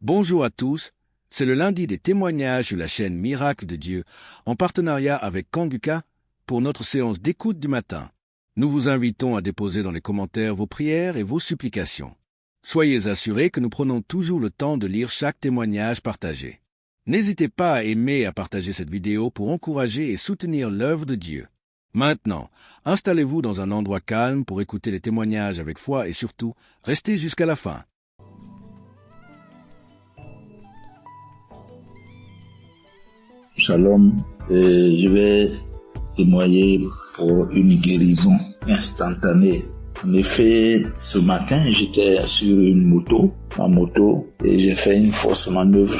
Bonjour à tous, c'est le lundi des témoignages sur la chaîne Miracle de Dieu, en partenariat avec Kanguka, pour notre séance d'écoute du matin. Nous vous invitons à déposer dans les commentaires vos prières et vos supplications. Soyez assurés que nous prenons toujours le temps de lire chaque témoignage partagé. N'hésitez pas à aimer et à partager cette vidéo pour encourager et soutenir l'œuvre de Dieu. Maintenant, installez-vous dans un endroit calme pour écouter les témoignages avec foi et surtout, restez jusqu'à la fin. Shalom, je vais témoigner pour une guérison instantanée. En effet, ce matin, j'étais sur ma moto, et j'ai fait une fausse manœuvre.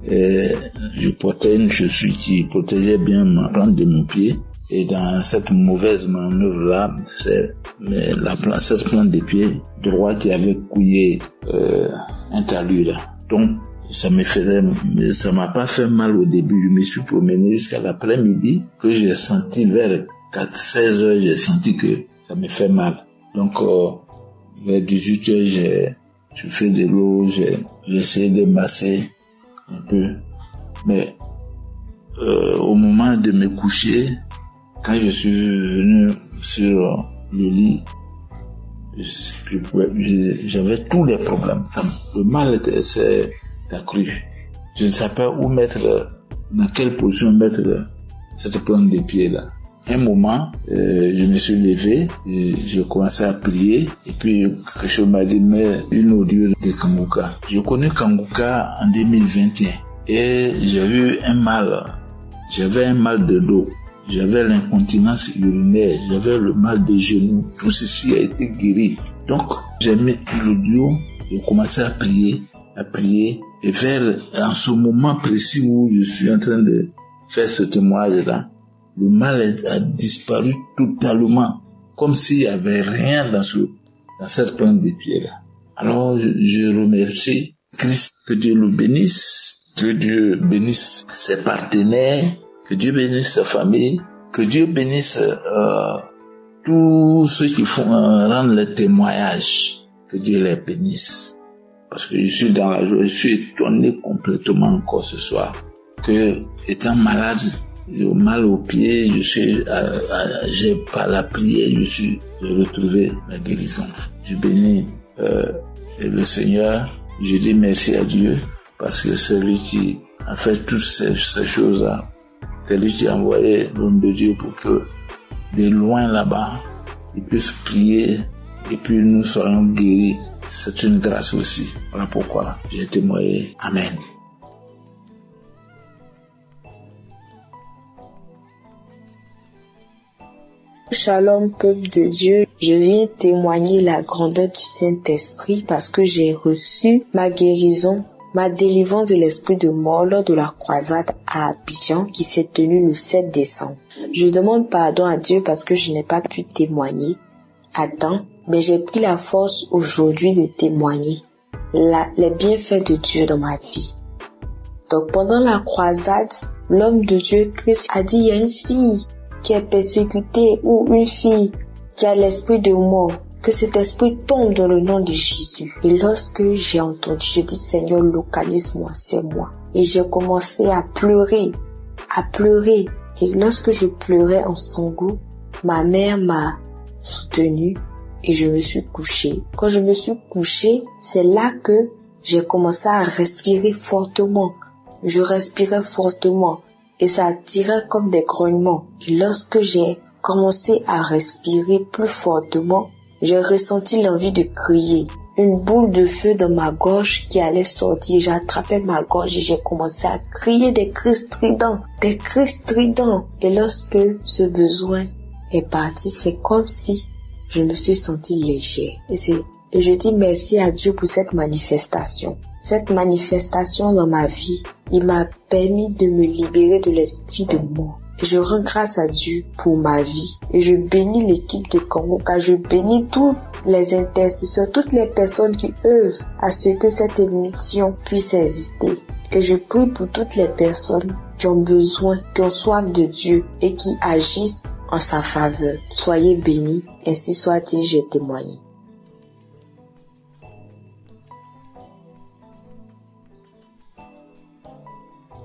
Et je portais une chaussure qui protégeait bien ma plante de mon pied. Et dans cette mauvaise manœuvre-là, c'est cette plante de pied droit qui avait couillé un talus là. Donc, ça m'a pas fait mal au début. Je me suis promené jusqu'à l'après-midi que j'ai senti vers 16 heures, j'ai senti que ça me fait mal. Donc, vers 18 heures, j'ai fait de l'eau, j'ai essayé de masser un peu. Mais, au moment de me coucher, quand je suis venu sur le lit, j'avais tous les problèmes. Le mal s'est accru. Je ne savais pas dans quelle position mettre cette plante de pied là. Un moment, je me suis levé, j'ai commencé à prier, et puis quelque chose m'a dit, mais une audio de Kanguka. Je connais Kanguka en 2021, et j'avais un mal de dos. J'avais l'incontinence urinaire, j'avais le mal de genoux, tout ceci a été guéri. Donc, j'ai mis l'audio, j'ai commencé à prier, et en ce moment précis où je suis en train de faire ce témoignage-là, le mal a disparu totalement, comme s'il n'y avait rien dans cette plante de pied-là. Alors, je remercie Christ, que Dieu le bénisse, que Dieu bénisse ses partenaires, que Dieu bénisse sa famille, que Dieu bénisse tous ceux qui rendent le témoignage, que Dieu les bénisse. Parce que je suis dans la joie, je suis étonné complètement encore ce soir que, étant malade, j'ai mal au pied, j'ai par la prière, j'ai retrouvé la guérison. Je bénis le Seigneur, je dis merci à Dieu, parce que c'est lui qui a fait toutes ces choses-là. C'est lui qui a envoyé l'homme de Dieu pour que, de loin là-bas, il puisse prier et puis nous soyons guéris. C'est une grâce aussi. Voilà pourquoi j'ai témoigné. Amen. Shalom, peuple de Dieu. Je viens témoigner la grandeur du Saint-Esprit parce que j'ai reçu ma guérison, ma délivrance de l'esprit de mort lors de la croisade à Abidjan qui s'est tenue le 7 décembre. Je demande pardon à Dieu parce que je n'ai pas pu témoigner à temps, mais j'ai pris la force aujourd'hui de témoigner les bienfaits de Dieu dans ma vie. Donc pendant la croisade, l'homme de Dieu Christ a dit, il y a une fille qui est persécutée ou une fille qui a l'esprit de mort, que cet esprit tombe dans le nom de Jésus. Et lorsque j'ai entendu, j'ai dit, Seigneur, localise-moi, c'est moi. Et j'ai commencé à pleurer. Et lorsque je pleurais en sanglots, ma mère m'a soutenue et je me suis couchée. Quand je me suis couchée, c'est là que j'ai commencé à respirer fortement. Je respirais fortement et ça tirait comme des grognements. Et lorsque j'ai commencé à respirer plus fortement, j'ai ressenti l'envie de crier. Une boule de feu dans ma gorge qui allait sortir. J'ai attrapé ma gorge et j'ai commencé à crier des cris stridents. Et lorsque ce besoin est parti, c'est comme si je me suis sentie légère. Et je dis merci à Dieu pour cette manifestation. Cette manifestation dans ma vie, il m'a permis de me libérer de l'esprit de mort. Et je rends grâce à Dieu pour ma vie. Et je bénis l'équipe de Kanguka. Je bénis tous les intercesseurs, toutes les personnes qui œuvrent à ce que cette émission puisse exister. Et je prie pour toutes les personnes qui ont besoin, qui ont soif de Dieu et qui agissent en sa faveur. Soyez bénis, ainsi soit-il, j'ai témoigné.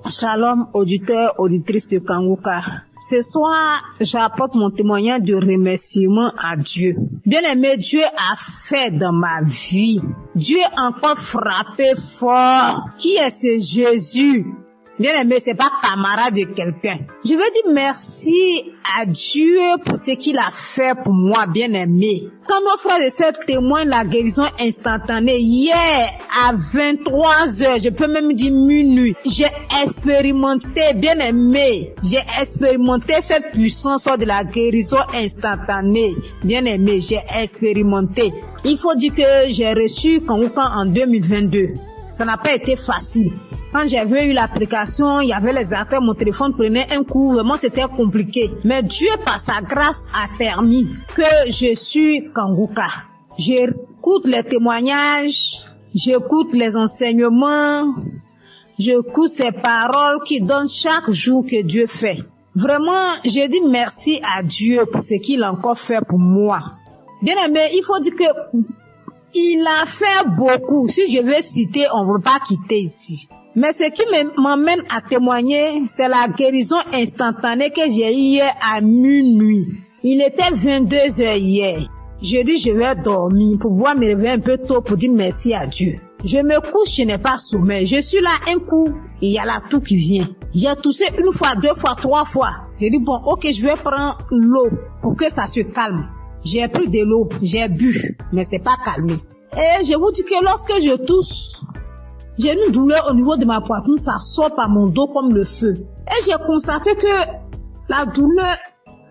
Shalom, auditeurs, auditrices de Kanguka. Ce soir, j'apporte mon témoignage de remerciement à Dieu. Bien-aimé, Dieu a fait dans ma vie. Dieu a encore frappé fort. Qui est ce Jésus? Bien-aimé, c'est pas camarade de quelqu'un. Je veux dire merci à Dieu pour ce qu'il a fait pour moi, bien-aimé. Quand nos frères et sœurs témoignent la guérison instantanée, hier à 23h, je peux même dire minuit, j'ai expérimenté, bien-aimé, j'ai expérimenté cette puissance de la guérison instantanée. Bien-aimé, j'ai expérimenté. Il faut dire que j'ai reçu Kanguka en 2022. Ça n'a pas été facile. Quand j'avais eu l'application, il y avait les affaires, mon téléphone prenait un coup, vraiment c'était compliqué. Mais Dieu, par sa grâce, a permis que je suis Kanguka. J'écoute les témoignages, j'écoute les enseignements, j'écoute ces paroles qui donnent chaque jour que Dieu fait. Vraiment, je dis merci à Dieu pour ce qu'il a encore fait pour moi. Bien aimé, il faut dire que il a fait beaucoup. Si je veux citer, on ne veut pas quitter ici. Mais ce qui m'emmène à témoigner, c'est la guérison instantanée que j'ai eue hier à minuit. Il était 22h hier. Je dis je vais dormir pour pouvoir me réveiller un peu tôt pour dire merci à Dieu. Je me couche, je n'ai pas sommeil. Je suis là un coup, il y a la toux qui vient. J'ai toussé une fois, deux fois, trois fois. J'ai dit bon, ok, je vais prendre l'eau pour que ça se calme. J'ai pris de l'eau, j'ai bu, mais c'est pas calmé. Et je vous dis que lorsque je tousse, j'ai une douleur au niveau de ma poitrine, ça sort par mon dos comme le feu. Et j'ai constaté que la douleur,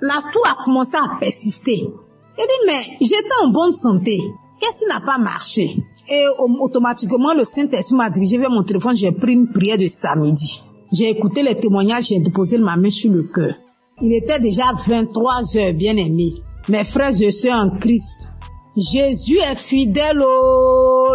la toux a commencé à persister. J'ai dit, mais j'étais en bonne santé. Qu'est-ce qui n'a pas marché? Et automatiquement, le Saint-Esprit m'a dirigé vers mon téléphone, j'ai pris une prière de samedi. J'ai écouté les témoignages, j'ai déposé ma main sur le cœur. Il était déjà 23h, bien aimé. Mes frères et sœurs en Christ, Jésus est fidèle.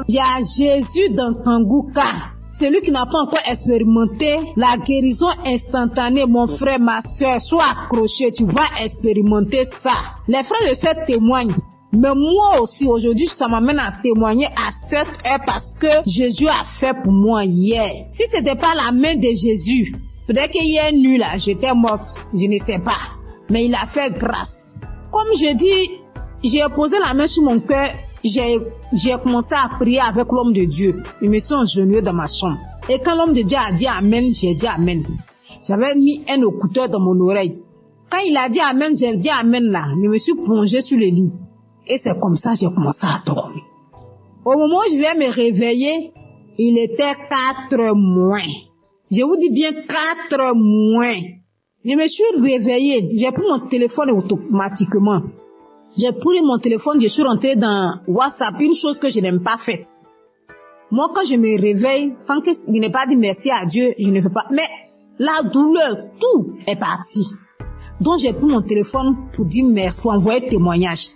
Il y a Jésus dans Kanguka. Celui qui n'a pas encore expérimenté la guérison instantanée, mon frère, ma sœur, sois accroché, tu vas expérimenter ça. Les frères et sœurs témoignent. Mais moi aussi, aujourd'hui, ça m'amène à témoigner à cette heure parce que Jésus a fait pour moi hier. Si c'était pas la main de Jésus, peut-être qu'hier nuit là, j'étais morte, je ne sais pas. Mais il a fait grâce. Comme je dis, j'ai posé la main sur mon cœur, j'ai commencé à prier avec l'homme de Dieu. Il me suis agenouillé dans ma chambre. Et quand l'homme de Dieu a dit Amen, j'ai dit Amen. J'avais mis un écouteur dans mon oreille. Quand il a dit Amen, j'ai dit Amen là. Je me suis plongé sur le lit. Et c'est comme ça que j'ai commencé à dormir. Au moment où je vais me réveiller, il était 4 moins. Je vous dis bien 4 moins. Je me suis réveillée. J'ai pris mon téléphone automatiquement. J'ai pris mon téléphone, je suis rentrée dans WhatsApp, une chose que je n'aime pas faite. Moi, quand je me réveille, tant que je n'ai pas dit merci à Dieu, je ne fais pas. Mais la douleur, tout est parti. Donc, j'ai pris mon téléphone pour dire merci, pour envoyer témoignage.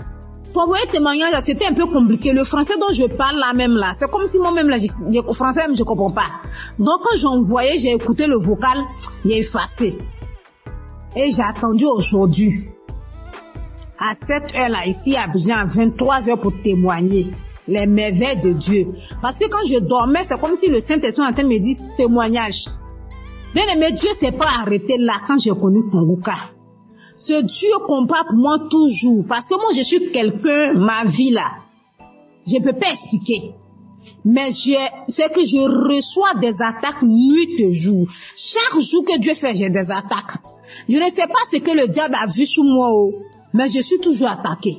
Pour envoyer témoignage, c'était un peu compliqué. Le français dont je parle là même là, c'est comme si moi-même là, le français même je comprends pas. Donc, quand j'envoyais, j'ai écouté le vocal, j'ai effacé. Et j'ai attendu aujourd'hui. À cette heure-là, ici à Abidjan, à 23h pour témoigner les merveilles de Dieu. Parce que quand je dormais, c'est comme si le Saint-Esprit en train de me dire témoignage. Bien aimé, Dieu s'est pas arrêté là quand j'ai connu Kanguka. Ce Dieu combat pour moi toujours. Parce que moi, je suis quelqu'un, ma vie là, je peux pas expliquer. Mais c'est que je reçois des attaques nuit et jour. Chaque jour que Dieu fait, j'ai des attaques. Je ne sais pas ce que le diable a vu sur moi, mais je suis toujours attaquée.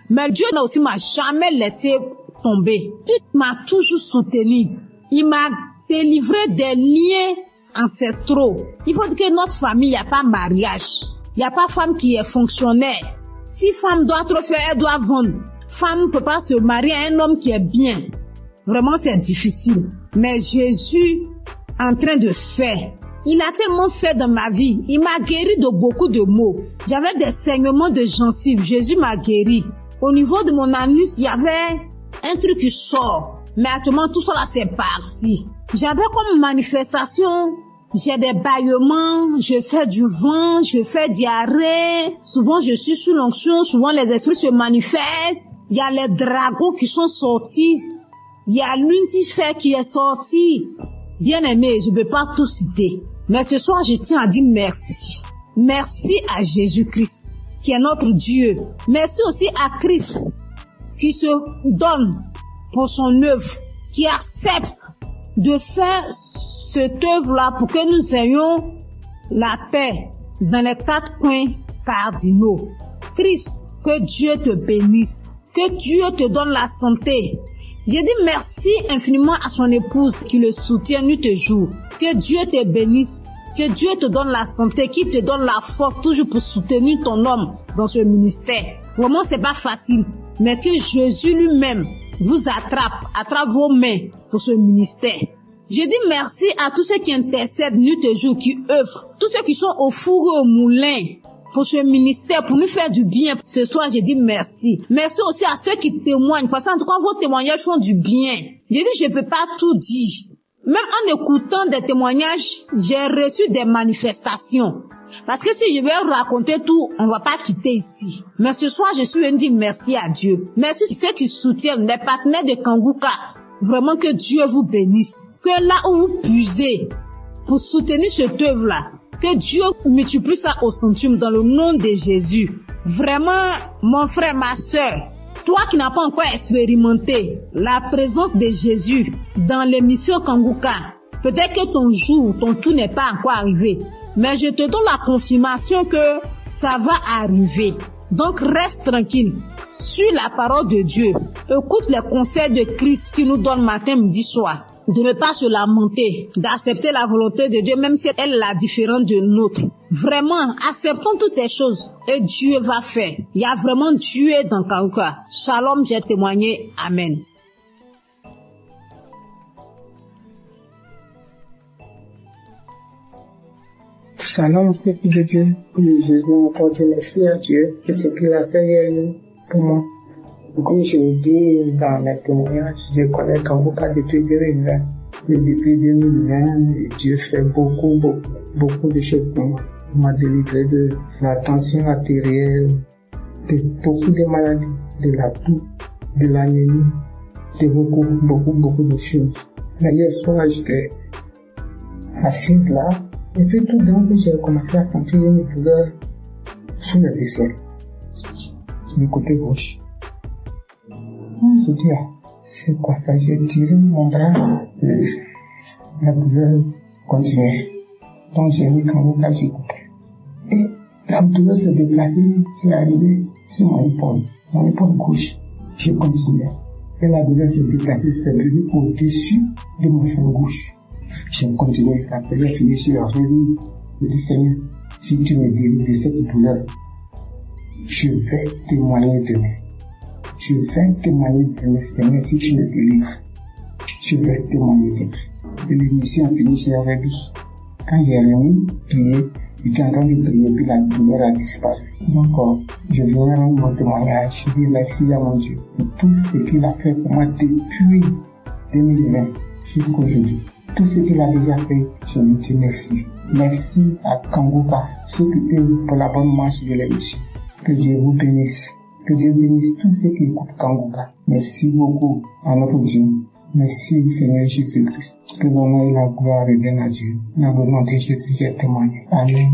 Mais Dieu aussi m'a jamais laissé tomber. Dieu m'a toujours soutenu. Il m'a délivré des liens ancestraux. Il faut dire que notre famille, il n'y a pas mariage. Il n'y a pas femme qui est fonctionnaire. Si femme doit trop faire, elle doit vendre. Femme ne peut pas se marier à un homme qui est bien. Vraiment, c'est difficile. Mais Jésus est en train de faire. Il a tellement fait dans ma vie. Il m'a guéri de beaucoup de maux. J'avais des saignements de gencives. Jésus m'a guéri. Au niveau de mon anus, il y avait un truc qui sort. Mais actuellement, tout ça là, c'est parti. J'avais comme manifestation, j'ai des bâillements, je fais du vent, je fais diarrhée. Souvent, je suis sous l'onction. Souvent, les esprits se manifestent. Il y a les dragons qui sont sortis. Il y a Lucifer qui est sorti. Bien aimé, je ne peux pas tout citer. Mais ce soir, je tiens à dire merci. Merci à Jésus-Christ, qui est notre Dieu. Merci aussi à Christ, qui se donne pour son œuvre, qui accepte de faire cette œuvre-là pour que nous ayons la paix dans les 4 coins cardinaux. Christ, que Dieu te bénisse, que Dieu te donne la santé. Je dis merci infiniment à son épouse qui le soutient nuit et jour. Que Dieu te bénisse, que Dieu te donne la santé, qui te donne la force toujours pour soutenir ton homme dans ce ministère. Vraiment, c'est pas facile, mais que Jésus lui-même vous attrape vos mains pour ce ministère. Je dis merci à tous ceux qui intercèdent nuit et jour, qui œuvrent, tous ceux qui sont au four et au moulin pour ce ministère, pour nous faire du bien. Ce soir, je dis merci. Merci aussi à ceux qui témoignent, parce qu'en tout cas, vos témoignages font du bien. Je dis, je peux pas tout dire. Même en écoutant des témoignages, j'ai reçu des manifestations. Parce que si je vais raconter tout, on va pas quitter ici. Mais ce soir, je suis venu dire merci à Dieu. Merci à ceux qui soutiennent, les partenaires de Kanguka. Vraiment que Dieu vous bénisse. Que là où vous puisez pour soutenir cette œuvre-là, que Dieu multiplie ça au centuple dans le nom de Jésus. Vraiment, mon frère, ma soeur, toi qui n'as pas encore expérimenté la présence de Jésus dans l'émission Kanguka, peut-être que ton jour, ton tour n'est pas encore arrivé, mais je te donne la confirmation que ça va arriver. Donc reste tranquille, suis la parole de Dieu, écoute les conseils de Christ qui nous donne matin, midi, soir. De ne pas se lamenter, d'accepter la volonté de Dieu, même si elle est la différente de nôtre. Vraiment, acceptons toutes les choses et Dieu va faire. Il y a vraiment Dieu dans Kanguka. Shalom, j'ai témoigné. Amen. Shalom, peuple de Dieu. Je veux encore dire merci à Dieu de ce qu'il a fait pour moi. Comme je l'ai dit dans mes témoignages, je connais Kanguka depuis 2020. Et depuis 2020, Dieu fait beaucoup de choses pour moi. Il m'a délivré de la tension artérielle, de beaucoup de maladies, de la toux, de l'anémie, de beaucoup de choses. Mais hier soir, j'étais assise là, et puis tout d'un coup, j'ai commencé à sentir une douleur sous les aisselles, sur le côté gauche. Je dis, c'est quoi ça? J'ai tiré mon bras, la douleur continuait. Donc j'ai mis Kanguka, j'écoutais. Et la douleur s'est déplacée, c'est arrivé sur mon épaule gauche. J'ai continué. Et la douleur s'est déplacée, c'est venu au-dessus de mon sein gauche. J'ai continué. Après j'ai fini, j'ai remis. Je dis, Seigneur, si tu me délivres de cette douleur, je vais témoigner demain. Je vais témoigner demain, Seigneur, si tu me délivres. Je vais témoigner demain. Et l'émission a fini, j'ai remis. Quand j'ai remis, prier, j'étais en train de prier, puis la douleur a disparu. Donc, je viens rendre mon témoignage. Je dis merci à mon Dieu pour tout ce qu'il a fait pour moi depuis 2020 jusqu'à aujourd'hui. Tout ce qu'il a déjà fait, je lui dis merci. Merci à Kanguka, ceux qui œuvrent pour la bonne marche de l'émission. Que Dieu vous bénisse. Que Dieu bénisse tous ceux qui écoutent Kanguka. Merci beaucoup à notre Dieu. Merci Seigneur Jésus-Christ. Que l'honneur et la gloire reviennent à Dieu. Dans le nom de Jésus, j'ai témoigné. Amen.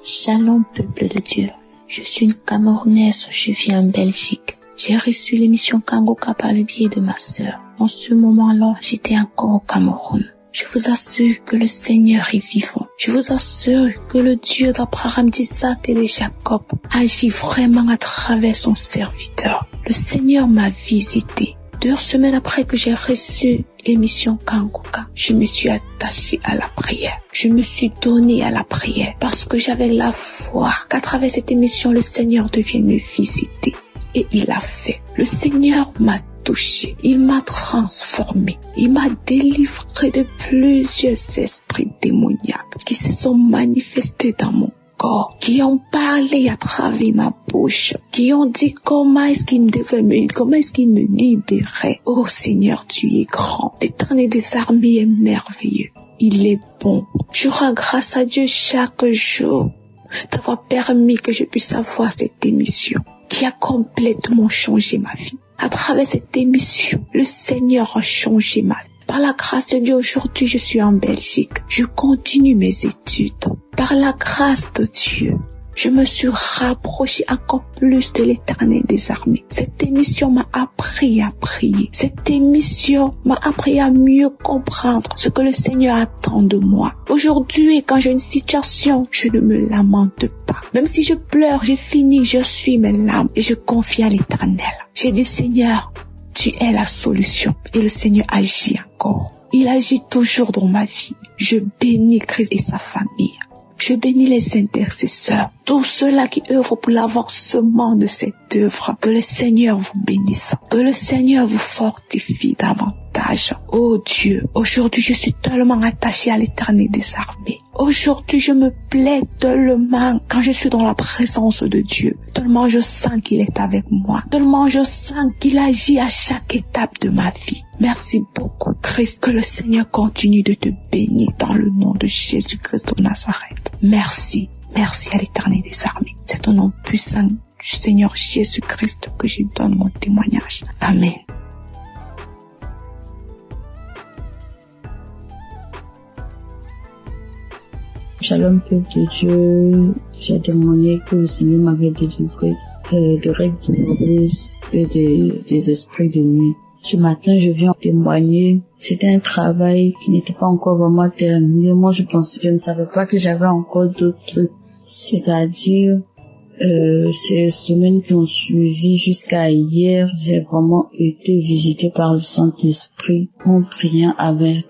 Shalom, peuple de Dieu. Je suis une Camerounaise, je vis en Belgique. J'ai reçu l'émission Kanguka par le biais de ma sœur. En ce moment-là, j'étais encore au Cameroun. Je vous assure que le Seigneur est vivant. Je vous assure que le Dieu d'Abraham, d'Isaac et de Jacob agit vraiment à travers son serviteur. Le Seigneur m'a visité. 2 semaines après que j'ai reçu l'émission Kanguka, je me suis attachée à la prière. Je me suis donnée à la prière parce que j'avais la foi qu'à travers cette émission, le Seigneur devienne me visiter. Et il a fait. Le Seigneur m'a touché, il m'a transformé, il m'a délivré de plusieurs esprits démoniaques qui se sont manifestés dans mon corps, qui ont parlé à travers ma bouche, qui ont dit comment est-ce qu'il me libérait. Oh Seigneur, tu es grand, l'Éternel des armées est merveilleux, il est bon. Je rends grâce à Dieu chaque jour d'avoir permis que je puisse avoir cette émission qui a complètement changé ma vie. À travers cette émission, le Seigneur a changé ma vie. Par la grâce de Dieu, aujourd'hui, je suis en Belgique. Je continue mes études. Par la grâce de Dieu, je me suis rapprochée encore plus de l'Éternel des armées. Cette émission m'a appris à prier. Cette émission m'a appris à mieux comprendre ce que le Seigneur attend de moi. Aujourd'hui, quand j'ai une situation, je ne me lamente pas. Même si je pleure, j'ai fini, je suis mes larmes et je confie à l'Éternel. J'ai dit, Seigneur, tu es la solution. Et le Seigneur agit encore. Il agit toujours dans ma vie. Je bénis Christ et sa famille. Je bénis les intercesseurs, tous ceux-là qui œuvrent pour l'avancement de cette œuvre. Que le Seigneur vous bénisse, que le Seigneur vous fortifie davantage. Oh Dieu, aujourd'hui je suis tellement attachée à l'Éternel des armées. Aujourd'hui je me plais tellement quand je suis dans la présence de Dieu. Tellement je sens qu'il est avec moi. Tellement je sens qu'il agit à chaque étape de ma vie. Merci beaucoup Christ, que le Seigneur continue de te bénir dans le nom de Jésus-Christ de Nazareth. Merci, merci à l'Éternel des armées. C'est au nom puissant du Seigneur Jésus-Christ que je donne mon témoignage. Amen. Shalom peuple de Dieu, j'ai témoigné que le Seigneur m'avait délivré de règles douloureuses et des esprits de nuit. Ce matin, je viens témoigner. C'était un travail qui n'était pas encore vraiment terminé. Moi, je ne savais pas que j'avais encore d'autres trucs. C'est-à-dire, ces semaines qui ont suivi jusqu'à hier, j'ai vraiment été visité par le Saint-Esprit en priant avec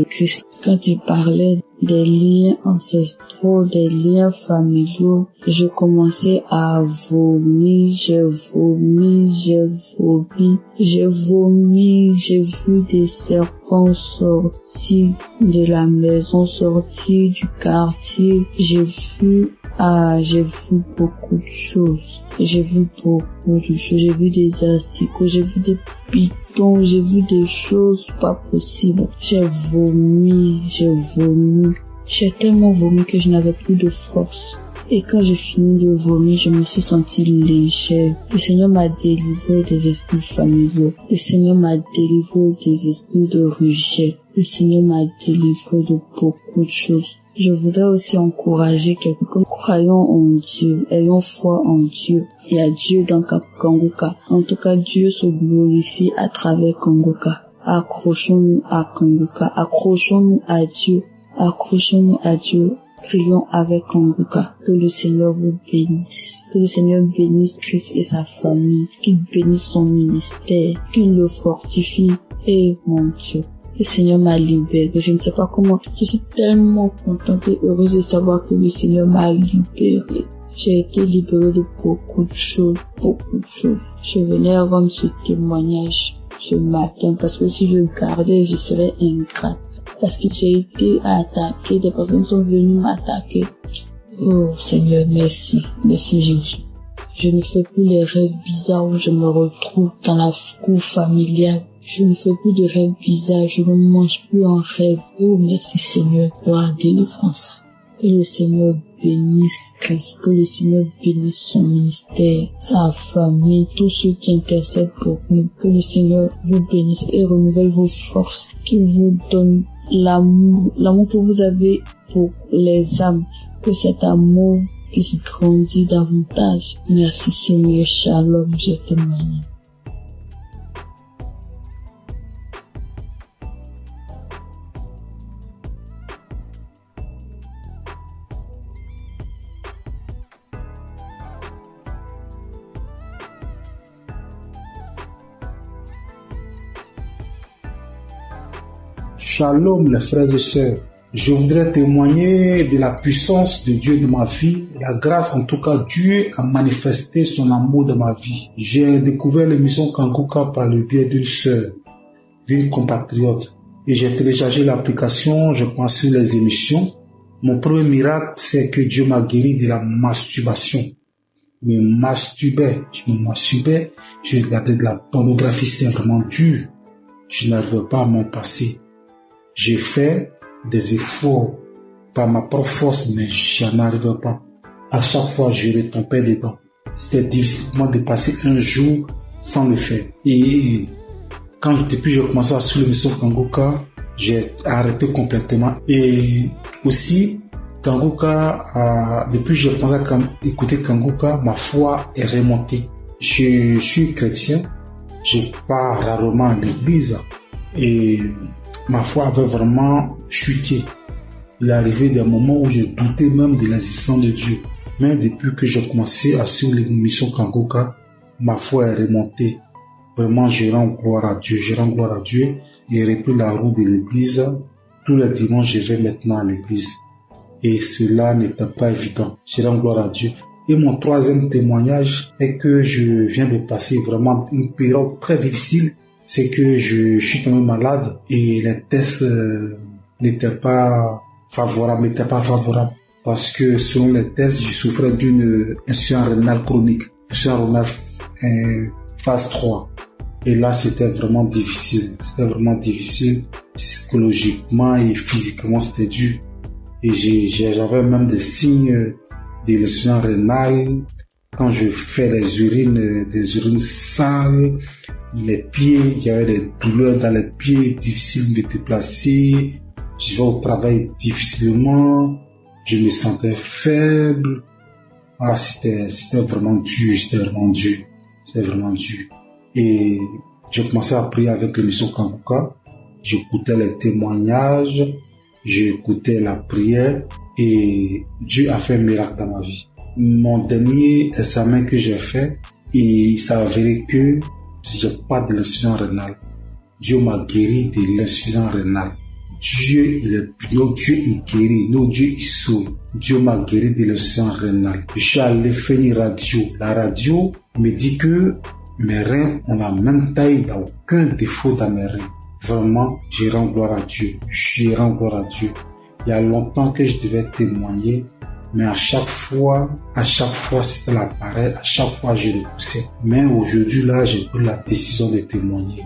Christ. Quand il parlait des liens ancestraux, des liens familiaux, je commençais à vomir, j'ai vu des serpents sortir de la maison, sortir du quartier, j'ai vu beaucoup de choses. J'ai vu des asticots, j'ai vu des pitons, j'ai vu des choses pas possibles. J'ai vomi. J'ai tellement vomi que je n'avais plus de force. Et quand j'ai fini de vomir, je me suis sentie légère. Le Seigneur m'a délivré des esprits familiaux. Le Seigneur m'a délivré des esprits de rejet. Le Seigneur m'a délivré de beaucoup de choses. Je voudrais aussi encourager quelqu'un. Croyons en Dieu, ayons foi en Dieu. Il y a Dieu dans Kangoka. En tout cas, Dieu se glorifie à travers Kangoka. Accrochons-nous à Kangoka. Accrochons-nous à Dieu. Accrochons-nous à Dieu. Prions avec Kangoka. Que le Seigneur vous bénisse. Que le Seigneur bénisse Christ et sa famille. Qu'il bénisse son ministère. Qu'il le fortifie. Et mon Dieu, le Seigneur m'a libéré. Je ne sais pas comment. Je suis tellement contente et heureuse de savoir que le Seigneur m'a libéré. J'ai été libérée de beaucoup de choses. Je venais rendre ce témoignage ce matin parce que si je gardais, je serais ingrate. Parce que j'ai été attaquée, des personnes sont venues m'attaquer. Oh Seigneur, merci. Merci Jésus. Je ne fais plus les rêves bizarres où je me retrouve dans la cour familiale. Je ne fais plus de rêves bizarres, je ne mange plus en rêve. Oh merci Seigneur pour la délivrance. Que le Seigneur bénisse Christ, que le Seigneur bénisse son ministère, sa famille, tous ceux qui intercèdent pour nous. Que le Seigneur vous bénisse et renouvelle vos forces, qu'il vous donne l'amour que vous avez pour les âmes, que cet amour puisse grandir davantage. Merci Seigneur, shalom, j'ai témoigné. Shalom les frères et sœurs, je voudrais témoigner de la puissance de Dieu dans ma vie, la grâce en tout cas, Dieu a manifesté son amour dans ma vie. J'ai découvert l'émission Kangoka par le biais d'une sœur, d'une compatriote, et j'ai téléchargé l'application, je pensais les émissions. Mon premier miracle, c'est que Dieu m'a guéri de la masturbation. Je me masturbais, je regardais de la pornographie, c'est vraiment dur. Je n'arrivais pas à m'en passer. J'ai fait des efforts par ma propre force, mais je n'en arrivais pas. À chaque fois, je retombais dedans. C'était difficile pour moi de passer un jour sans le faire. Et depuis que j'ai commencé à suivre l'émission Kangoka, j'ai arrêté complètement. Et aussi, Kangoka, depuis que j'ai commencé à écouter Kangoka, ma foi est remontée. Je suis chrétien, je pars rarement à l'église et ma foi avait vraiment chuté. Il est arrivé des moments où j'ai douté même de l'existence de Dieu. Mais depuis que j'ai commencé à suivre l'émission Kangoka, ma foi est remontée. Vraiment, je rends gloire à Dieu. Je rends gloire à Dieu et repris la route de l'église. Tous les dimanches, je vais maintenant à l'église. Et cela n'était pas évident. Je rends gloire à Dieu. Et mon troisième témoignage est que je viens de passer vraiment une période très difficile. C'est que je suis tombé malade et les tests n'étaient pas favorables. Parce que selon les tests, je souffrais d'une insuffisance rénale chronique. Insuffisance rénale phase 3. Et là, c'était vraiment difficile. Psychologiquement et physiquement, c'était dur. Et j'avais même des signes de l'insuffisance rénale. Quand je fais des urines sales, les pieds, il y avait des douleurs dans les pieds, difficile de me déplacer. Je vais au travail difficilement. Je me sentais faible. C'était vraiment dur. Et j'ai commencé à prier avec l'émission Kangoka. J'écoutais les témoignages, j'écoutais la prière et Dieu a fait un miracle dans ma vie. Mon dernier examen que j'ai fait, il s'est avéré que j'ai pas de l'insuffisance rénale. Dieu m'a guéri de l'insuffisance rénale. Dieu, Dieu il guérit, notre Dieu il sauve. Dieu m'a guéri de l'insuffisance rénale. Je suis allé faire une radio. La radio me dit que mes reins ont la même taille, il n'y a aucun défaut dans mes reins. Vraiment, je rends gloire à Dieu. Il y a longtemps que je devais témoigner, mais à chaque fois, c'était l'appareil, à chaque fois je repoussais. Mais aujourd'hui, là, j'ai pris la décision de témoigner.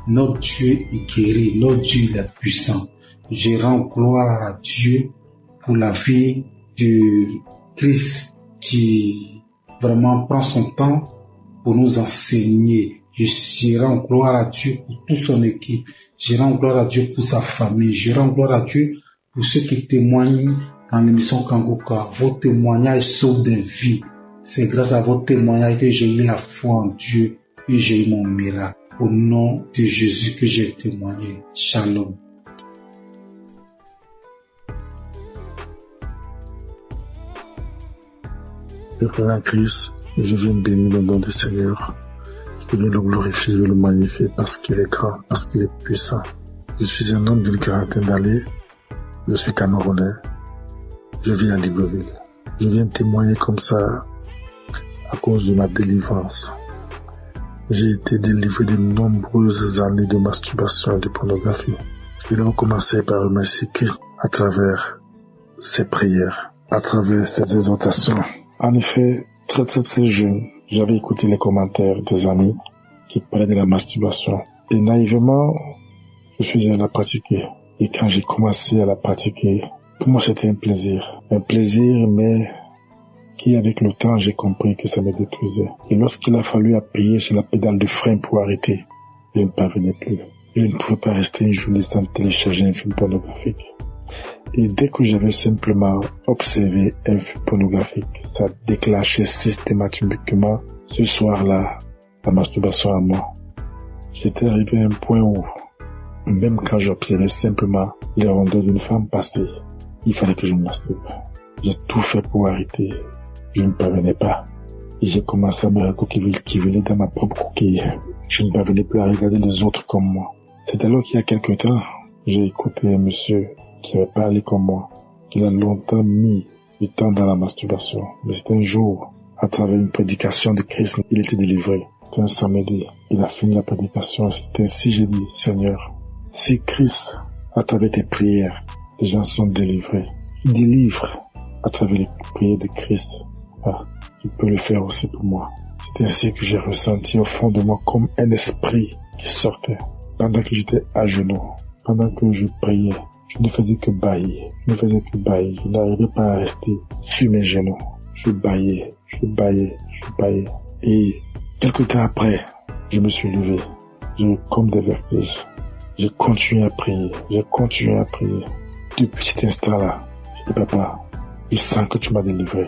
Notre Dieu est guéri, notre Dieu il est puissant. Je rends gloire à Dieu pour la vie de Christ qui vraiment prend son temps pour nous enseigner. Je rends gloire à Dieu pour toute son équipe. Je rends gloire à Dieu pour sa famille. Je rends gloire à Dieu pour ceux qui témoignent dans l'émission Kangoka. Vos témoignages sauvent des vies. C'est grâce à vos témoignages que j'ai eu la foi en Dieu et j'ai eu mon miracle. Au nom de Jésus que j'ai témoigné. Shalom. Le frère en Christ, je viens bénir le nom du Seigneur. Je viens le glorifier, je le magnifier parce qu'il est grand, parce qu'il est puissant. Je suis un homme d'une quarantaine d'années. Je suis Camerounais. Je vis à Libreville. Je viens témoigner comme ça à cause de ma délivrance. J'ai été délivré de nombreuses années de masturbation et de pornographie. Je vais donc commencer par remercier Christ à travers ses prières, à travers ses exhortations. En effet, très jeune, j'avais écouté les commentaires des amis qui parlaient de la masturbation. Et naïvement, je suis allé la pratiquer. Et quand j'ai commencé à la pratiquer, pour moi c'était un plaisir. Un plaisir, mais qui avec le temps j'ai compris que ça me détruisait. Et lorsqu'il a fallu appuyer sur la pédale de frein pour arrêter, je ne parvenais plus. Je ne pouvais pas rester une journée sans télécharger un film pornographique. Et dès que j'avais simplement observé un film pornographique, ça déclenchait systématiquement ce soir-là la masturbation à moi. J'étais arrivé à un point où, même quand j'observais simplement les rondeurs d'une femme passer, il fallait que je me masturbe. J'ai tout fait pour arrêter. Je ne parvenais pas. Et j'ai commencé à me recouquiller dans ma propre coquille. Je ne parvenais plus à regarder les autres comme moi. C'est alors qu'il y a quelque temps, j'ai écouté un monsieur qui avait parlé comme moi, qu'il a longtemps mis du temps dans la masturbation. Mais c'était un jour, à travers une prédication de Christ, il était délivré. C'était un samedi. Il a fini la prédication. C'était ainsi, j'ai dit, Seigneur, si Christ, à travers tes prières, les gens sont délivrés, il délivre à travers les prières de Christ. Tu peux le faire aussi pour moi. C'est ainsi que j'ai ressenti au fond de moi comme un esprit qui sortait. Pendant que j'étais à genoux, pendant que je priais, je ne faisais que bâiller. Je n'arrivais pas à rester sur mes genoux. Je bâillais. Et quelque temps après, Je me suis levé. J'ai eu comme des vertiges. J'ai continué à prier. Depuis cet instant-là, je dis, papa, je sens que tu m'as délivré.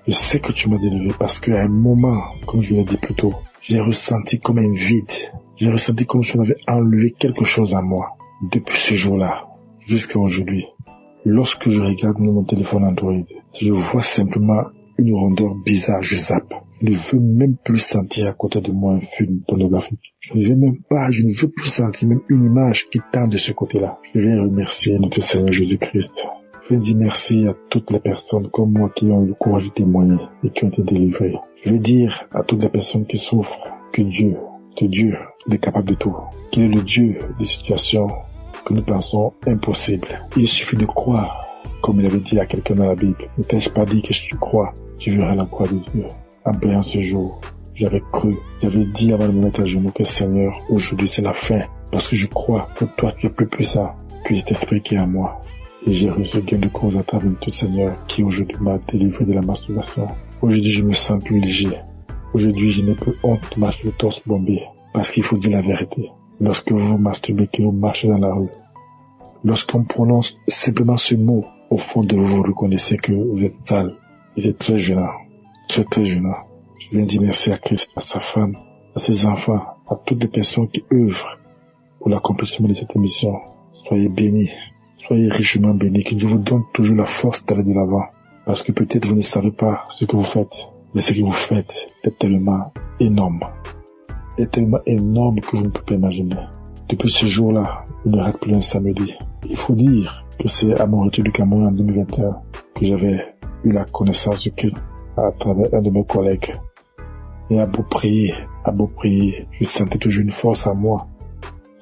Je sais que tu m'as délivré parce qu'à un moment, comme je l'ai dit plus tôt, j'ai ressenti comme un vide. J'ai ressenti comme si on avait enlevé quelque chose à moi. Depuis ce jour-là, jusqu'à aujourd'hui, lorsque je regarde mon téléphone Android, je vois simplement une rondeur bizarre, je zappe. Je ne veux même plus sentir à côté de moi un film pornographique. Je ne veux plus sentir même une image qui tend de ce côté-là. Je vais remercier notre Seigneur Jésus-Christ. Je vais dire merci à toutes les personnes comme moi qui ont eu le courage de témoigner et qui ont été délivrées. Je vais dire à toutes les personnes qui souffrent que Dieu est capable de tout. Qu'il est le Dieu des situations que nous pensons impossibles. Il suffit de croire, comme il avait dit à quelqu'un dans la Bible. Ne t'ai-je pas dit que si tu crois, tu verras la croix de Dieu. En priant ce jour, j'avais cru, j'avais dit avant de me mettre à genoux que Seigneur, aujourd'hui c'est la fin, parce que je crois que toi tu es plus puissant que cet esprit qui est en moi. Et j'ai reçu gain de cause à travers tout Seigneur qui aujourd'hui m'a délivré de la masturbation. Aujourd'hui je me sens plus léger. Aujourd'hui je n'ai plus honte de marcher le torse bombé, parce qu'il faut dire la vérité. Lorsque vous masturbez, que vous marchez dans la rue, lorsqu'on prononce simplement ce mot, au fond de vous, vous reconnaissez que vous êtes sale. Vous êtes très gênant. Très gênant. Je viens dire merci à Christ, à sa femme, à ses enfants, à toutes les personnes qui œuvrent pour l'accomplissement de cette émission. Soyez bénis. Soyez richement bénis. Que Dieu vous donne toujours la force d'aller de l'avant. Parce que peut-être vous ne savez pas ce que vous faites. Mais ce que vous faites est tellement énorme. Est tellement énorme que vous ne pouvez pas imaginer. Depuis ce jour-là, il ne rate plus un samedi. Il faut dire que c'est à mon retour du Cameroun en 2021 que j'avais eu la connaissance de Christ à travers un de mes collègues. Et à beau prier, je sentais toujours une force en moi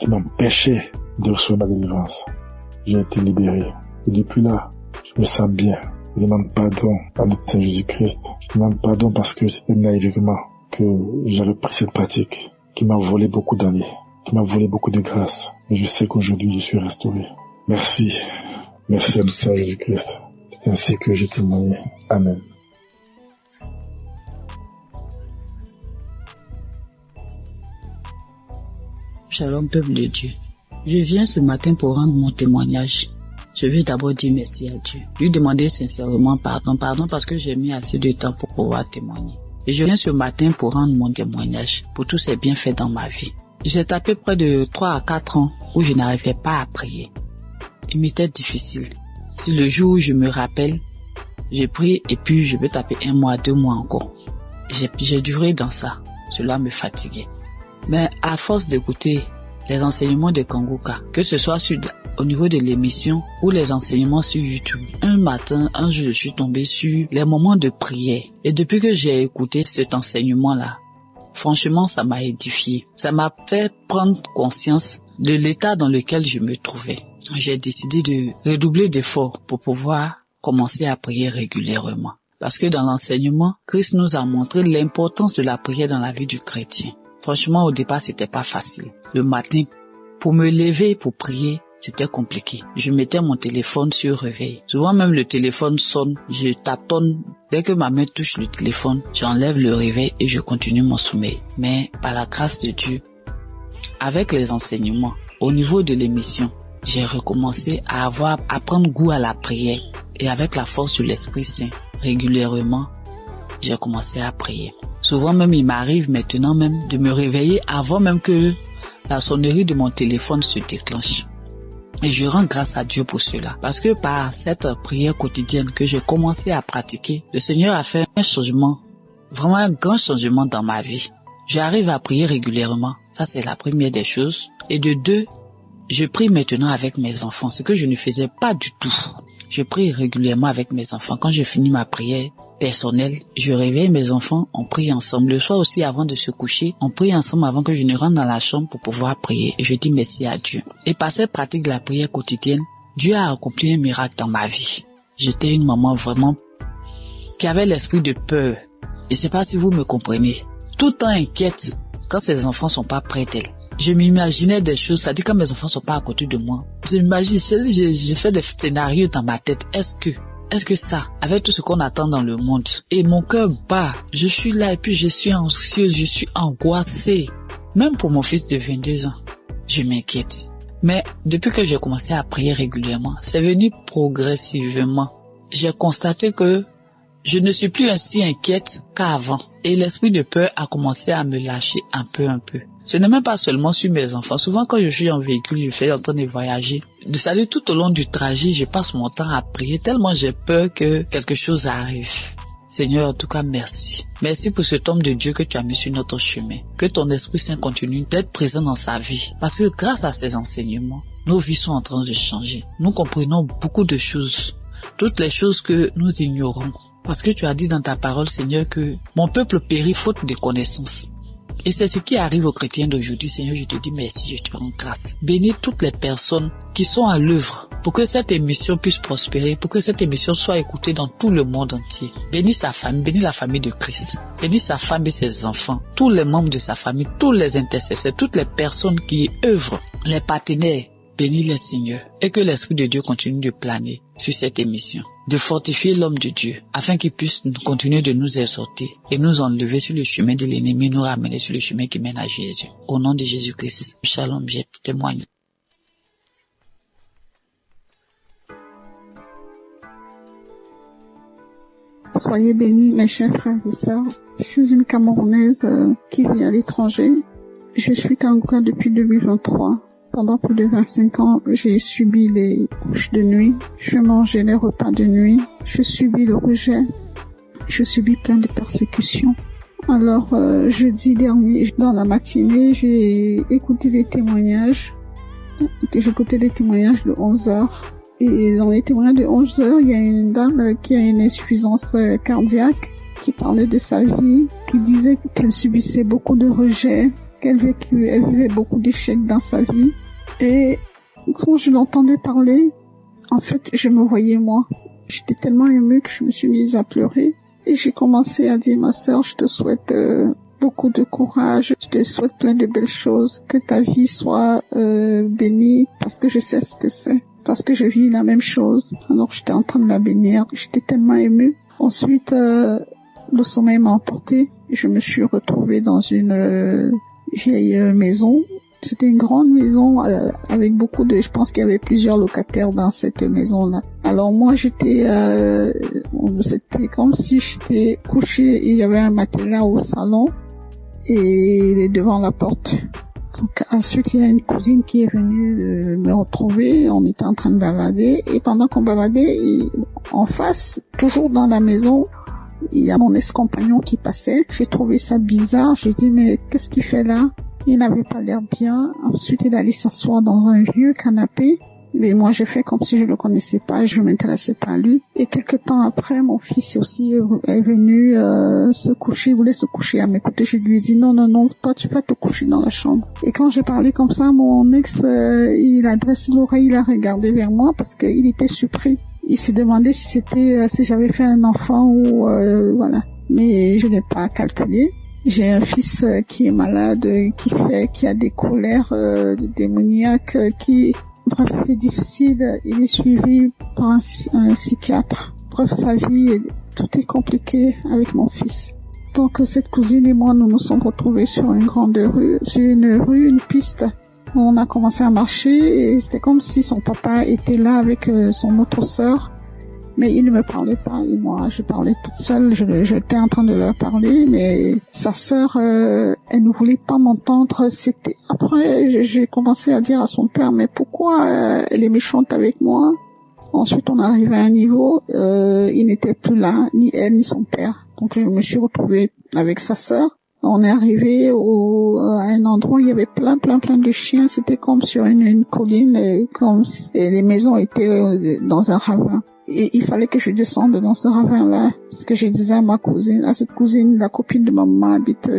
qui m'empêchait de recevoir ma délivrance. J'ai été libéré. Et depuis là, je me sens bien. Je demande pardon à notre Seigneur Jésus-Christ. Je demande pardon parce que c'était naïvement que j'avais pris cette pratique qui m'a volé beaucoup d'années, qui m'a volé beaucoup de grâce. Mais je sais qu'aujourd'hui, je suis restauré. Merci. Merci à notre Seigneur Jésus-Christ. C'est ainsi que j'ai témoigné. Amen. Shalom, peuple de Dieu. Je viens ce matin pour rendre mon témoignage. Je vais d'abord dire merci à Dieu. Lui demander sincèrement pardon parce que j'ai mis assez de temps pour pouvoir témoigner. Et je viens ce matin pour rendre mon témoignage pour tous ces bienfaits dans ma vie. J'ai tapé près de 3 à 4 ans où je n'arrivais pas à prier. Il m'était difficile. Si le jour où je me rappelle, j'ai prié et puis je vais taper 1 mois, 2 mois encore. J'ai duré dans ça. Cela me fatiguait. Mais à force d'écouter les enseignements de Kangoka, que ce soit au niveau de l'émission ou les enseignements sur YouTube, un jour, je suis tombé sur les moments de prière. Et depuis que j'ai écouté cet enseignement-là, franchement, ça m'a édifié. Ça m'a fait prendre conscience de l'état dans lequel je me trouvais. J'ai décidé de redoubler d'efforts pour pouvoir commencer à prier régulièrement. Parce que dans l'enseignement, Christ nous a montré l'importance de la prière dans la vie du chrétien. Franchement, au départ, c'était pas facile. Le matin, pour me lever, pour prier, c'était compliqué. Je mettais mon téléphone sur réveil. Souvent même le téléphone sonne, je tâtonne. Dès que ma main touche le téléphone, j'enlève le réveil et je continue mon sommeil. Mais par la grâce de Dieu, avec les enseignements, au niveau de l'émission, j'ai recommencé à prendre goût à la prière. Et avec la force de l'Esprit Saint, régulièrement, j'ai commencé à prier. Souvent même, il m'arrive maintenant même de me réveiller avant même que la sonnerie de mon téléphone se déclenche. Et je rends grâce à Dieu pour cela. Parce que par cette prière quotidienne que j'ai commencé à pratiquer, le Seigneur a fait un changement, vraiment un grand changement dans ma vie. J'arrive à prier régulièrement. Ça, c'est la première des choses. Et de 2, je prie maintenant avec mes enfants, ce que je ne faisais pas du tout. Je prie régulièrement avec mes enfants. Quand je finis ma prière personnelle, je réveille mes enfants, on prie ensemble. Le soir aussi, avant de se coucher, on prie ensemble avant que je ne rentre dans la chambre pour pouvoir prier. Et je dis merci à Dieu. Et par cette pratique de la prière quotidienne, Dieu a accompli un miracle dans ma vie. J'étais une maman vraiment qui avait l'esprit de peur. Et c'est pas si vous me comprenez. Tout le temps inquiète quand ses enfants sont pas près d'elle. Je m'imaginais des choses, ça dit quand mes enfants sont pas à côté de moi. J'ai fait des scénarios dans ma tête. Est-ce que ça, avec tout ce qu'on attend dans le monde, et mon cœur bat, je suis là et puis je suis anxieuse, je suis angoissée. Même pour mon fils de 22 ans, je m'inquiète. Mais depuis que j'ai commencé à prier régulièrement, c'est venu progressivement. J'ai constaté que je ne suis plus ainsi inquiète qu'avant. Et l'esprit de peur a commencé à me lâcher un peu. Ce n'est même pas seulement sur mes enfants. Souvent quand je suis en véhicule, je suis en train de voyager. Tout au long du trajet, je passe mon temps à prier tellement j'ai peur que quelque chose arrive. Seigneur, en tout cas, merci. Merci pour cet homme de Dieu que tu as mis sur notre chemin. Que ton Esprit Saint continue d'être présent dans sa vie. Parce que grâce à ces enseignements, nos vies sont en train de changer. Nous comprenons beaucoup de choses. Toutes les choses que nous ignorons. Parce que tu as dit dans ta parole, Seigneur, que mon peuple périt faute de connaissances. Et c'est ce qui arrive aux chrétiens d'aujourd'hui. Seigneur, je te dis merci, je te rends grâce. Bénis toutes les personnes qui sont à l'œuvre pour que cette émission puisse prospérer, pour que cette émission soit écoutée dans tout le monde entier. Bénis sa famille, bénis la famille de Christ. Bénis sa femme et ses enfants, tous les membres de sa famille, tous les intercesseurs, toutes les personnes qui œuvrent, les partenaires. Bénis-les, Seigneur, et que l'Esprit de Dieu continue de planer sur cette émission, de fortifier l'homme de Dieu, afin qu'il puisse continuer de nous exhorter et nous enlever sur le chemin de l'ennemi, nous ramener sur le chemin qui mène à Jésus. Au nom de Jésus-Christ, Shalom, je témoigne. Soyez bénis, mes chers frères et sœurs. Je suis une Camerounaise qui vit à l'étranger. Je suis Kangouka depuis 2023. Pendant plus de 25 ans, j'ai subi les couches de nuit, je mangeais les repas de nuit, je subis le rejet, je subis plein de persécutions. Alors, jeudi dernier, dans la matinée, j'ai écouté des témoignages. J'ai écouté des témoignages de 11h. Et dans les témoignages de 11h, il y a une dame qui a une insuffisance cardiaque, qui parlait de sa vie, qui disait qu'elle subissait beaucoup de rejet, qu'elle vivait beaucoup d'échecs dans sa vie. Et quand je l'entendais parler, en fait, je me voyais moi. J'étais tellement émue que je me suis mise à pleurer. Et j'ai commencé à dire, ma sœur, je te souhaite beaucoup de courage, je te souhaite plein de belles choses, que ta vie soit bénie, parce que je sais ce que c'est, parce que je vis la même chose. Alors j'étais en train de la bénir, j'étais tellement émue. Ensuite, le sommeil m'a emporté. Je me suis retrouvée dans une vieille maison. C'était une grande maison avec beaucoup de... Je pense qu'il y avait plusieurs locataires dans cette maison-là. Alors moi, c'était comme si j'étais couchée. Il y avait un matelas au salon et devant la porte. Donc ensuite, il y a une cousine qui est venue me retrouver. On était en train de bavader. Et pendant qu'on bavadait, en face, toujours dans la maison, il y a mon ex-compagnon qui passait. J'ai trouvé ça bizarre. J'ai dit, mais qu'est-ce qu'il fait là? Il n'avait pas l'air bien. Ensuite, il allait s'asseoir dans un vieux canapé. Mais moi, j'ai fait comme si je le connaissais pas, je ne m'intéressais pas à lui. Et quelque temps après, mon fils aussi est venu se coucher, il voulait se coucher à mes côtés. Je lui ai dit, non, toi, tu vas te coucher dans la chambre. Et quand j'ai parlé comme ça, mon ex, il a dressé l'oreille, il a regardé vers moi parce qu'il était surpris. Il s'est demandé si j'avais fait un enfant ou voilà. Mais je n'ai pas calculé. J'ai un fils qui est malade, qui a des colères démoniaques, bref, c'est difficile. Il est suivi par un psychiatre. Bref, sa vie, tout est compliqué avec mon fils. Donc, cette cousine et moi, nous nous sommes retrouvés sur une grande rue, une piste. On a commencé à marcher et c'était comme si son papa était là avec son autre sœur. Mais il ne me parlait pas et moi, je parlais toute seule. J'étais en train de leur parler, mais sa sœur, elle ne voulait pas m'entendre. Après, j'ai commencé à dire à son père, mais pourquoi elle est méchante avec moi? Ensuite, on est arrivé à un niveau, il n'était plus là, ni elle, ni son père. Donc, je me suis retrouvée avec sa sœur. On est arrivé à un endroit où il y avait plein de chiens. C'était comme sur une colline, et les maisons étaient dans un ravin. Et il fallait que je descende dans ce ravin-là, parce que je disais à cette cousine, la copine de maman habite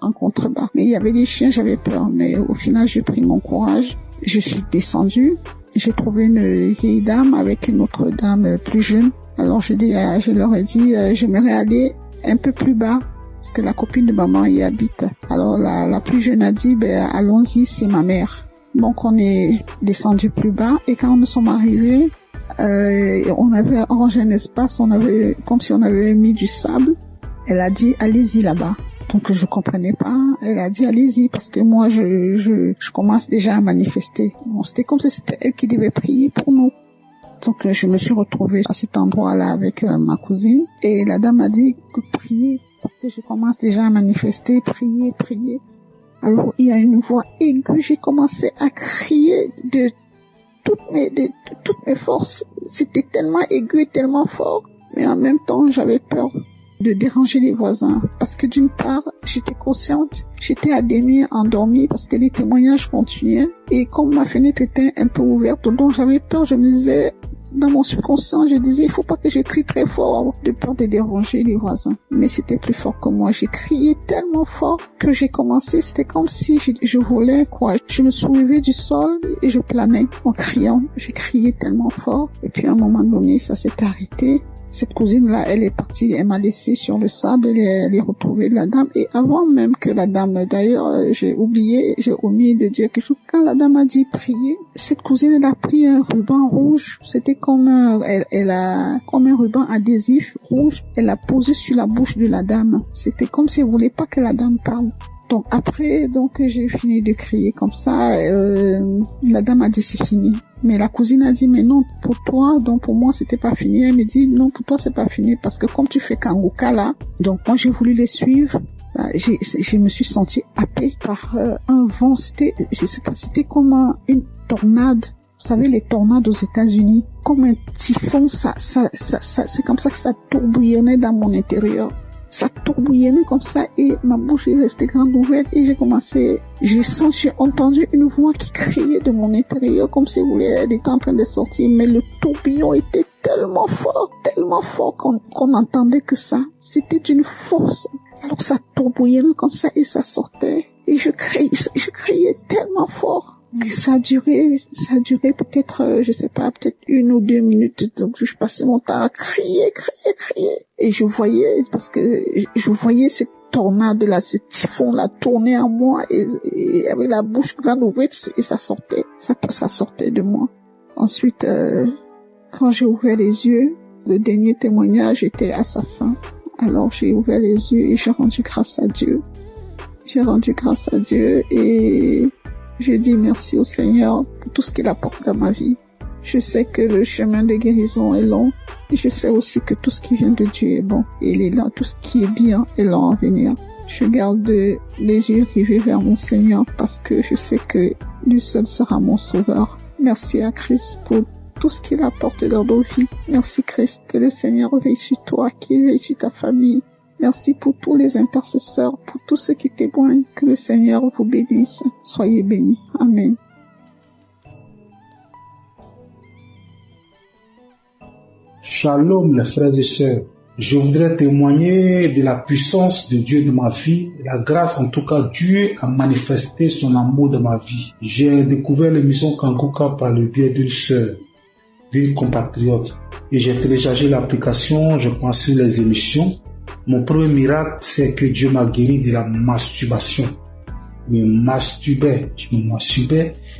en contrebas. Mais il y avait des chiens, j'avais peur. Mais au final, j'ai pris mon courage. Je suis descendue. J'ai trouvé une vieille dame avec une autre dame plus jeune. Alors je leur ai dit, j'aimerais aller un peu plus bas, parce que la copine de maman y habite. Alors la plus jeune a dit, allons-y, c'est ma mère. Donc on est descendu plus bas et quand nous sommes arrivés, on avait arrangé un espace, comme si on avait mis du sable. Elle a dit, allez-y là-bas. Donc je comprenais pas. Elle a dit allez-y parce que moi je commence déjà à manifester. Bon, c'était comme si c'était elle qui devait prier pour nous. Donc je me suis retrouvée à cet endroit-là avec ma cousine et la dame a dit que priez parce que je commence déjà à manifester, priez. Alors il y a une voix aiguë, j'ai commencé à crier de toutes mes forces. C'était tellement aigu et tellement fort, mais en même temps j'avais peur de déranger les voisins parce que d'une part j'étais consciente, j'étais à demi endormie parce que les témoignages continuaient et comme ma fenêtre était un peu ouverte donc j'avais peur, je me disais dans mon subconscient, je disais il faut pas que je crie très fort de peur de déranger les voisins, mais c'était plus fort que moi. J'ai crié tellement fort que j'ai commencé, c'était comme si je volais quoi, je me soulevais du sol et je planais en criant. J'ai crié tellement fort et puis à un moment donné ça s'est arrêté. Cette cousine-là, elle est partie, elle m'a laissé sur le sable, elle est retrouvée la dame. Et avant même que la dame, d'ailleurs, j'ai omis de dire quelque chose. Quand la dame a dit prier, cette cousine, elle a pris un ruban rouge. C'était comme elle a comme un ruban adhésif rouge. Elle l'a posé sur la bouche de la dame. C'était comme si elle voulait pas que la dame parle. Donc après, j'ai fini de crier comme ça. La dame a dit c'est fini. Mais la cousine a dit mais non pour toi, donc pour moi c'était pas fini. Elle me dit non pour toi c'est pas fini parce que comme tu fais Kangoka là, donc moi j'ai voulu les suivre. Je me suis sentie happée par un vent. C'était comme une tornade. Vous savez les tornades aux États-Unis, comme un typhon. Ça c'est comme ça que ça tourbillonnait dans mon intérieur. Ça tourbillonnait comme ça et ma bouche est restée grande ouverte et j'ai entendu une voix qui criait de mon intérieur comme si elle était en train de sortir, mais le tourbillon était tellement fort qu'on entendait que ça. C'était une force. Alors ça tourbillonnait comme ça et ça sortait et je criais tellement fort. Ça a duré peut-être, je sais pas, peut-être 1 ou 2 minutes. Donc, je passais mon temps à crier. Et je voyais cette tornade-là, ce typhon-là tourner en moi et avec la bouche grande ouverte et ça sortait de moi. Ensuite, quand j'ai ouvert les yeux, le dernier témoignage était à sa fin. Alors, j'ai ouvert les yeux et j'ai rendu grâce à Dieu. Et je dis merci au Seigneur pour tout ce qu'il apporte dans ma vie. Je sais que le chemin de guérison est long. Et je sais aussi que tout ce qui vient de Dieu est bon. Et il est là, tout ce qui est bien est long à venir. Je garde les yeux rivés vers mon Seigneur parce que je sais que lui seul sera mon sauveur. Merci à Christ pour tout ce qu'il apporte dans nos vies. Merci Christ, que le Seigneur veille sur toi, qu'il veille sur ta famille. Merci pour tous les intercesseurs, pour tous ceux qui témoignent. Que le Seigneur vous bénisse. Soyez bénis. Amen. Shalom les frères et sœurs. Je voudrais témoigner de la puissance de Dieu dans ma vie, la grâce en tout cas Dieu a manifesté son amour dans ma vie. J'ai découvert l'émission Kangoka par le biais d'une sœur, d'une compatriote. Et j'ai téléchargé l'application, je pense sur les émissions. Mon premier miracle, c'est que Dieu m'a guéri de la masturbation. Je me masturbais,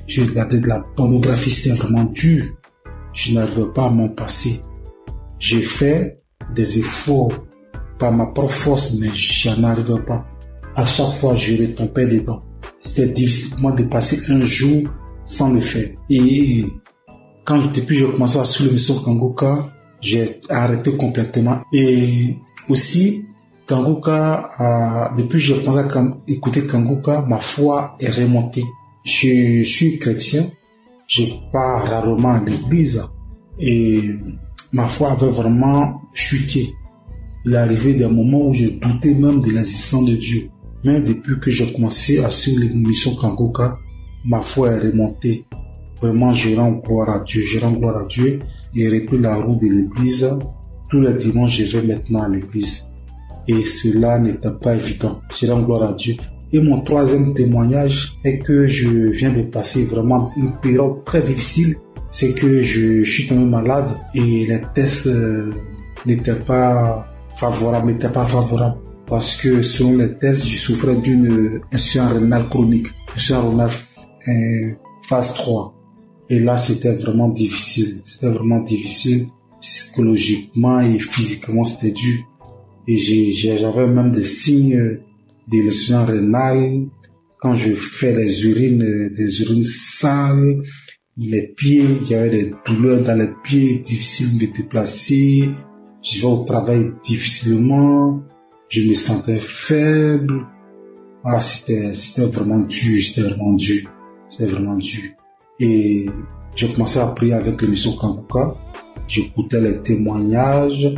je regardais de la pornographie, c'était vraiment dur. Je n'arrivais pas à m'en passer. J'ai fait des efforts par ma propre force, mais je n'arrivais pas. À chaque fois, je retombais dedans. C'était difficile pour moi de passer un jour sans le faire. Et depuis j'ai commencé à suivre l'émission Kangoka, j'ai arrêté complètement. Et aussi, Kangoka, depuis que j'ai commencé à écouter Kangoka, ma foi est remontée. Je suis chrétien, je pars rarement à l'église et ma foi avait vraiment chuté. Il est arrivé des moments où je doutais même de l'existence de Dieu. Mais depuis que j'ai commencé à suivre l'émission Kangoka, ma foi est remontée. Vraiment, je rends gloire à Dieu. J'ai repris la route de l'église. Tous les dimanches, je vais maintenant à l'église. Et cela n'était pas évident. Je rends gloire à Dieu. Et mon troisième témoignage est que je viens de passer vraiment une période très difficile. C'est que je suis tombé malade et les tests n'étaient pas favorables. Parce que selon les tests, je souffrais d'une insuffisance rénale chronique. Insuffisance rénale phase 3. Et là, c'était vraiment difficile. Psychologiquement et physiquement, c'était dur. Et j'avais même des signes de l'insuffisance rénale, quand je fais des urines sales, les pieds, il y avait des douleurs dans les pieds, difficile de me déplacer, je vais au travail difficilement, je me sentais faible. Ah, c'était vraiment dur, c'était vraiment dur. Et j'ai commencé à prier avec l'émission Kanguka. J'écoutais les témoignages,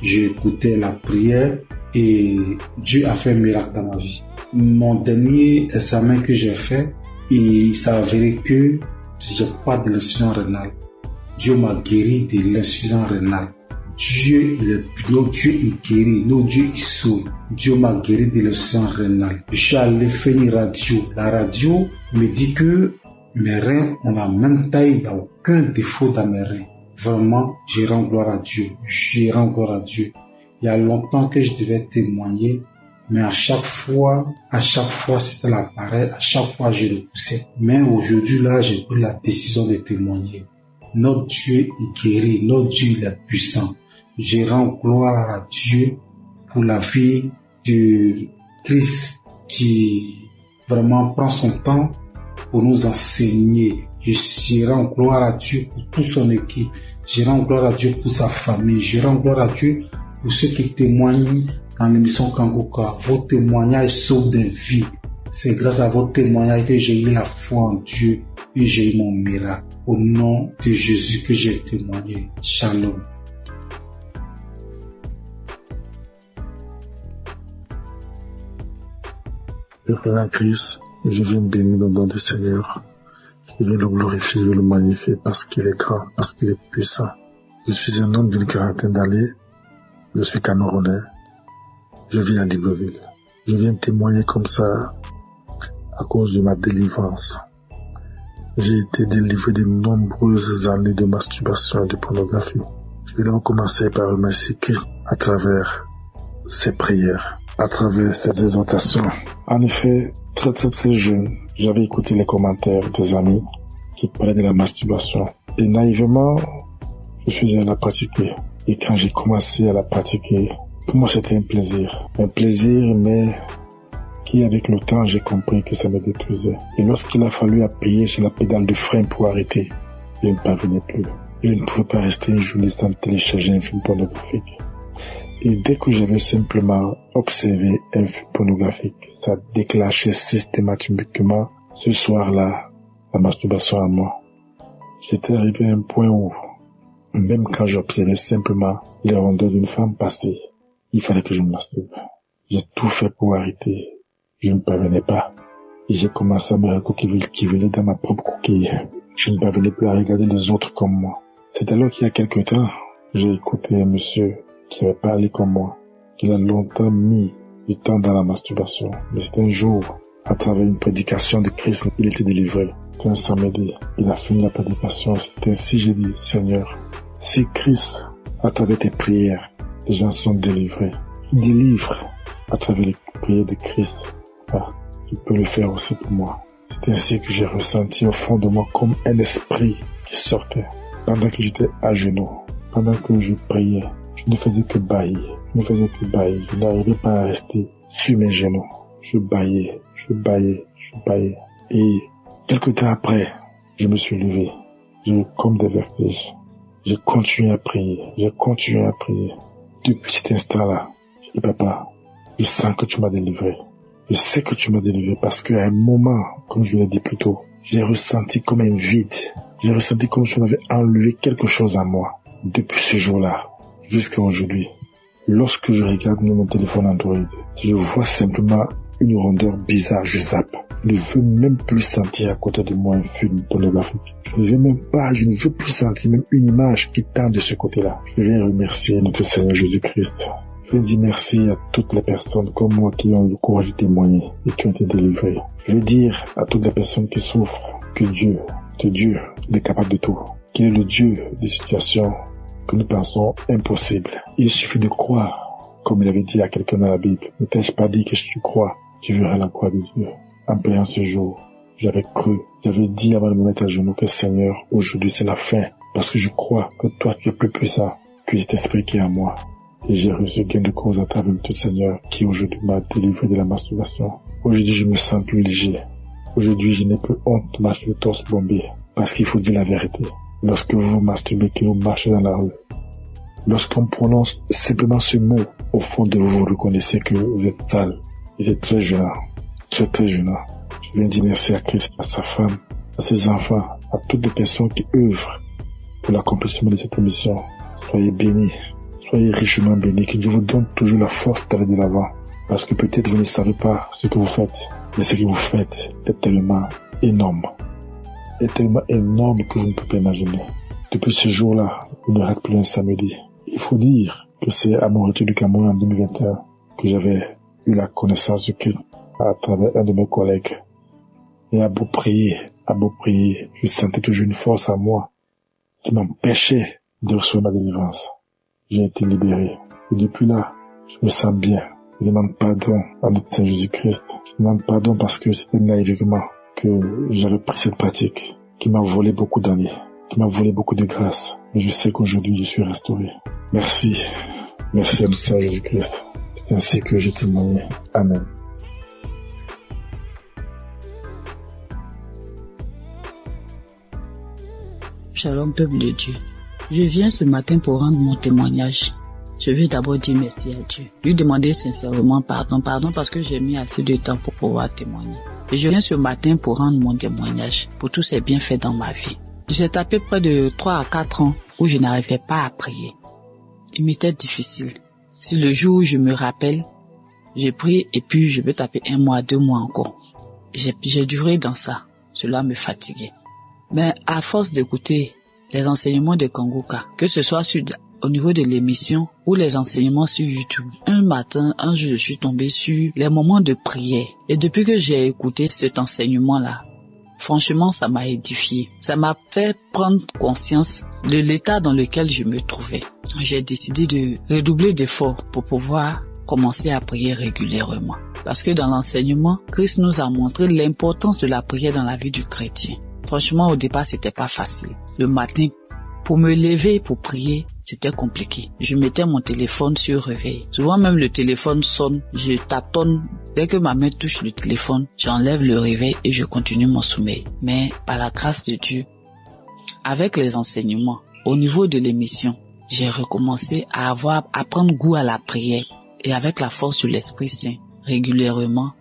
j'écoutais la prière et Dieu a fait un miracle dans ma vie. Mon dernier examen que j'ai fait, il s'avérait que j'ai pas de l'insuffisance rénale. Dieu m'a guéri de l'insuffisance rénale. Dieu, notre Dieu, il guérit, notre Dieu, il sauve. Dieu m'a guéri de l'insuffisance rénale. Je suis allé faire une radio. La radio me dit que mes reins ont la même taille, il n'y a aucun défaut dans mes reins. Vraiment, je rends gloire à Dieu. Je rends gloire à Dieu. Il y a longtemps que je devais témoigner, mais à chaque fois, c'était l'appareil, à chaque fois, je repoussais. Mais aujourd'hui, là, j'ai pris la décision de témoigner. Notre Dieu, il guérit. Notre Dieu, il est puissant. Je rends gloire à Dieu pour la vie de Christ qui vraiment prend son temps pour nous enseigner. Je rends gloire à Dieu pour toute son équipe. Je rends gloire à Dieu pour sa famille. Je rends gloire à Dieu pour ceux qui témoignent dans l'émission Kanguka. Vos témoignages sauvent des vies. C'est grâce à vos témoignages que j'ai eu la foi en Dieu et j'ai eu mon miracle. Au nom de Jésus que j'ai témoigné. Shalom. Père Christ, je viens bénir le nom du Seigneur. Je viens le glorifier, je le magnifier parce qu'il est grand, parce qu'il est puissant. Je suis un homme d'une quarantaine d'années. Je suis Camerounais. Je vis à Libreville. Je viens témoigner comme ça à cause de ma délivrance. J'ai été délivré de nombreuses années de masturbation et de pornographie. Je vais donc commencer par remercier Christ à travers ses prières, à travers ses exhortations. En effet, très jeune, j'avais écouté les commentaires des amis qui parlaient de la masturbation. Et naïvement, je faisais à la pratiquer. Et quand j'ai commencé à la pratiquer, pour moi c'était un plaisir. Un plaisir, mais qui avec le temps j'ai compris que ça me détruisait. Et lorsqu'il a fallu appuyer sur la pédale de frein pour arrêter, je ne parvenais plus. Je ne pouvais pas rester une journée sans télécharger un film pornographique. Et dès que j'avais simplement observé un film pornographique, ça déclenchait systématiquement ce soir-là la masturbation à moi. J'étais arrivé à un point où, même quand j'observais simplement les rondeurs d'une femme passer, il fallait que je me masturbe. J'ai tout fait pour arrêter. Je ne parvenais pas. Et j'ai commencé à me recoquiller dans ma propre coquille. Je ne parvenais plus à regarder les autres comme moi. C'est alors qu'il y a quelque temps, j'ai écouté un monsieur qui avait parlé comme moi, qu'il a longtemps mis du temps dans la masturbation. Mais c'était un jour, à travers une prédication de Christ, il était délivré. C'était un samedi. Il a fini la prédication. C'était ainsi, j'ai dit, Seigneur, si Christ, à travers tes prières, les gens sont délivrés, délivre à travers les prières de Christ. Ah, tu peux le faire aussi pour moi. C'est ainsi que j'ai ressenti au fond de moi comme un esprit qui sortait. Pendant que j'étais à genoux, pendant que je priais, je ne faisais que bâillir. Je n'arrivais pas à rester sur mes genoux. Je bâillais. Et quelque temps après, je me suis levé. J'ai eu comme des vertiges. J'ai continué à prier. Depuis cet instant-là, je dis, papa, je sens que tu m'as délivré. Je sais que tu m'as délivré parce qu'à un moment, comme je l'ai dit plus tôt, j'ai ressenti comme un vide. J'ai ressenti comme si on avait enlevé quelque chose à moi. Depuis ce jour-là, jusqu'à aujourd'hui, lorsque je regarde mon téléphone Android, je vois simplement une rondeur bizarre, je zappe. Je ne veux même plus sentir à côté de moi un film pornographique. Je ne veux plus sentir même une image qui tend de ce côté-là. Je viens remercier notre Seigneur Jésus-Christ. Je veux dire merci à toutes les personnes comme moi qui ont eu le courage de témoigner et qui ont été délivrées. Je veux dire à toutes les personnes qui souffrent que Dieu est capable de tout. Qu'il est le Dieu des situations que nous pensons impossibles. Il suffit de croire, comme il avait dit à quelqu'un dans la Bible. Ne t'ai-je pas dit que si tu crois, tu verras la croix de Dieu. En priant ce jour, j'avais cru, j'avais dit avant de me mettre à genoux que Seigneur, aujourd'hui c'est la fin, parce que je crois que toi tu es plus puissant que cet esprit qui est en moi. Et j'ai reçu gain de cause à travers tout Seigneur qui aujourd'hui m'a délivré de la masturbation. Aujourd'hui, je me sens plus léger. Aujourd'hui, je n'ai plus honte de marcher le torse bombé. Parce qu'il faut dire la vérité. Lorsque vous vous masturbez, que vous marchez dans la rue, lorsqu'on prononce simplement ce mot, au fond de vous, vous reconnaissez que vous êtes sale. Vous êtes très gênant. Très très gênant. Je viens dire merci à Christ, à sa femme, à ses enfants, à toutes les personnes qui œuvrent pour l'accomplissement de cette émission. Soyez bénis. Soyez richement bénis, que Dieu vous donne toujours la force d'aller de l'avant. Parce que peut-être vous ne savez pas ce que vous faites, mais ce que vous faites est tellement énorme. Est tellement énorme que vous ne pouvez pas imaginer. Depuis ce jour-là, il ne rate plus un samedi. Il faut dire que c'est à mon retour du Cameroun en 2021 que j'avais eu la connaissance du Christ à travers un de mes collègues. Et à beau prier, je sentais toujours une force à moi qui m'empêchait de recevoir ma délivrance. J'ai été libéré. Et depuis là, je me sens bien. Je demande pardon à notre Seigneur Jésus-Christ. Je demande pardon parce que c'était naïvement que j'avais pris cette pratique qui m'a volé beaucoup d'années, qui m'a volé beaucoup de grâce. Mais je sais qu'aujourd'hui, je suis restauré. Merci. Merci à notre Seigneur Jésus-Christ. C'est ainsi que j'ai témoigné. Amen. Shalom, peuple de Dieu. Je viens ce matin pour rendre mon témoignage. Je veux d'abord dire merci à Dieu. Lui demander sincèrement pardon parce que j'ai mis assez de temps pour pouvoir témoigner. Et je viens ce matin pour rendre mon témoignage pour tous ces bienfaits dans ma vie. J'ai tapé près de 3 à 4 ans où je n'arrivais pas à prier. Il m'était difficile. Si le jour où je me rappelle, j'ai prié et puis je peux taper 1 mois, 2 mois encore. J'ai duré dans ça. Cela me fatiguait. Mais à force d'écouter les enseignements de Kangoka, que ce soit au niveau de l'émission ou les enseignements sur YouTube, un jour, je suis tombé sur les moments de prière. Et depuis que j'ai écouté cet enseignement-là, franchement, ça m'a édifié. Ça m'a fait prendre conscience de l'état dans lequel je me trouvais. J'ai décidé de redoubler d'efforts pour pouvoir commencer à prier régulièrement. Parce que dans l'enseignement, Christ nous a montré l'importance de la prière dans la vie du chrétien. Franchement, au départ, c'était pas facile. Le matin, pour me lever pour prier, c'était compliqué. Je mettais mon téléphone sur réveil. Souvent même le téléphone sonne, je tâtonne. Dès que ma main touche le téléphone, j'enlève le réveil et je continue mon sommeil. Mais par la grâce de Dieu, avec les enseignements, au niveau de l'émission, j'ai recommencé à prendre goût à la prière. Et avec la force de l'Esprit Saint, régulièrement,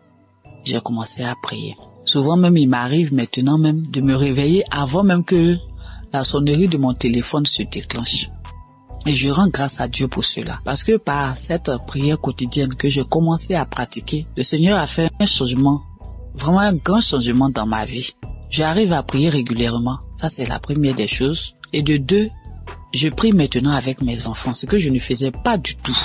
j'ai commencé à prier. Souvent même, il m'arrive maintenant même de me réveiller avant même que la sonnerie de mon téléphone se déclenche. Et je rends grâce à Dieu pour cela. Parce que par cette prière quotidienne que j'ai commencé à pratiquer, le Seigneur a fait un changement, vraiment un grand changement dans ma vie. J'arrive à prier régulièrement. Ça, c'est la première des choses. Et de 2, je prie maintenant avec mes enfants, ce que je ne faisais pas du tout.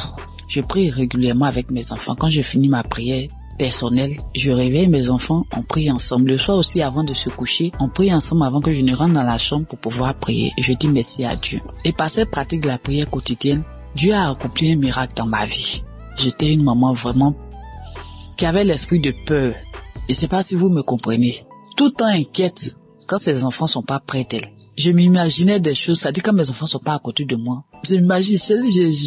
Je prie régulièrement avec mes enfants. Quand je finis ma prière personnelle, je réveille mes enfants, on prie ensemble. Le soir aussi, avant de se coucher, on prie ensemble avant que je ne rentre dans la chambre pour pouvoir prier. Et je dis merci à Dieu. Et par cette pratique de la prière quotidienne, Dieu a accompli un miracle dans ma vie. J'étais une maman vraiment qui avait l'esprit de peur. Et c'est pas si vous me comprenez. Tout le temps inquiète quand ses enfants sont pas près d'elle. Je m'imaginais des choses, c'est-à-dire quand mes enfants sont pas à côté de moi. J'ai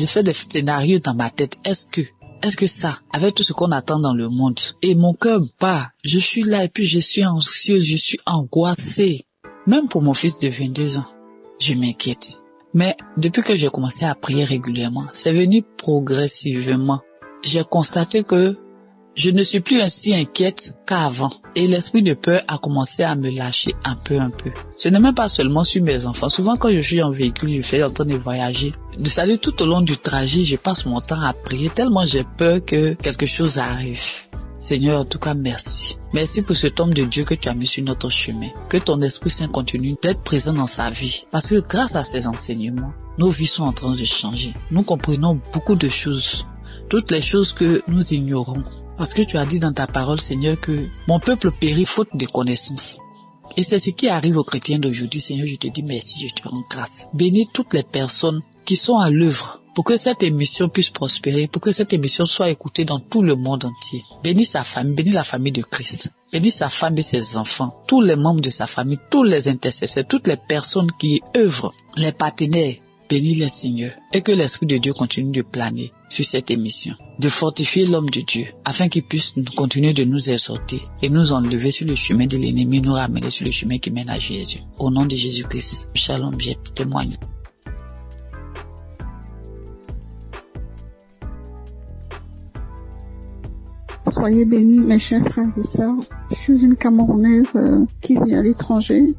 fait des scénarios dans ma tête. Est-ce que ça, avec tout ce qu'on attend dans le monde, et mon cœur bat, je suis là et puis je suis anxieuse, je suis angoissée. Même pour mon fils de 22 ans, je m'inquiète. Mais depuis que j'ai commencé à prier régulièrement, c'est venu progressivement. J'ai constaté que je ne suis plus ainsi inquiète qu'avant. Et l'esprit de peur a commencé à me lâcher un peu. Ce n'est même pas seulement sur mes enfants. Souvent quand je suis en véhicule, je fais en train de voyager. C'est-à-dire tout au long du trajet, je passe mon temps à prier tellement j'ai peur que quelque chose arrive. Seigneur, en tout cas, merci. Merci pour cet homme de Dieu que tu as mis sur notre chemin. Que ton Esprit Saint continue d'être présent dans sa vie. Parce que grâce à ces enseignements, nos vies sont en train de changer. Nous comprenons beaucoup de choses. Toutes les choses que nous ignorons. Parce que tu as dit dans ta parole, Seigneur, que mon peuple périt faute de connaissance. Et c'est ce qui arrive aux chrétiens d'aujourd'hui. Seigneur, je te dis merci, je te rends grâce. Bénis toutes les personnes qui sont à l'œuvre pour que cette émission puisse prospérer, pour que cette émission soit écoutée dans tout le monde entier. Bénis sa famille, bénis la famille de Christ. Bénis sa femme et ses enfants, tous les membres de sa famille, tous les intercesseurs, toutes les personnes qui œuvrent, les partenaires. bénis les Seigneurs et que l'Esprit de Dieu continue de planer sur cette émission, de fortifier l'homme de Dieu afin qu'il puisse continuer de nous exhorter et nous enlever sur le chemin de l'ennemi, nous ramener sur le chemin qui mène à Jésus. Au nom de Jésus-Christ, shalom, j'ai témoigné. Soyez bénis, mes chers frères et sœurs. Je suis une Camerounaise qui vit à l'étranger.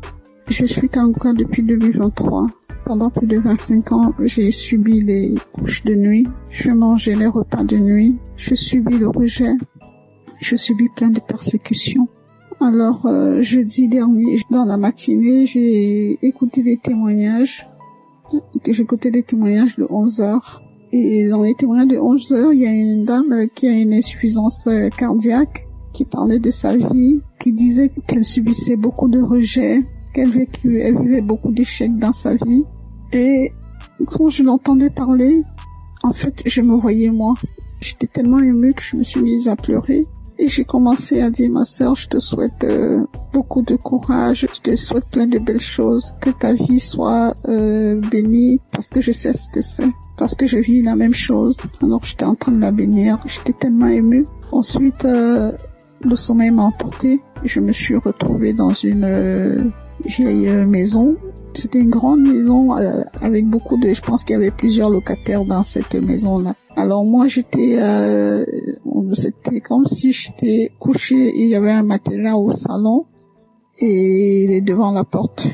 Je suis Kanguka depuis 2023. Pendant plus de 25 ans, j'ai subi les couches de nuit. Je mangeais les repas de nuit. Je subis le rejet. Je subis plein de persécutions. Alors, jeudi dernier, dans la matinée, j'ai écouté des témoignages. J'ai écouté des témoignages de 11 heures. Et dans les témoignages de 11 heures, il y a une dame qui a une insuffisance cardiaque, qui parlait de sa vie, qui disait qu'elle subissait beaucoup de rejets, qu'elle vivait beaucoup d'échecs dans sa vie. Et quand je l'entendais parler, en fait, je me voyais moi. J'étais tellement émue que je me suis mise à pleurer. Et j'ai commencé à dire, ma sœur, je te souhaite beaucoup de courage, je te souhaite plein de belles choses, que ta vie soit bénie, parce que je sais ce que c'est, parce que je vis la même chose. Alors j'étais en train de la bénir, j'étais tellement émue. Ensuite, le sommeil m'a emporté, je me suis retrouvée dans une vieille maison. C'était une grande maison avec beaucoup de... Je pense qu'il y avait plusieurs locataires dans cette maison-là. Alors moi, c'était comme si j'étais couchée et il y avait un matelas au salon et devant la porte.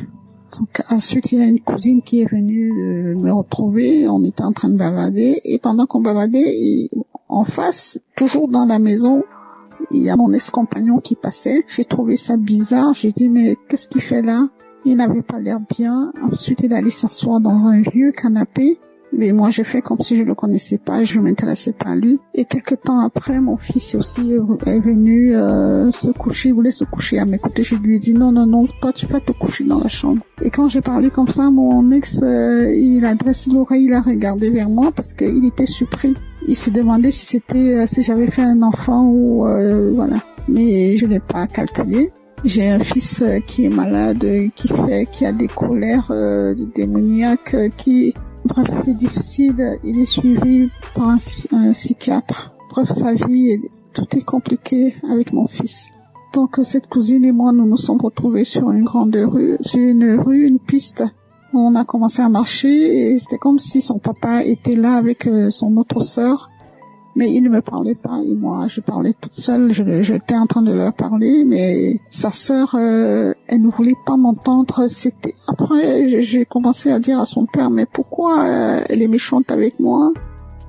Donc ensuite, il y a une cousine qui est venue me retrouver. On était en train de bavader et pendant qu'on bavadait, en face, toujours dans la maison, il y a mon ex-compagnon qui passait. J'ai trouvé ça bizarre. J'ai dit, mais qu'est-ce qu'il fait là? Il n'avait pas l'air bien. Ensuite, il allait s'asseoir dans un vieux canapé. Mais moi, j'ai fait comme si je le connaissais pas, je m'intéressais pas à lui. Et quelque temps après, mon fils aussi est venu se coucher, il voulait se coucher à mes côtés. Je lui ai dit, non, toi, tu vas te coucher dans la chambre. Et quand j'ai parlé comme ça, mon ex, il a dressé l'oreille, il a regardé vers moi parce qu'il était surpris. Il s'est demandé si j'avais fait un enfant ou voilà. Mais je l'ai pas calculé. J'ai un fils qui est malade, qui a des colères démoniaques, bref, c'est difficile. Il est suivi par un psychiatre. Bref, sa vie, tout est compliqué avec mon fils. Donc, cette cousine et moi, nous nous sommes retrouvés sur une grande rue, une piste. On a commencé à marcher et c'était comme si son papa était là avec son autre sœur. Mais il ne me parlait pas et moi, je parlais toute seule. J'étais en train de leur parler, mais sa sœur, elle ne voulait pas m'entendre. Après, j'ai commencé à dire à son père, mais pourquoi elle est méchante avec moi?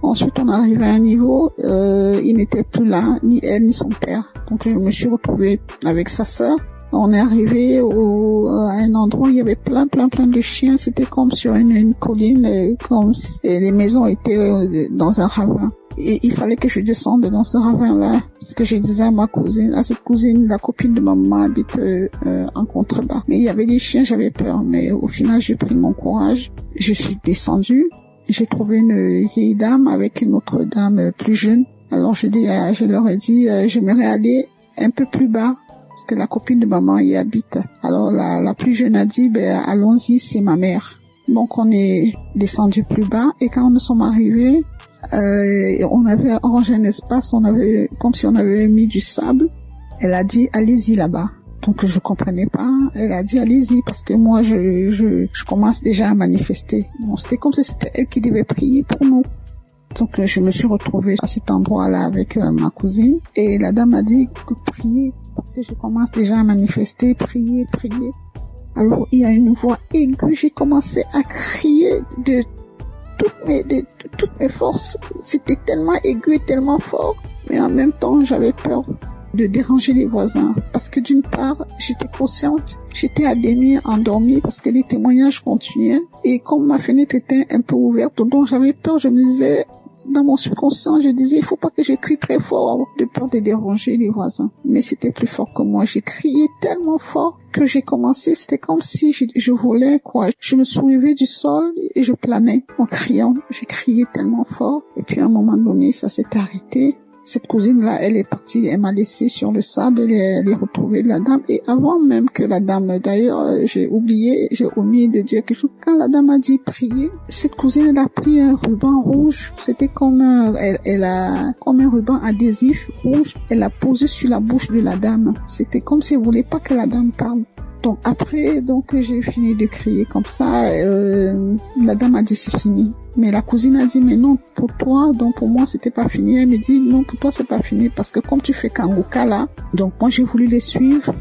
Ensuite, on est arrivé à un niveau, il n'était plus là, ni elle ni son père. Donc, je me suis retrouvée avec sa sœur. On est arrivé à un endroit où il y avait plein de chiens. C'était comme sur une colline, et les maisons étaient dans un ravin. Et il fallait que je descende dans ce ravin-là, parce que je disais à cette cousine, la copine de ma maman habite en contrebas. Mais il y avait des chiens, j'avais peur. Mais au final, j'ai pris mon courage. Je suis descendue. J'ai trouvé une vieille dame avec une autre dame plus jeune. Alors je leur ai dit, j'aimerais aller un peu plus bas, parce que la copine de maman y habite. Alors la plus jeune a dit, allons-y, c'est ma mère. Donc on est descendu plus bas et quand nous sommes arrivés, on avait arrangé un espace, comme si on avait mis du sable. Elle a dit, allez-y là-bas. Donc je comprenais pas. Elle a dit, allez-y, parce que moi je commence déjà à manifester. Bon, c'était comme si c'était elle qui devait prier pour nous. Donc je me suis retrouvée à cet endroit-là avec ma cousine et la dame a dit que prier, parce que je commence déjà à manifester, prier. Alors il y a une voix aiguë, j'ai commencé à crier de toutes mes forces. C'était tellement aigu et tellement fort, mais en même temps j'avais peur de déranger les voisins, parce que d'une part j'étais consciente, j'étais à demi endormie parce que les témoignages continuaient et comme ma fenêtre était un peu ouverte, donc j'avais peur. Je me disais, dans mon subconscient, je disais, il faut pas que je crie très fort de peur de déranger les voisins. Mais c'était plus fort que moi. J'ai crié tellement fort que j'ai commencé, c'était comme si je volais, quoi. Je me soulevais du sol et je planais en criant. J'ai crié tellement fort et puis à un moment donné, ça s'est arrêté. Cette cousine-là, elle est partie, elle m'a laissé sur le sable, elle est retrouvée la dame. Et avant même que la dame, d'ailleurs, j'ai omis de dire quelque chose. Quand la dame a dit prier, cette cousine, elle a pris un ruban rouge. C'était comme elle a comme un ruban adhésif rouge. Elle l'a posé sur la bouche de la dame. C'était comme si elle voulait pas que la dame parle. Donc après, j'ai fini de crier comme ça. La dame a dit c'est fini. Mais la cousine a dit mais non pour toi, donc pour moi c'était pas fini. Elle me dit non pour toi c'est pas fini parce que comme tu fais Kangoka là, donc moi j'ai voulu les suivre.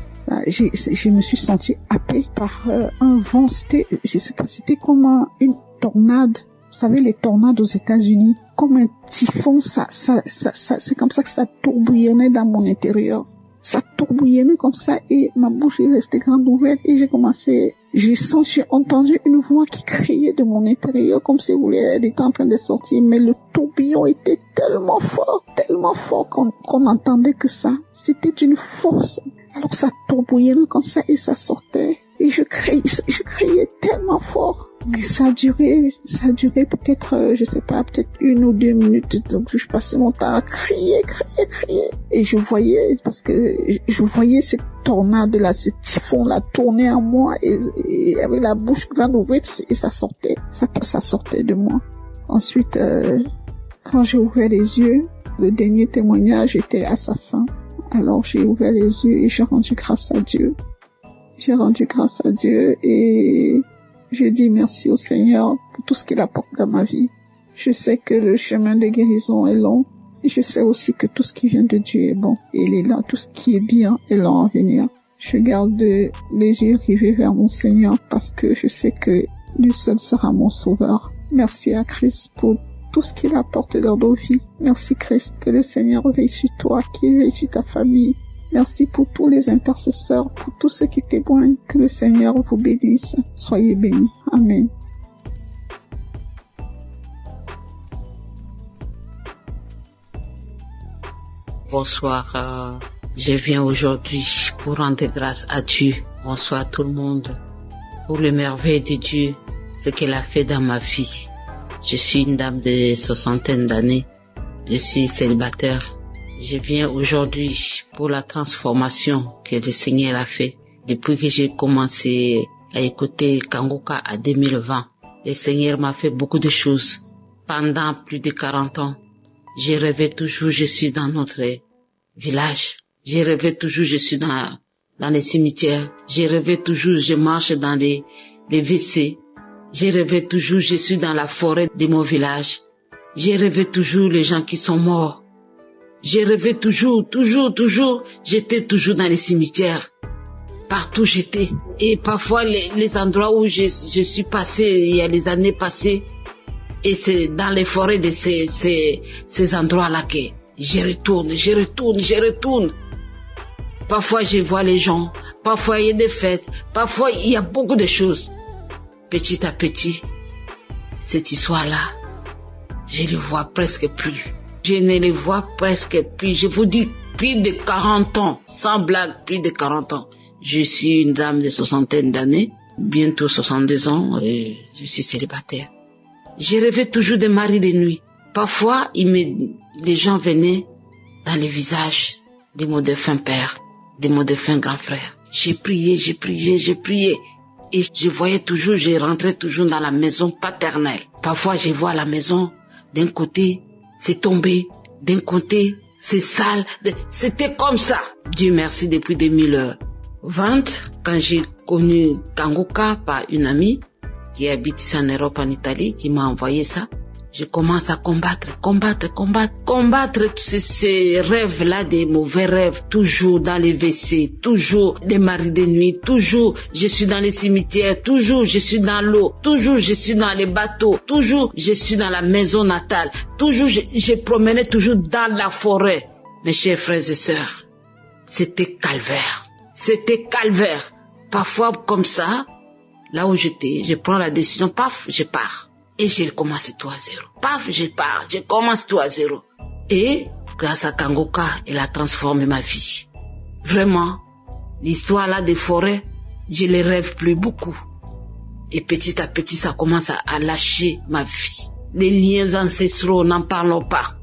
Je me suis sentie happée par un vent. C'était, je sais pas, c'était comme une tornade. Vous savez les tornades aux États-Unis, comme un typhon. Ça, c'est comme ça que ça tourbillonnait dans mon intérieur. Ça tourbillonnait comme ça et ma bouche est restée grande ouverte et j'ai entendu une voix qui criait de mon intérieur comme si elle était en train de sortir, mais le tourbillon était tellement fort qu'on entendait que ça. C'était d'une force. Alors ça tourbillonnait comme ça et ça sortait. Et je criais tellement fort que ça a duré peut-être, je sais pas, peut-être 1 ou 2 minutes. Donc je passais mon temps à crier. Et je voyais cette tornade là, ce typhon là tourner en moi et avec la bouche grande ouverte et ça sortait de moi. Ensuite, quand j'ai ouvert les yeux, le dernier témoignage était à sa fin. Alors j'ai ouvert les yeux et j'ai rendu grâce à Dieu. Et je dis merci au Seigneur pour tout ce qu'il apporte dans ma vie. Je sais que le chemin de guérison est long et je sais aussi que tout ce qui vient de Dieu est bon. Et il est là, tout ce qui est bien est long à venir. Je garde les yeux rivés vers mon Seigneur parce que je sais que lui seul sera mon sauveur. Merci à Christ pour tout ce qu'il apporte dans nos vies. Merci Christ, que le Seigneur veille sur toi, qu'il veille sur ta famille. Merci pour tous les intercesseurs, pour tous ceux qui témoignent. Que le Seigneur vous bénisse. Soyez bénis. Amen. Bonsoir. Je viens aujourd'hui pour rendre grâce à Dieu. Bonsoir tout le monde. Pour le merveille de Dieu, ce qu'il a fait dans ma vie. Je suis une dame de 60 d'années. Je suis célibataire. Je viens aujourd'hui pour la transformation que le Seigneur a fait. Depuis que j'ai commencé à écouter Kangoka en 2020, le Seigneur m'a fait beaucoup de choses. Pendant plus de 40 ans, j'ai rêvé toujours, je suis dans notre village. J'ai rêvé toujours, je suis dans les cimetières. J'ai rêvé toujours, je marche dans les WC. J'ai rêvé toujours, je suis dans la forêt de mon village. J'ai rêvé toujours les gens qui sont morts. J'ai rêvé toujours, j'étais toujours dans les cimetières. Partout j'étais. Et parfois les endroits où je suis passée, il y a les années passées, et c'est dans les forêts de ces endroits-là que je retourne. Parfois je vois les gens, parfois il y a des fêtes, parfois il y a beaucoup de choses. Petit à petit, cette histoire-là, je ne vois presque plus. Je ne les vois presque plus. Je vous dis, plus de 40 ans. Sans blague, plus de 40 ans. Je suis une dame de 60 d'années. Bientôt 62 ans. Et je suis célibataire. Je rêvais toujours de mari de nuit. Parfois, les gens venaient dans les visages de mon défunt père, de mon défunt grand frère. J'ai prié. Et je voyais toujours, je rentrais toujours dans la maison paternelle. Parfois, je vois la maison d'un côté, c'est tombé, d'un côté, c'est sale. C'était comme ça. Dieu merci, depuis 2020, quand j'ai connu Kangoka par une amie qui habite ici en Europe, en Italie, qui m'a envoyé ça, je commence à combattre ces rêves-là, des mauvais rêves, toujours dans les WC, toujours des maris de nuit, toujours je suis dans les cimetières, toujours je suis dans l'eau, toujours je suis dans les bateaux, toujours je suis dans la maison natale, toujours je promenais toujours dans la forêt. Mes chers frères et sœurs, c'était calvaire. Parfois comme ça, là où j'étais, je prends la décision, paf, je pars. Et j'ai commencé tout à zéro. Paf, je pars, je commence tout à zéro. Et grâce à Kangoka, elle a transformé ma vie. Vraiment, l'histoire là des forêts, je les rêve plus beaucoup. Et petit à petit, ça commence à lâcher ma vie. Les liens ancestraux, n'en parlons pas.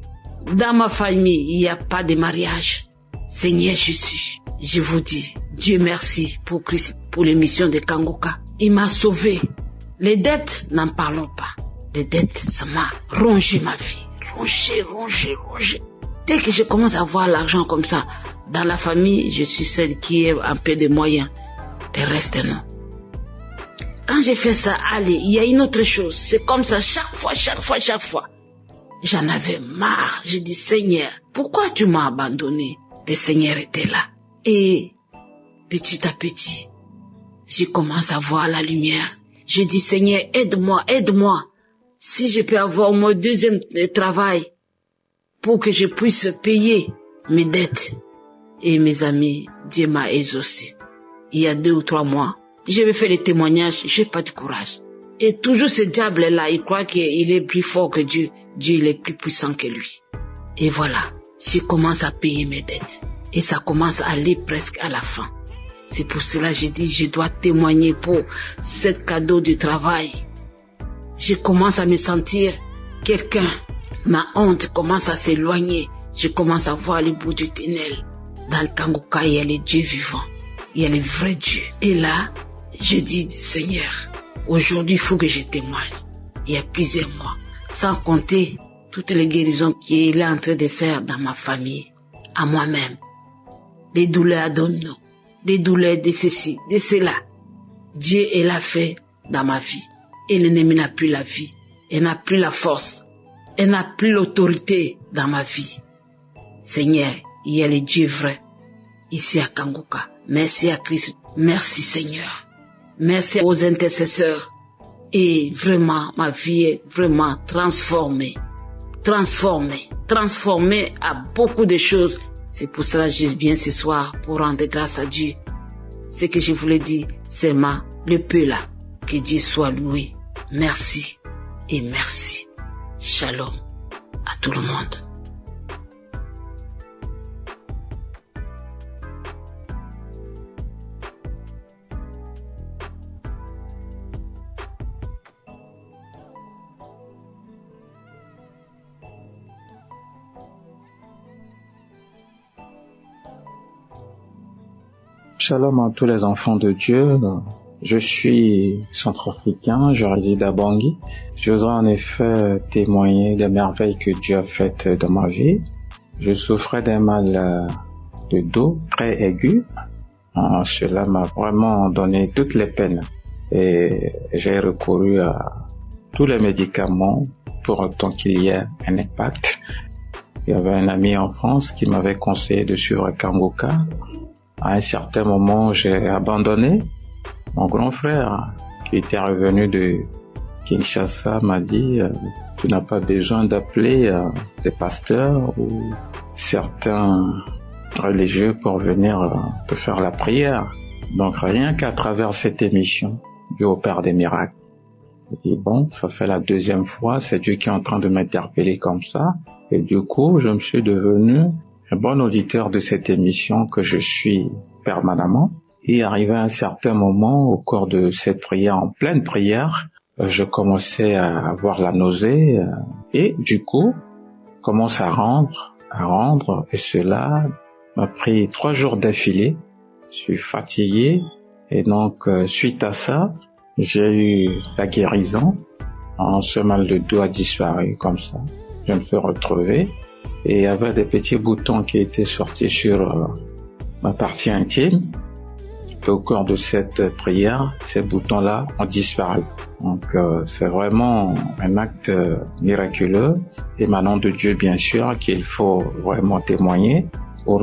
Dans ma famille, il n'y a pas de mariage. Seigneur Jésus, je vous dis, Dieu merci pour Christ, pour l'émission de Kangoka. Il m'a sauvé. Les dettes, n'en parlons pas. Les dettes, ça m'a rongé ma vie. Rongé. Dès que je commence à voir l'argent comme ça, dans la famille, je suis celle qui a un peu de moyens. Le reste, non. Quand j'ai fait ça, allez, il y a une autre chose. C'est comme ça, chaque fois. J'en avais marre. J'ai dit, Seigneur, pourquoi tu m'as abandonné? Le Seigneur était là. Et petit à petit, je commence à voir la lumière. Je dis, Seigneur, aide-moi. Si je peux avoir mon deuxième travail pour que je puisse payer mes dettes. Et mes amis, Dieu m'a exaucé. Il y a 2 ou 3 mois, je vais faire les témoignages, j'ai pas de courage. Et toujours ce diable-là, il croit qu'il est plus fort que Dieu. Dieu, il est plus puissant que lui. Et voilà, je commence à payer mes dettes. Et ça commence à aller presque à la fin. C'est pour cela que j'ai dit, je dois témoigner pour ce cadeau du travail. Je commence à me sentir quelqu'un. Ma honte commence à s'éloigner. Je commence à voir le bout du tunnel. Dans le Kangoka, il y a les dieux vivants. Il y a les vrais dieux. Et là, je dis, Seigneur, aujourd'hui, il faut que je témoigne. Il y a plusieurs mois. Sans compter toutes les guérisons qu'il est en train de faire dans ma famille, à moi-même. Des douleurs à Domino, des douleurs de ceci, de cela. Dieu, il a fait dans ma vie. Et l'ennemi n'a plus la vie. Il n'a plus la force. Il n'a plus l'autorité dans ma vie. Seigneur, il y a les dieux vrais ici à Kangoka. Merci à Christ. Merci Seigneur. Merci aux intercesseurs. Et vraiment, ma vie est vraiment transformée à beaucoup de choses. C'est pour cela que je viens ce soir pour rendre grâce à Dieu. Ce que je voulais dire, c'est le peu là. Que Dieu soit loué. Merci et merci. Shalom à tout le monde. Shalom à tous les enfants de Dieu. Je suis centrafricain, je réside à Bangui. Je voudrais en effet témoigner des merveilles que Dieu a faites dans ma vie. Je souffrais d'un mal de dos très aigu. Cela m'a vraiment donné toutes les peines. Et j'ai recouru à tous les médicaments pour autant qu'il y ait un impact. Il y avait un ami en France qui m'avait conseillé de suivre Kangoka. À un certain moment, j'ai abandonné. Mon grand frère, qui était revenu de Kinshasa, m'a dit « Tu n'as pas besoin d'appeler des pasteurs ou certains religieux pour venir te faire la prière. » Donc rien qu'à travers cette émission, Dieu opère des miracles. J'ai dit bon, ça fait la 2e fois, c'est Dieu qui est en train de m'interpeller comme ça. Et du coup, je me suis devenu un bon auditeur de cette émission que je suis permanemment. Et arrivé à un certain moment, au cours de cette prière, en pleine prière, je commençais à avoir la nausée et du coup, commence à rendre, et cela m'a pris 3 jours d'affilée. Je suis fatigué et donc suite à ça, j'ai eu la guérison. Ce mal de dos a disparu comme ça. Je me suis retrouvé et il y avait des petits boutons qui étaient sortis sur ma partie intime. Et au cours de cette prière, ces boutons-là ont disparu. Donc c'est vraiment un acte miraculeux, émanant de Dieu bien sûr, qu'il faut vraiment témoigner pour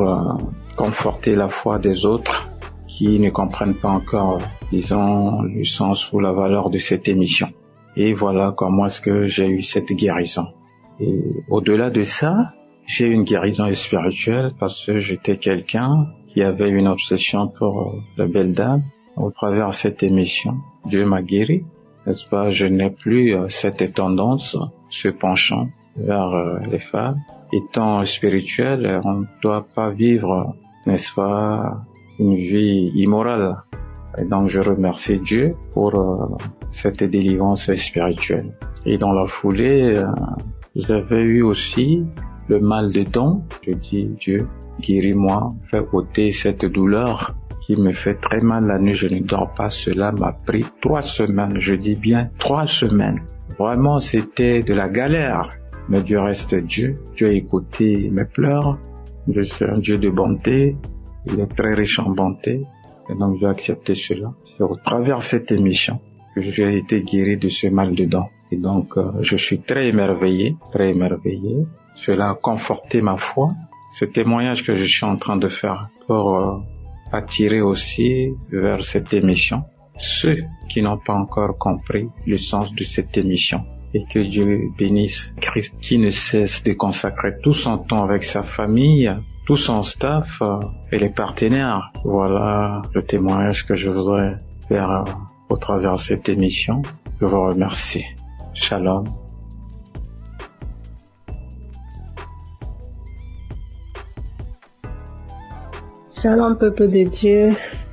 conforter la foi des autres qui ne comprennent pas encore, disons, le sens ou la valeur de cette émission. Et voilà comment est-ce que j'ai eu cette guérison. Et au-delà de ça, j'ai eu une guérison spirituelle parce que j'étais quelqu'un qui avait une obsession pour la belle dame. Au travers de cette émission, Dieu m'a guéri, n'est-ce pas? Je n'ai plus cette tendance, ce penchant vers les femmes. Étant spirituel, on ne doit pas vivre, n'est-ce pas, une vie immorale. Et donc je remercie Dieu pour cette délivrance spirituelle. Et dans la foulée, j'avais eu aussi le mal dedans. Je dis, Dieu, guéris-moi, fais ôter cette douleur qui me fait très mal la nuit, je ne dors pas. Cela m'a pris 3 semaines, je dis bien 3 semaines. Vraiment, c'était de la galère. Mais Dieu reste Dieu. Dieu a écouté mes pleurs. Dieu c'est un Dieu de bonté. Il est très riche en bonté. Et donc, j'ai accepté cela. C'est au travers de cette émission que j'ai été guéri de ce mal dedans. Et donc, je suis très émerveillé, très émerveillé. Cela a conforté ma foi. Ce témoignage que je suis en train de faire pour attirer aussi vers cette émission ceux qui n'ont pas encore compris le sens de cette émission. Et que Dieu bénisse Christ qui ne cesse de consacrer tout son temps avec sa famille, tout son staff et les partenaires. Voilà le témoignage que je voudrais faire au travers de cette émission. Je vous remercie. Shalom. Shalom, peuple de Dieu.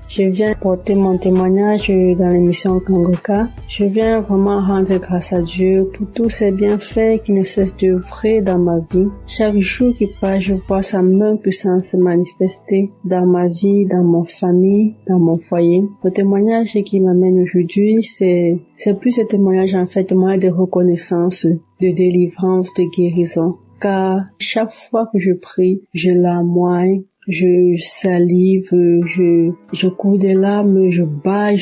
Je viens porter mon témoignage dans l'émission Kangoka. Je viens vraiment rendre grâce à Dieu pour tous ses bienfaits qui ne cessent d'œuvrer dans ma vie. Chaque jour qui passe, je vois sa main puissante se manifester dans ma vie, dans mon famille, dans mon foyer. Le témoignage qui m'amène aujourd'hui, c'est plus un témoignage en fait, témoignage de reconnaissance, de délivrance, de guérison. Car chaque fois que je prie, je larmoie, je salive, je cours des larmes, je bâille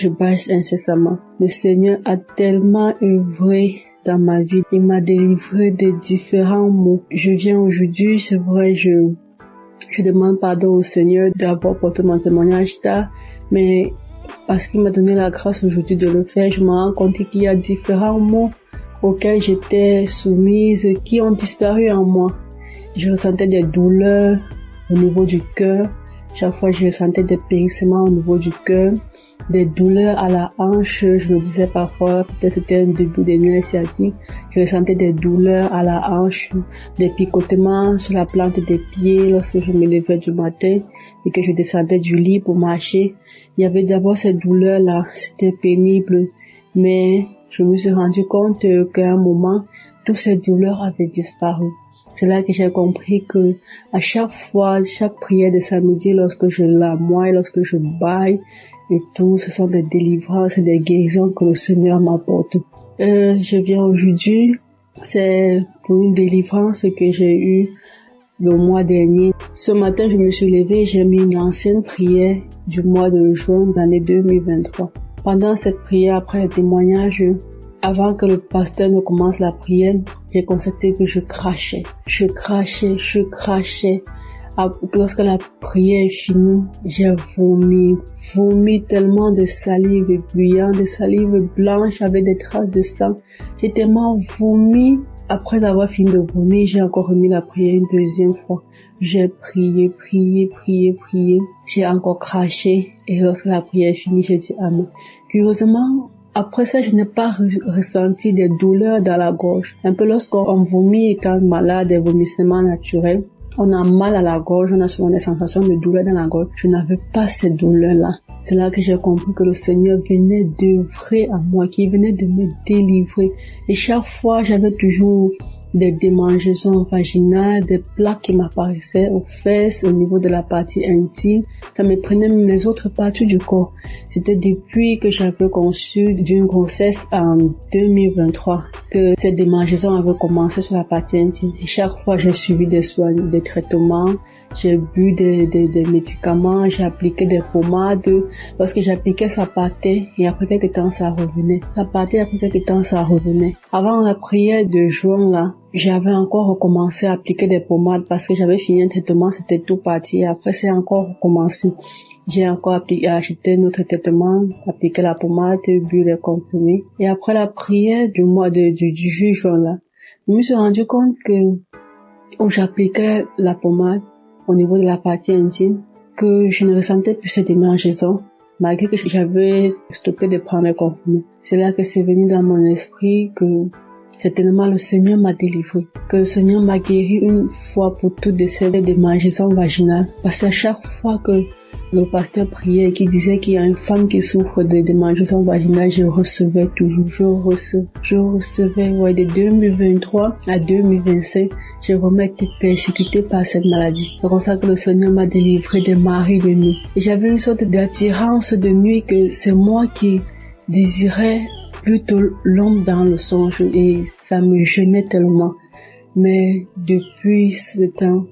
incessamment. Le Seigneur a tellement œuvré dans ma vie. Il m'a délivré de différents maux. Je viens aujourd'hui, c'est vrai, je demande pardon au Seigneur d'avoir porté mon témoignage tard, mais parce qu'il m'a donné la grâce aujourd'hui de le faire, je me rends compte qu'il y a différents maux auxquels j'étais soumise qui ont disparu en moi. Je ressentais des douleurs au niveau du cœur. Chaque fois, je ressentais des périssements au niveau du cœur, des douleurs à la hanche. Je me disais parfois, peut-être c'était un début de nerfs sciatiques. Je ressentais des douleurs à la hanche, des picotements sur la plante des pieds lorsque je me levais du matin et que je descendais du lit pour marcher. Il y avait d'abord ces douleurs-là, c'était pénible, mais je me suis rendu compte qu'à un moment, toutes ces douleurs avaient disparu. C'est là que j'ai compris que à chaque fois, chaque prière de samedi, lorsque je larmoie, lorsque je bâille et tout, ce sont des délivrances et des guérisons que le Seigneur m'apporte. Je viens aujourd'hui, c'est pour une délivrance que j'ai eue le mois dernier. Ce matin, je me suis levée, j'ai mis une ancienne prière du mois de juin de l'année 2023. Pendant cette prière, après le témoignage, avant que le pasteur ne commence la prière, j'ai constaté que je crachais. Lorsque la prière est finie, j'ai vomi tellement de salive bruyante, de salive blanche avec des traces de sang. J'ai tellement vomi. Après avoir fini de vomir, j'ai encore remis la prière une deuxième fois. J'ai prié. J'ai encore craché. Et lorsque la prière est finie, j'ai dit Amen. Curieusement, après ça, je n'ai pas ressenti des douleurs dans la gorge. Un peu lorsqu'on vomit étant malade, des vomissements naturels, on a mal à la gorge, on a souvent des sensations de douleur dans la gorge. Je n'avais pas ces douleurs-là. C'est là que j'ai compris que le Seigneur venait d'œuvrer à moi, qu'il venait de me délivrer. Et chaque fois, j'avais toujours des démangeaisons vaginales, des plaques qui m'apparaissaient aux fesses, au niveau de la partie intime. Ça me prenait même les autres parties du corps. C'était depuis que j'avais conçu d'une grossesse en 2023 que ces démangeaisons avaient commencé sur la partie intime. Et chaque fois, j'ai suivi des soins, des traitements, j'ai bu des médicaments, j'ai appliqué des pommades. Lorsque j'appliquais, ça partait et après quelques temps, ça revenait. Ça partait, après quelques temps, ça revenait. Avant la prière de juin, là, j'avais encore recommencé à appliquer des pommades parce que j'avais fini un traitement, c'était tout parti. Après, c'est encore recommencé. J'ai encore acheté notre traitement, appliqué la pommade, bu les comprimés. Et après la prière du mois du juin, là, je me suis rendu compte que où j'appliquais la pommade au niveau de la partie intime, que je ne ressentais plus ces démangeaisons, malgré que j'avais stoppé de prendre les comprimés. C'est là que c'est venu dans mon esprit que certainement le Seigneur m'a délivré, que le Seigneur m'a guéri une fois pour toutes de ces démangeaisons vaginales. Parce qu'à chaque fois que le pasteur priait et qui disait qu'il y a une femme qui souffre de démangeaison vaginale, je recevais toujours, je recevais, de 2023 à 2025, j'ai vraiment été persécutée par cette maladie. C'est comme ça que le Seigneur m'a délivré des maris de nuit. Et j'avais une sorte d'attirance de nuit que c'est moi qui désirais plutôt l'homme dans le songe et ça me gênait tellement. Mais depuis ce temps,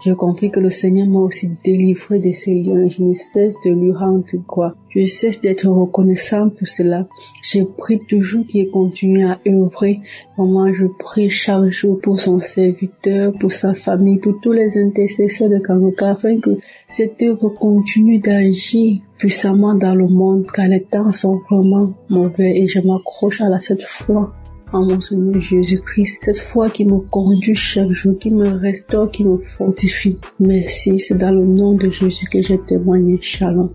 j'ai compris que le Seigneur m'a aussi délivré de ce liens. Je ne cesse de lui rendre gloire. Je cesse d'être reconnaissant pour cela. Je prie toujours qu'il continue à œuvrer. Moi, je prie chaque jour pour son serviteur, pour sa famille, pour tous les intercesseurs de Kangoka, afin que cette œuvre continue d'agir puissamment dans le monde, car les temps sont vraiment mauvais et je m'accroche à cette foi en mon Seigneur Jésus-Christ, cette foi qui me conduit chaque jour, qui me restaure, qui me fortifie. Merci, c'est dans le nom de Jésus que j'ai témoigné. Shalom.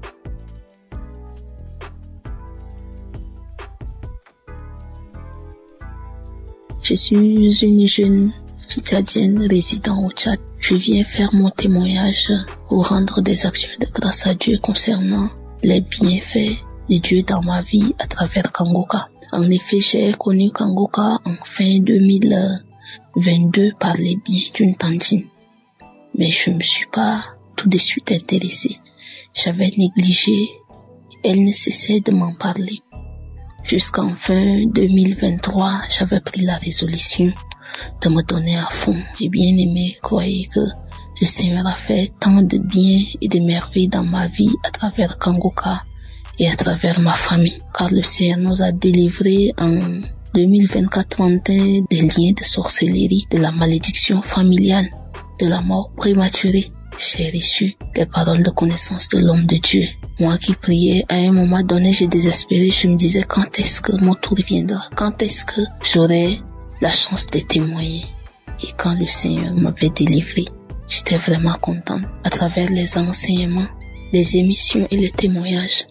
Je suis une jeune fitadienne résidant au Tchad. Je viens faire mon témoignage pour rendre des actions de grâce à Dieu concernant les bienfaits de Dieu dans ma vie à travers Kangoka. En effet, j'ai connu Kangoka en fin 2022 par les biais d'une tantine. Mais je me suis pas tout de suite intéressée. J'avais négligé. Elle ne cessait de m'en parler. Jusqu'en fin 2023, j'avais pris la résolution de me donner à fond. Et bien aimé, croyez que le Seigneur a fait tant de bien et de merveilles dans ma vie à travers Kangoka et à travers ma famille, car le Seigneur nous a délivrés en 2024-31 des liens de sorcellerie, de la malédiction familiale, de la mort prématurée. J'ai reçu les paroles de connaissance de l'homme de Dieu. Moi qui priais, à un moment donné, j'ai désespéré. Je me disais, quand est-ce que mon tour viendra? Quand est-ce que j'aurai la chance de témoigner? Et quand le Seigneur m'avait délivré, j'étais vraiment contente. À travers les enseignements, les émissions et les témoignages,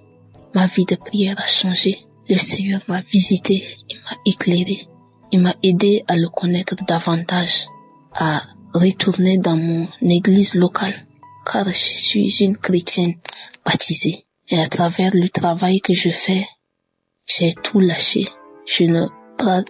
ma vie de prière a changé. Le Seigneur m'a visité, il m'a éclairé, il m'a aidé à le connaître davantage, à retourner dans mon église locale, car je suis une chrétienne baptisée. Et à travers le travail que je fais, j'ai tout lâché. Je ne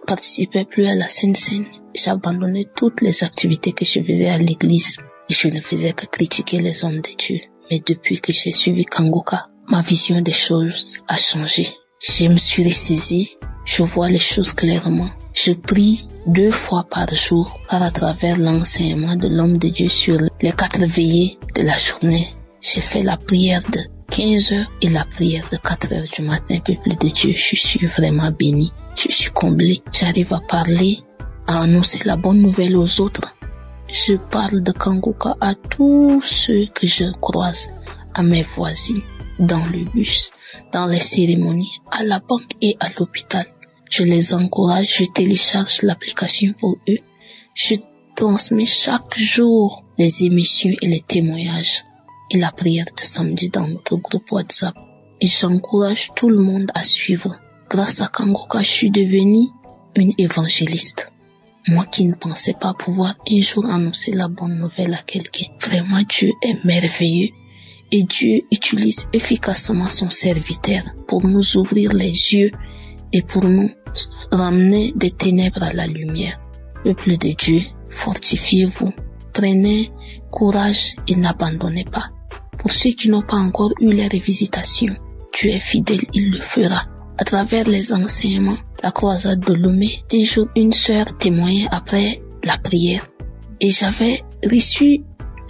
participais plus à la Sainte Seine. J'ai abandonné toutes les activités que je faisais à l'église et je ne faisais que critiquer les hommes de Dieu. Mais depuis que j'ai suivi Kangoka, ma vision des choses a changé. Je me suis ressaisie, je vois les choses clairement. Je prie 2 fois par jour, car à travers l'enseignement de l'homme de Dieu sur les 4 veillées de la journée, j'ai fait la prière de 15 heures et la prière de 4 heures du matin. Peuple de Dieu, je suis vraiment béni, je suis comblé. J'arrive à parler, à annoncer la bonne nouvelle aux autres. Je parle de Kangoka à tous ceux que je croise, à mes voisines, dans le bus, dans les cérémonies, à la banque et à l'hôpital. Je les encourage, je télécharge l'application pour eux. Je transmets chaque jour les émissions et les témoignages et la prière de samedi dans notre groupe WhatsApp. Et j'encourage tout le monde à suivre. Grâce à Kangoka, je suis devenue une évangéliste. Moi qui ne pensais pas pouvoir un jour annoncer la bonne nouvelle à quelqu'un. Vraiment, Dieu est merveilleux. Et Dieu utilise efficacement son serviteur pour nous ouvrir les yeux et pour nous ramener des ténèbres à la lumière. Peuple de Dieu, fortifiez-vous, prenez courage et n'abandonnez pas. Pour ceux qui n'ont pas encore eu les visitations, Dieu est fidèle, il le fera. À travers les enseignements, la croisade de Lomé, un jour une sœur témoignait après la prière et j'avais reçu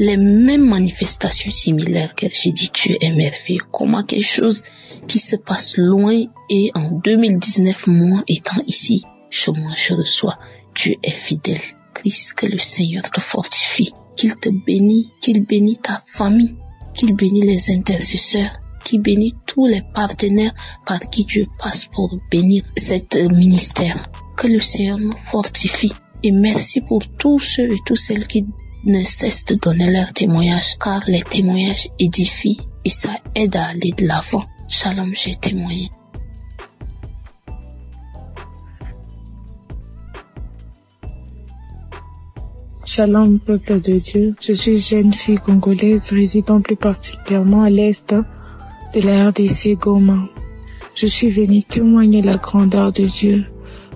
les mêmes manifestations similaires qu'elle. J'ai dit, Dieu est merveilleux. Comment quelque chose qui se passe loin et en 2019, moi étant ici, je reçois. Dieu est fidèle. Christ, que le Seigneur te fortifie, qu'il te bénisse, qu'il bénisse ta famille, qu'il bénisse les intercesseurs, qu'il bénisse tous les partenaires par qui Dieu passe pour bénir cet ministère. Que le Seigneur nous fortifie. Et merci pour tous ceux et toutes celles qui ne cessent de donner leur témoignage, car les témoignages édifient et ça aide à aller de l'avant. Shalom, j'ai témoigné. Shalom, peuple de Dieu. Je suis jeune fille congolaise résidant plus particulièrement à l'est de la RDC Goma. Je suis venue témoigner la grandeur de Dieu.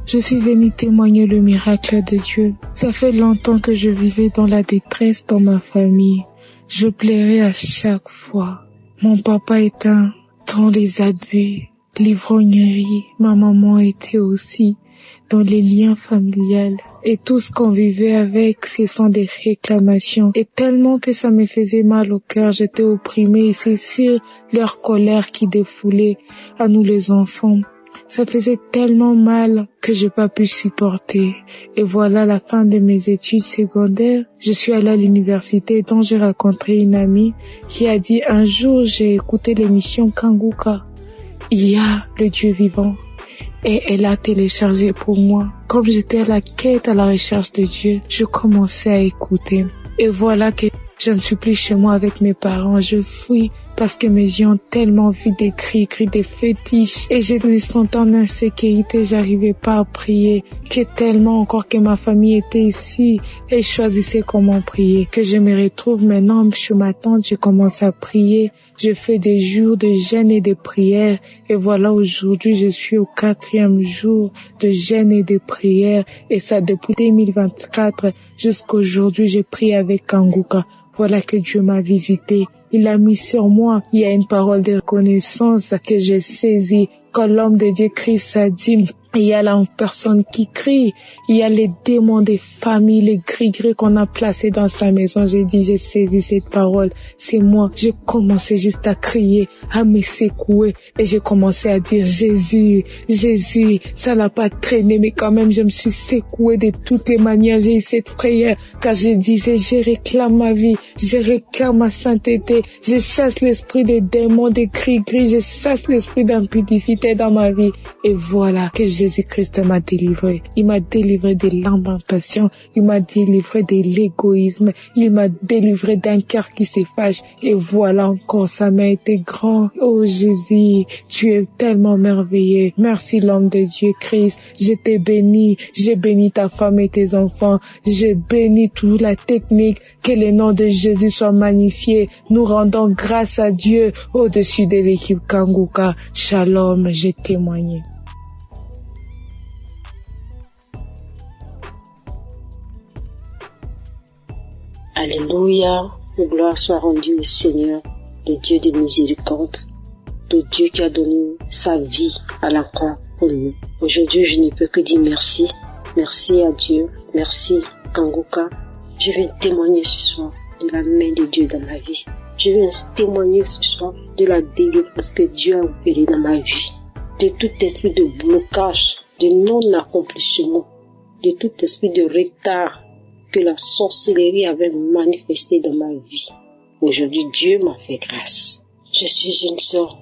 Je suis venue témoigner le miracle de Dieu. Ça fait longtemps que je vivais dans la détresse dans ma famille. Je pleurais à chaque fois. Mon papa était dans les abus, l'ivrognerie. Ma maman était aussi dans les liens familiales. Et tout ce qu'on vivait avec, ce sont des réclamations. Et tellement que ça me faisait mal au cœur, j'étais opprimée. Et c'est sur leur colère qui défoulait à nous les enfants. Ça faisait tellement mal que j'ai pas pu supporter. Et voilà la fin de mes études secondaires. Je suis allée à l'université dont j'ai rencontré une amie qui a dit un jour j'ai écouté l'émission Kanguka. Il y a le Dieu vivant. Et elle a téléchargé pour moi. Comme j'étais à la quête, à la recherche de Dieu, je commençais à écouter. Et voilà que je ne suis plus chez moi avec mes parents. Je fuis parce que mes yeux ont tellement vu des cris, des fétiches. Et je me sentais en insécurité. J'arrivais pas à prier. Que tellement encore que ma famille était ici. Et je choisissais comment prier. Que je me retrouve maintenant chez ma tante. Je commence à prier. Je fais des jours de jeûne et de prière. Et voilà, aujourd'hui, je suis au 4e jour de jeûne et de prière. Et ça, depuis 2024 jusqu'aujourd'hui, je prie avec Kanguka. Voilà que Dieu m'a visité. Il a mis sur moi. Il y a une parole de reconnaissance que j'ai saisie. Quand l'homme de Dieu Christ a dit, il y a la personne qui crie. Il y a les démons des familles, les gris-gris qu'on a placés dans sa maison. J'ai dit, j'ai saisi cette parole. C'est moi. J'ai commencé juste à crier, à me secouer. Et j'ai commencé à dire, Jésus, Jésus. Ça n'a pas traîné, mais quand même, je me suis secouée de toutes les manières. J'ai eu cette prière. Car je disais, je réclame ma vie. Je réclame ma sainteté. Je chasse l'esprit des démons, des gris-gris. Je chasse l'esprit d'impudicité dans ma vie. Et voilà que Jésus-Christ m'a délivré. Il m'a délivré de lamentations. Il m'a délivré de l'égoïsme. Il m'a délivré d'un cœur qui se fâche. Et voilà encore, ça m'a été grand. Oh Jésus, tu es tellement merveilleux. Merci l'homme de Dieu Christ. Je t'ai béni. J'ai béni ta femme et tes enfants. J'ai béni toute la technique. Que le nom de Jésus soit magnifié. Nous rendons grâce à Dieu au-dessus de l'équipe Kanguka. Shalom, j'ai témoigné. Alléluia, gloire soit rendue au Seigneur, le Dieu de miséricorde, le Dieu qui a donné sa vie à la croix pour nous. Aujourd'hui, je ne peux que dire merci. Merci à Dieu, merci Kanguka. Je viens témoigner ce soir de la main de Dieu dans ma vie. Je viens témoigner ce soir de la délivrance que Dieu a opérée dans ma vie, de tout esprit de blocage, de non-accomplissement, de tout esprit de retard que la sorcellerie avait manifesté dans ma vie. Aujourd'hui, Dieu m'a fait grâce. Je suis une sœur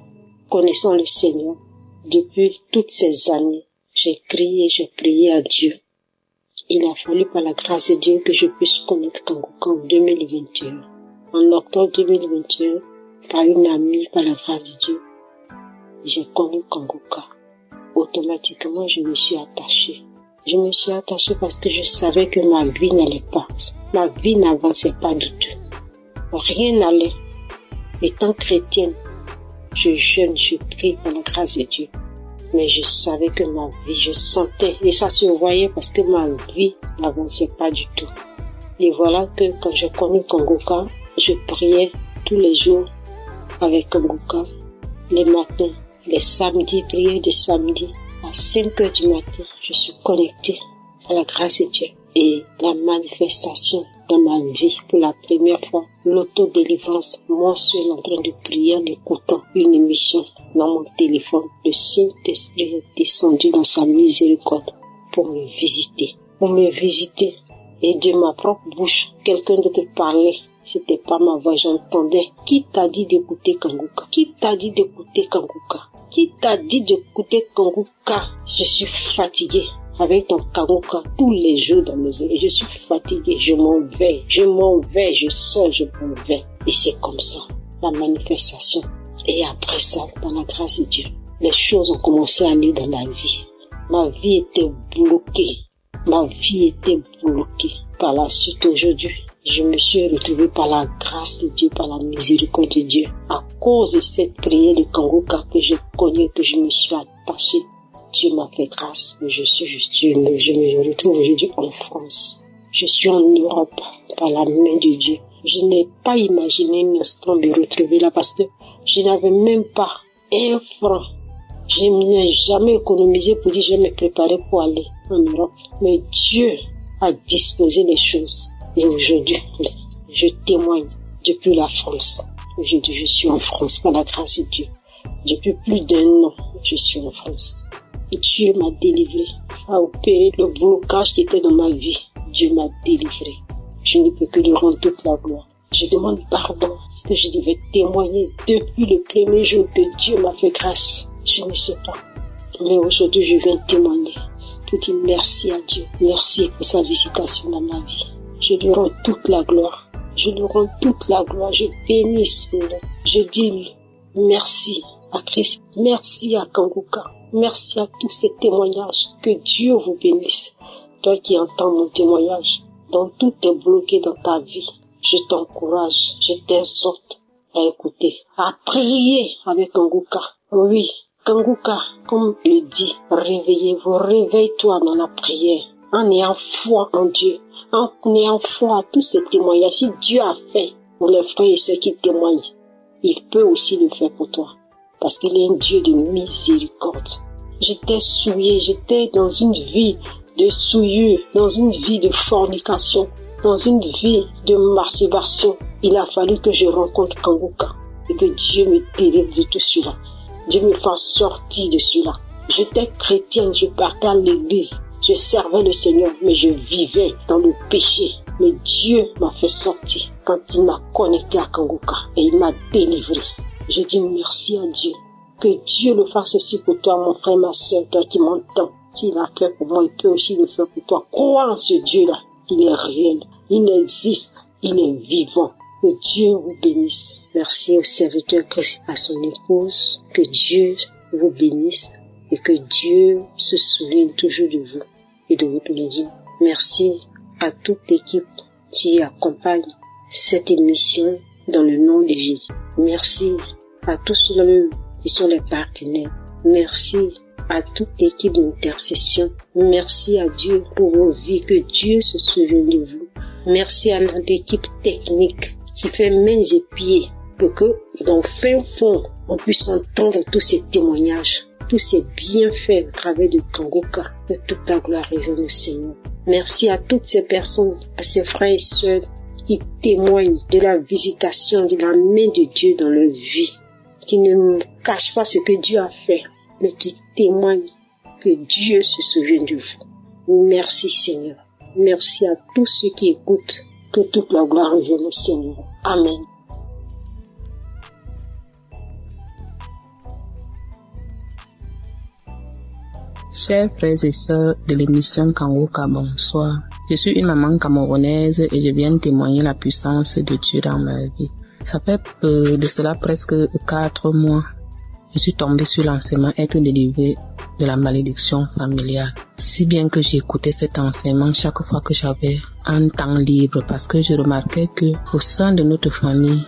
connaissant le Seigneur. Depuis toutes ces années, j'ai crié, j'ai prié à Dieu. Il a fallu par la grâce de Dieu que je puisse connaître Kanguka en 2021. En octobre 2021, par une amie, par la grâce de Dieu, j'ai connu Kanguka. Automatiquement, je me suis attachée. Je me suis attachée parce que je savais que ma vie n'allait pas. Ma vie n'avançait pas du tout. Rien n'allait. Étant chrétienne, je jeûne, je prie par la grâce de Dieu. Mais je savais que ma vie, je sentais, et ça se voyait parce que ma vie n'avançait pas du tout. Et voilà que quand j'ai connu Kanguka, je priais tous les jours avec Kanguka, les matins, les samedis, prière de samedi. À 5 heures du matin, je suis connectée à la grâce de Dieu. Et la manifestation dans ma vie, pour la première fois, l'autodélivrance mensuelle en train de prier en écoutant une émission dans mon téléphone. Le Saint-Esprit est descendu dans sa miséricorde pour me visiter. Et de ma propre bouche, quelqu'un d'autre parlait. C'était pas ma voix, j'entendais. Qui t'a dit d'écouter Kanguka? Qui t'a dit d'écouter Kanguka? Qui t'a dit d'écouter Kanguka? Je suis fatiguée avec ton Kanguka tous les jours dans mes oreilles. Je suis fatiguée, je m'en vais, je sors, je m'en vais. Et c'est comme ça, la manifestation. Et après ça, dans la grâce de Dieu, les choses ont commencé à aller dans ma vie. Ma vie était bloquée. par la suite aujourd'hui, je me suis retrouvée par la grâce de Dieu, par la miséricorde de Dieu. À cause de cette prière de Kangoka que je connais, que je me suis attachée, Dieu m'a fait grâce. Je me retrouve aujourd'hui en France. Je suis en Europe par la main de Dieu. Je n'ai pas imaginé un instant me retrouver là parce que je n'avais même pas un franc. Je n'ai jamais économisé pour dire je vais me préparer pour aller en Europe. Mais Dieu a disposé les choses. Et aujourd'hui, je témoigne depuis la France. Aujourd'hui, je suis en France par la grâce de Dieu. Depuis plus d'1 an, je suis en France. Et Dieu m'a délivré, a opéré le blocage qui était dans ma vie. Dieu m'a délivré. Je ne peux que lui rendre toute la gloire. Je demande pardon parce que je devais témoigner depuis le premier jour que Dieu m'a fait grâce. Je ne sais pas. Mais aujourd'hui, je viens témoigner pour dire merci à Dieu. Merci pour sa visitation dans ma vie. Je lui rends toute la gloire. Je lui rends toute la gloire. Je bénis son nom. Je dis merci à Christ. Merci à Kangoka. Merci à tous ces témoignages. Que Dieu vous bénisse. Toi qui entends mon témoignage, dont tout est bloqué dans ta vie, je t'encourage, je t'exhorte à écouter, à prier avec Kangoka. Oui, Kangoka, comme le dit, réveillez-vous, réveille-toi dans la prière, en ayant foi en Dieu, en ayant foi à tous ces témoignages. Si Dieu a fait pour les frères et ceux qui témoignent, il peut aussi le faire pour toi, parce qu'il est un Dieu de miséricorde. J'étais souillé, j'étais dans une vie de souillure, dans une vie de fornication, dans une vie de masturbation. Il a fallu que je rencontre Kangoka et que Dieu me délivre de tout cela. Dieu me fasse sortir de cela. J'étais chrétienne, je partais à l'église, je servais le Seigneur, mais je vivais dans le péché. Mais Dieu m'a fait sortir quand il m'a connecté à Kangoka et il m'a délivré. Je dis merci à Dieu. Que Dieu le fasse aussi pour toi, mon frère, ma soeur, toi qui m'entends. S'il a fait pour moi, il peut aussi le faire pour toi. Crois en ce Dieu-là. Il est réel. Il existe. Il est vivant. Que Dieu vous bénisse. Merci au serviteur Christ, à son épouse. Que Dieu vous bénisse et que Dieu se souvienne toujours de vous et de votre maison. Merci à toute l'équipe qui accompagne cette émission dans le nom de Jésus. Merci à tous ceux qui sont les partenaires. Merci à toute l'équipe d'intercession. Merci à Dieu pour vos vies, que Dieu se souvienne de vous. Merci à notre équipe technique qui fait mains et pieds pour que dans le fin fond, on puisse entendre tous ces témoignages, tous ces bienfaits au travers de Kangoka. Que toute la gloire revienne au Seigneur. Merci à toutes ces personnes, à ces frères et sœurs qui témoignent de la visitation de la main de Dieu dans leur vie, qui ne cachent pas ce que Dieu a fait, mais qui témoignent que Dieu se souvient de vous. Merci Seigneur. Merci à tous ceux qui écoutent. Que toute la gloire revienne au Seigneur. Amen. Chers frères et sœurs de l'émission Kangoka, bonsoir. Je suis une maman camerounaise et je viens témoigner la puissance de Dieu dans ma vie. Ça fait de cela presque 4 mois. Je suis tombée sur l'enseignement être délivrée de la malédiction familiale. Si bien que j'écoutais cet enseignement chaque fois que j'avais un temps libre, parce que je remarquais que au sein de notre famille,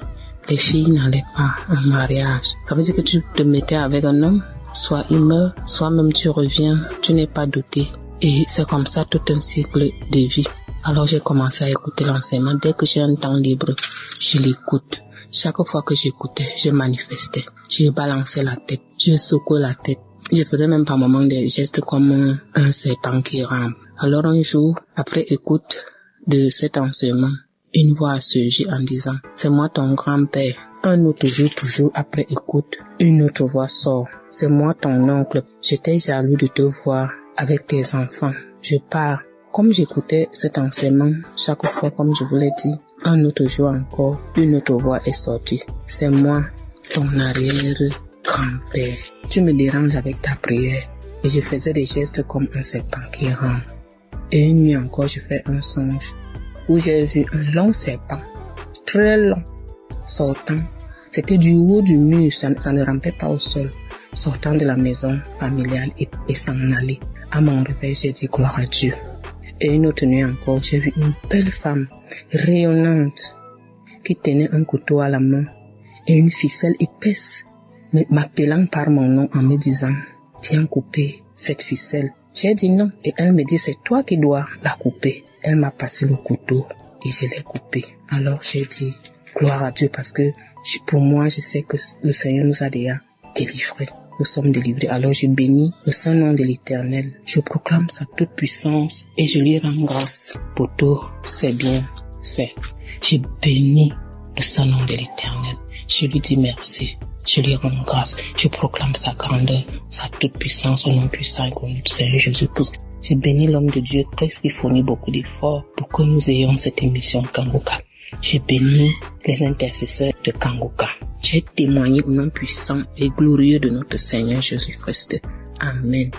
les filles n'allaient pas en mariage. Ça veut dire que tu te mettais avec un homme, soit il meurt, soit même tu reviens, tu n'es pas doté. Et c'est comme ça tout un cycle de vie. Alors j'ai commencé à écouter l'enseignement. Dès que j'ai un temps libre, je l'écoute. Chaque fois que j'écoutais, je manifestais. Je balançais la tête, je secouais la tête. Je faisais même par moments des gestes comme un serpent qui rampe. Alors un jour, après écoute de cet enseignement, une voix a surgi en disant « C'est moi ton grand-père ». Un autre jour, toujours après écoute, une autre voix sort « C'est moi ton oncle. J'étais jaloux de te voir avec tes enfants. Je pars ». Comme j'écoutais cet enseignement, chaque fois, comme je vous l'ai dit, un autre jour encore, une autre voix est sortie. « C'est moi, ton arrière-grand-père. Tu me déranges avec ta prière. » Et je faisais des gestes comme un serpent qui rampe. Et une nuit encore, je fais un songe où j'ai vu un long serpent, très long, sortant. C'était du haut du mur, ça ne rampait pas au sol, sortant de la maison familiale et s'en aller. À mon réveil, j'ai dit gloire à Dieu. Et une autre nuit encore, j'ai vu une belle femme rayonnante qui tenait un couteau à la main et une ficelle épaisse, m'appelant par mon nom en me disant « Viens couper cette ficelle ». J'ai dit non et elle me dit « C'est toi qui dois la couper ». Elle m'a passé le couteau et je l'ai coupé. Alors j'ai dit « Gloire à Dieu » parce que pour moi, je sais que le Seigneur nous a déjà délivrés. Nous sommes délivrés. Alors je bénis le saint nom de l'Éternel. Je proclame sa toute puissance et je lui rends grâce pour tout c'est bien fait. Je bénis le saint nom de l'Éternel. Je lui dis merci. Je lui rends grâce. Je proclame sa grandeur, sa toute puissance au nom puissant et connu du Seigneur Jésus-Christ. Je bénis l'homme de Dieu qui fournit beaucoup d'efforts pour que nous ayons cette émission Kangoka. Je bénis les intercesseurs de Kangoka. J'ai témoigné au nom puissant et glorieux de notre Seigneur Jésus-Christ. Amen.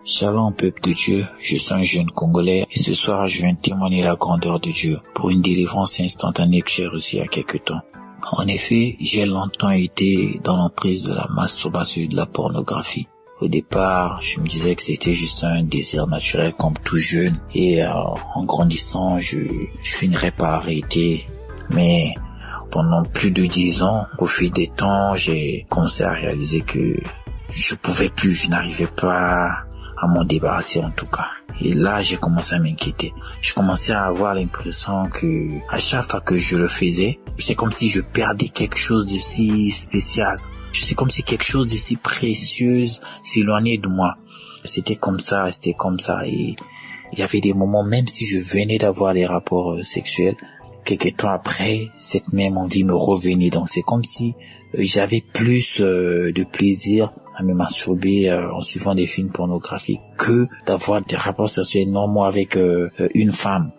Shalom peuple de Dieu, je suis un jeune Congolais et ce soir je viens témoigner la grandeur de Dieu pour une délivrance instantanée que j'ai reçue il y a quelque temps. En effet, j'ai longtemps été dans l'emprise de la masturbation et de la pornographie. Au départ, je me disais que c'était juste un désir naturel comme tout jeune et en grandissant, je finirais par arrêter. Mais pendant plus de 10 ans, au fil des temps, j'ai commencé à réaliser que je pouvais plus, je n'arrivais pas à m'en débarrasser en tout cas. Et là, j'ai commencé à m'inquiéter. Je commençais à avoir l'impression que à chaque fois que je le faisais, c'est comme si je perdais quelque chose de si spécial. C'est comme si quelque chose de si précieux s'éloignait de moi. C'était comme ça. Et il y avait des moments, même si je venais d'avoir des rapports sexuels, quelques temps après, cette même envie me revenait. Donc c'est comme si j'avais plus de plaisir à me masturber en suivant des films pornographiques que d'avoir des rapports sexuels normaux avec une femme.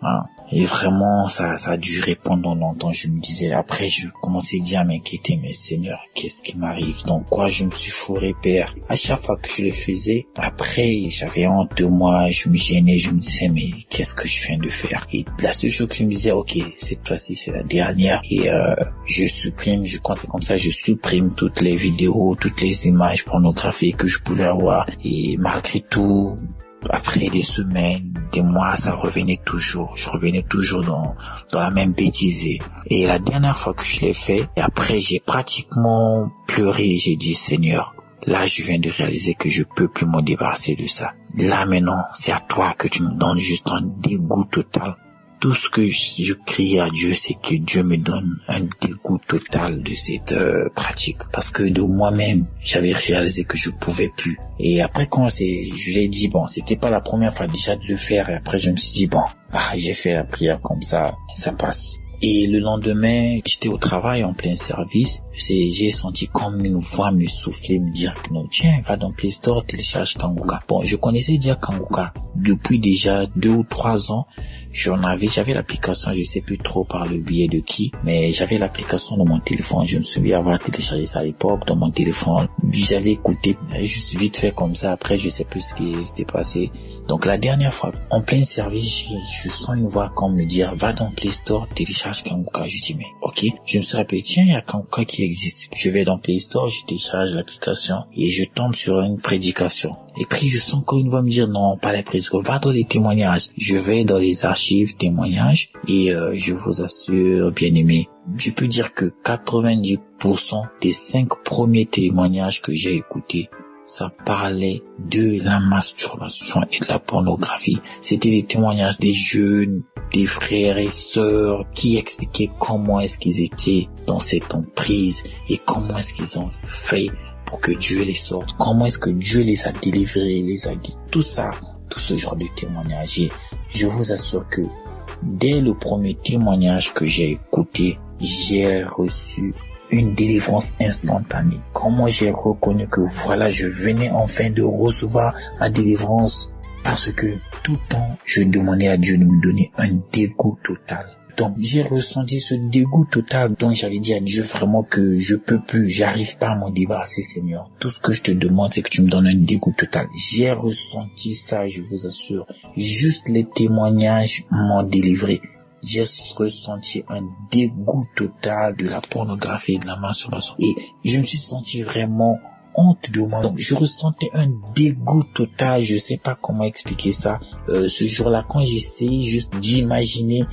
Et vraiment, ça a duré pendant longtemps. Je me disais, après, je commençais déjà à m'inquiéter, mais Seigneur, qu'est-ce qui m'arrive? Dans quoi je me suis fourré, Père? À chaque fois que je le faisais, après, j'avais honte de moi, je me gênais, je me disais, mais qu'est-ce que je viens de faire? Et la seule chose que je me disais, ok, cette fois-ci, c'est la dernière. Et je supprime toutes les vidéos, toutes les images pornographiques que je pouvais avoir. Et malgré tout, après des semaines, des mois, ça revenait toujours. Je revenais toujours dans la même bêtise. Et la dernière fois que je l'ai fait, et après j'ai pratiquement pleuré. J'ai dit, Seigneur, là je viens de réaliser que je peux plus me débarrasser de ça. Là maintenant, c'est à toi que tu me donnes juste un dégoût total. Tout ce que je crie à Dieu, c'est que Dieu me donne un dégoût total de cette pratique. Parce que de moi-même, j'avais réalisé que je pouvais plus. Et après, je l'ai dit, bon, c'était pas la première fois déjà de le faire. Et après, je me suis dit, bon, j'ai fait la prière comme ça passe. Et le lendemain, j'étais au travail en plein service. J'ai senti comme une voix me souffler, me dire que non, tiens, va dans Play Store, télécharge Kangoka. Bon, je connaissais déjà Kangoka depuis déjà 2 ou 3 ans. J'avais l'application, je sais plus trop par le biais de qui, mais j'avais l'application dans mon téléphone. Je me souviens avoir téléchargé ça à l'époque dans mon téléphone. J'avais écouté juste vite fait comme ça. Après, je sais plus ce qui s'était passé. Donc la dernière fois, en plein service, je sens une voix comme me dire, va dans Play Store, télécharge Kangoka. Je dis, mais ok. Je me suis rappelé, tiens, il y a Kangoka qui existe. Je vais dans Play Store, je télécharge l'application et je tombe sur une prédication. Et puis je sens encore une voix me dire, non, pas la prédication, va dans les témoignages. Je vais dans les archives témoignages et je vous assure, bien aimé, je peux dire que 90% des 5 premiers témoignages que j'ai écoutés, ça parlait de la masturbation et de la pornographie. C'était des témoignages des jeunes, des frères et sœurs qui expliquaient comment est-ce qu'ils étaient dans cette emprise et comment est-ce qu'ils ont fait pour que Dieu les sorte, comment est-ce que Dieu les a délivrés, les a dit, tout ça, tout ce genre de témoignages. Et je vous assure que dès le premier témoignage que j'ai écouté, j'ai reçu une délivrance instantanée. Comment j'ai reconnu que voilà, je venais enfin de recevoir ma délivrance parce que tout le temps, je demandais à Dieu de me donner un dégoût total. Donc j'ai ressenti ce dégoût total. Donc j'avais dit à Dieu vraiment que je peux plus, j'arrive pas à m'en débarrasser, Seigneur. Tout ce que je te demande, c'est que tu me donnes un dégoût total. J'ai ressenti ça, je vous assure. Juste les témoignages m'ont délivré. J'ai ressenti un dégoût total de la pornographie et de la masturbation. Et je me suis senti vraiment honte de moi. Donc, je ressentais un dégoût total. Je sais pas comment expliquer ça. Ce jour-là, quand j'essayais juste d'imaginer,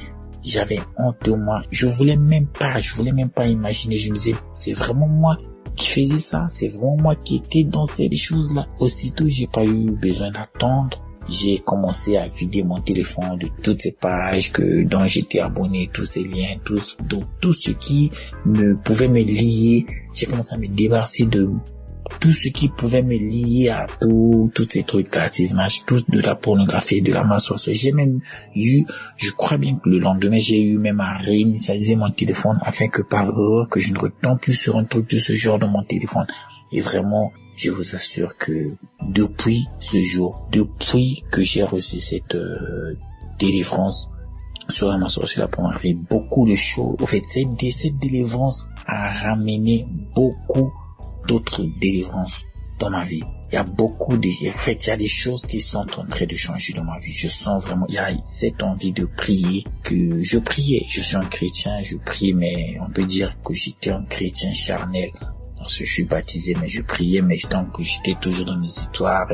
j'avais honte de moi. Je voulais même pas imaginer. Je me disais, c'est vraiment moi qui faisais ça. C'est vraiment moi qui étais dans ces choses-là. Aussitôt, j'ai pas eu besoin d'attendre. J'ai commencé à vider mon téléphone de toutes ces pages dont j'étais abonné, tous ces liens, tout ce qui pouvait me lier. J'ai commencé à me débarrasser de tout ce qui pouvait me lier à tous ces trucs, ces images, tout de la pornographie, de la masturbation. J'ai même eu, je crois bien que le lendemain, j'ai eu même à réinitialiser mon téléphone afin que par erreur, que je ne retombe plus sur un truc de ce genre dans mon téléphone. Et vraiment, je vous assure que depuis ce jour, depuis que j'ai reçu cette délivrance sur la masturbation, la pornographie, beaucoup de choses. En fait, cette délivrance a ramené beaucoup d'autres délivrances dans ma vie. Il y a il y a des choses qui sont en train de changer dans ma vie. Je sens vraiment, il y a cette envie de prier que je priais. Je suis un chrétien, je prie, mais on peut dire que j'étais un chrétien charnel. Parce que je suis baptisé, mais je priais, mais tant que j'étais toujours dans mes histoires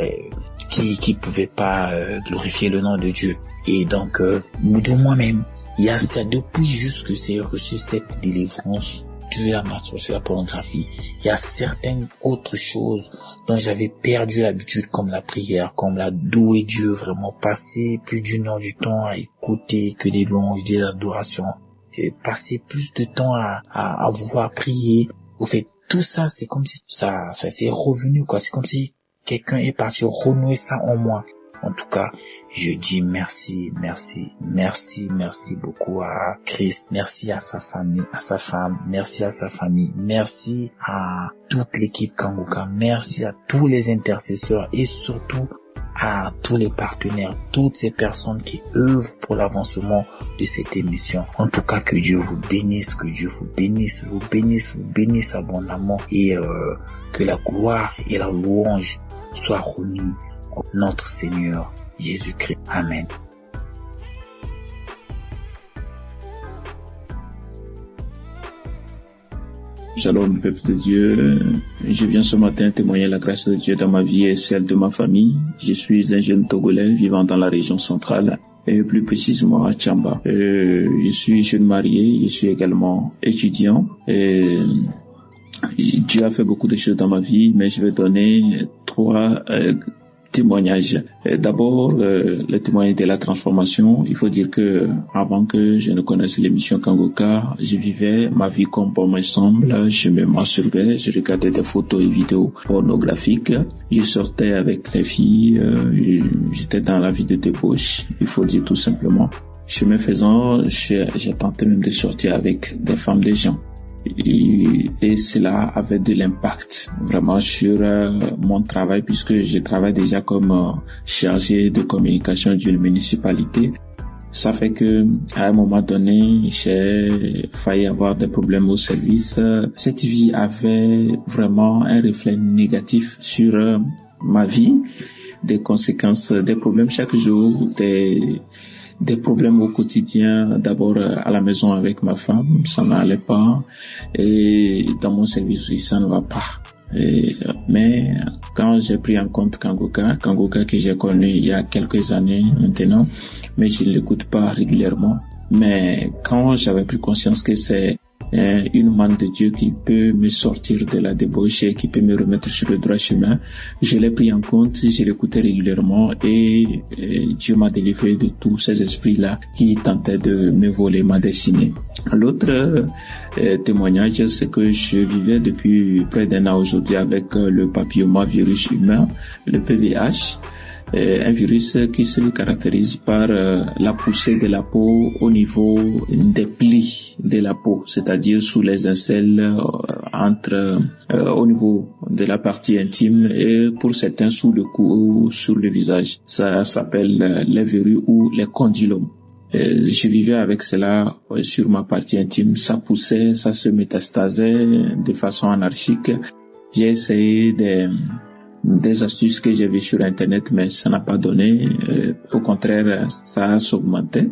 qui pouvaient pas glorifier le nom de Dieu. Et donc, de moi-même, il y a ça depuis juste que j'ai reçu cette délivrance de la masturbation, la pornographie. Il y a certaines autres choses dont j'avais perdu l'habitude, comme la prière, comme la louer Dieu, vraiment passer plus d'une heure du temps à écouter que des louanges, des adorations, et passer plus de temps à vouloir prier. Au fait, tout ça, c'est comme si ça s'est revenu, quoi. C'est comme si quelqu'un est parti renouer ça en moi. En tout cas, je dis merci beaucoup à Christ. Merci à sa famille, à sa femme. Merci à sa famille. Merci à toute l'équipe Kangoka. Merci à tous les intercesseurs et surtout à tous les partenaires, toutes ces personnes qui œuvrent pour l'avancement de cette émission. En tout cas, que Dieu vous bénisse, que Dieu vous bénisse abondamment et que la gloire et la louange soient remises à notre Seigneur Jésus-Christ. Amen. Shalom, peuple de Dieu. Je viens ce matin témoigner la grâce de Dieu dans ma vie et celle de ma famille. Je suis un jeune Togolais vivant dans la région centrale et plus précisément à Tchamba. Je suis jeune marié, je suis également étudiant. Et Dieu a fait beaucoup de choses dans ma vie, mais je vais donner 3 témoignages. D'abord, le témoignage de la transformation. Il faut dire que avant que je ne connaisse l'émission Kangoka, je vivais ma vie comme bon me semble. Je me masturbais, je regardais des photos et vidéos pornographiques. Je sortais avec les filles, j'étais dans la vie de débauche. Il faut dire tout simplement. Chemin faisant, j'ai tenté même de sortir avec des femmes des gens. Et cela avait de l'impact vraiment sur mon travail puisque je travaille déjà comme chargé de communication d'une municipalité. Ça fait que à un moment donné, j'ai failli avoir des problèmes au service. Cette vie avait vraiment un reflet négatif sur ma vie, des conséquences, des problèmes chaque jour, des problèmes au quotidien, d'abord à la maison avec ma femme, ça n'allait pas, et dans mon service aussi, ça ne va pas. Mais quand j'ai pris en compte Kangoka que j'ai connu il y a quelques années maintenant, mais je ne l'écoute pas régulièrement, mais quand j'avais pris conscience que c'est une main de Dieu qui peut me sortir de la débauche et qui peut me remettre sur le droit chemin, je l'ai pris en compte, je l'écoutais régulièrement et Dieu m'a délivré de tous ces esprits-là qui tentaient de me voler ma destinée. L'autre témoignage, c'est que je vivais depuis près d'1 an aujourd'hui avec le papillomavirus humain, le PVH. Un virus qui se caractérise par la poussée de la peau au niveau des plis de la peau, c'est-à-dire sous les aisselles, au niveau de la partie intime et pour certains sous le cou ou sur le visage. Ça s'appelle les verrues ou les condylomes. Je vivais avec cela sur ma partie intime. Ça poussait, ça se métastasait de façon anarchique. J'ai essayé des astuces que j'ai vues sur Internet, mais ça n'a pas donné. Au contraire, ça s'augmentait.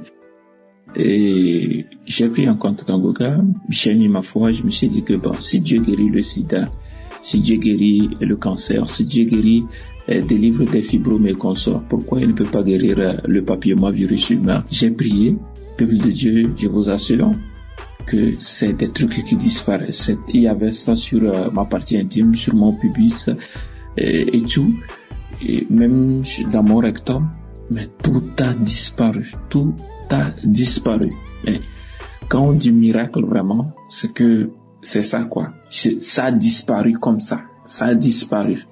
Et j'ai pris en compte Kangoka, j'ai mis ma foi, je me suis dit que bon, si Dieu guérit le sida, si Dieu guérit le cancer, si Dieu guérit délivre des fibromes et consorts, pourquoi il ne peut pas guérir le papillomavirus humain? J'ai prié, peuple de Dieu, je vous assure que c'est des trucs qui disparaissent. Il y avait ça sur ma partie intime, sur mon pubis et tout, et même dans mon rectum, mais tout a disparu, tout a disparu. Mais quand on dit miracle vraiment, c'est que c'est ça quoi. Ça a disparu comme ça. Ça a disparu.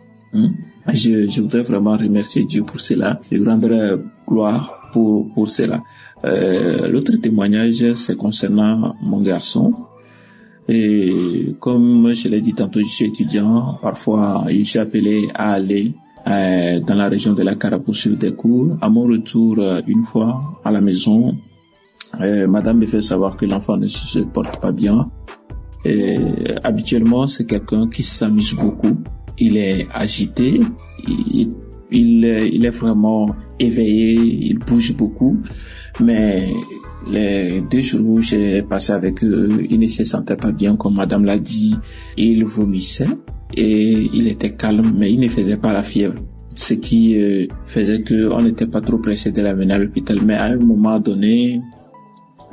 Je voudrais vraiment remercier Dieu pour cela. Je lui rendrai gloire pour cela. L'autre témoignage, c'est concernant mon garçon. Et comme je l'ai dit tantôt, je suis étudiant. Parfois, je suis appelé à aller dans la région de la Cara pour suivre des cours. À mon retour, une fois à la maison, madame me fait savoir que l'enfant ne se porte pas bien. Et habituellement, c'est quelqu'un qui s'amuse beaucoup. Il est agité, il est vraiment éveillé, il bouge beaucoup. Mais les 2 jours où j'ai passé avec eux, il ne se sentait pas bien, comme madame l'a dit. Il vomissait et il était calme, mais il ne faisait pas la fièvre. Ce qui faisait qu'on n'était pas trop pressé de l'amener à l'hôpital. Mais à un moment donné,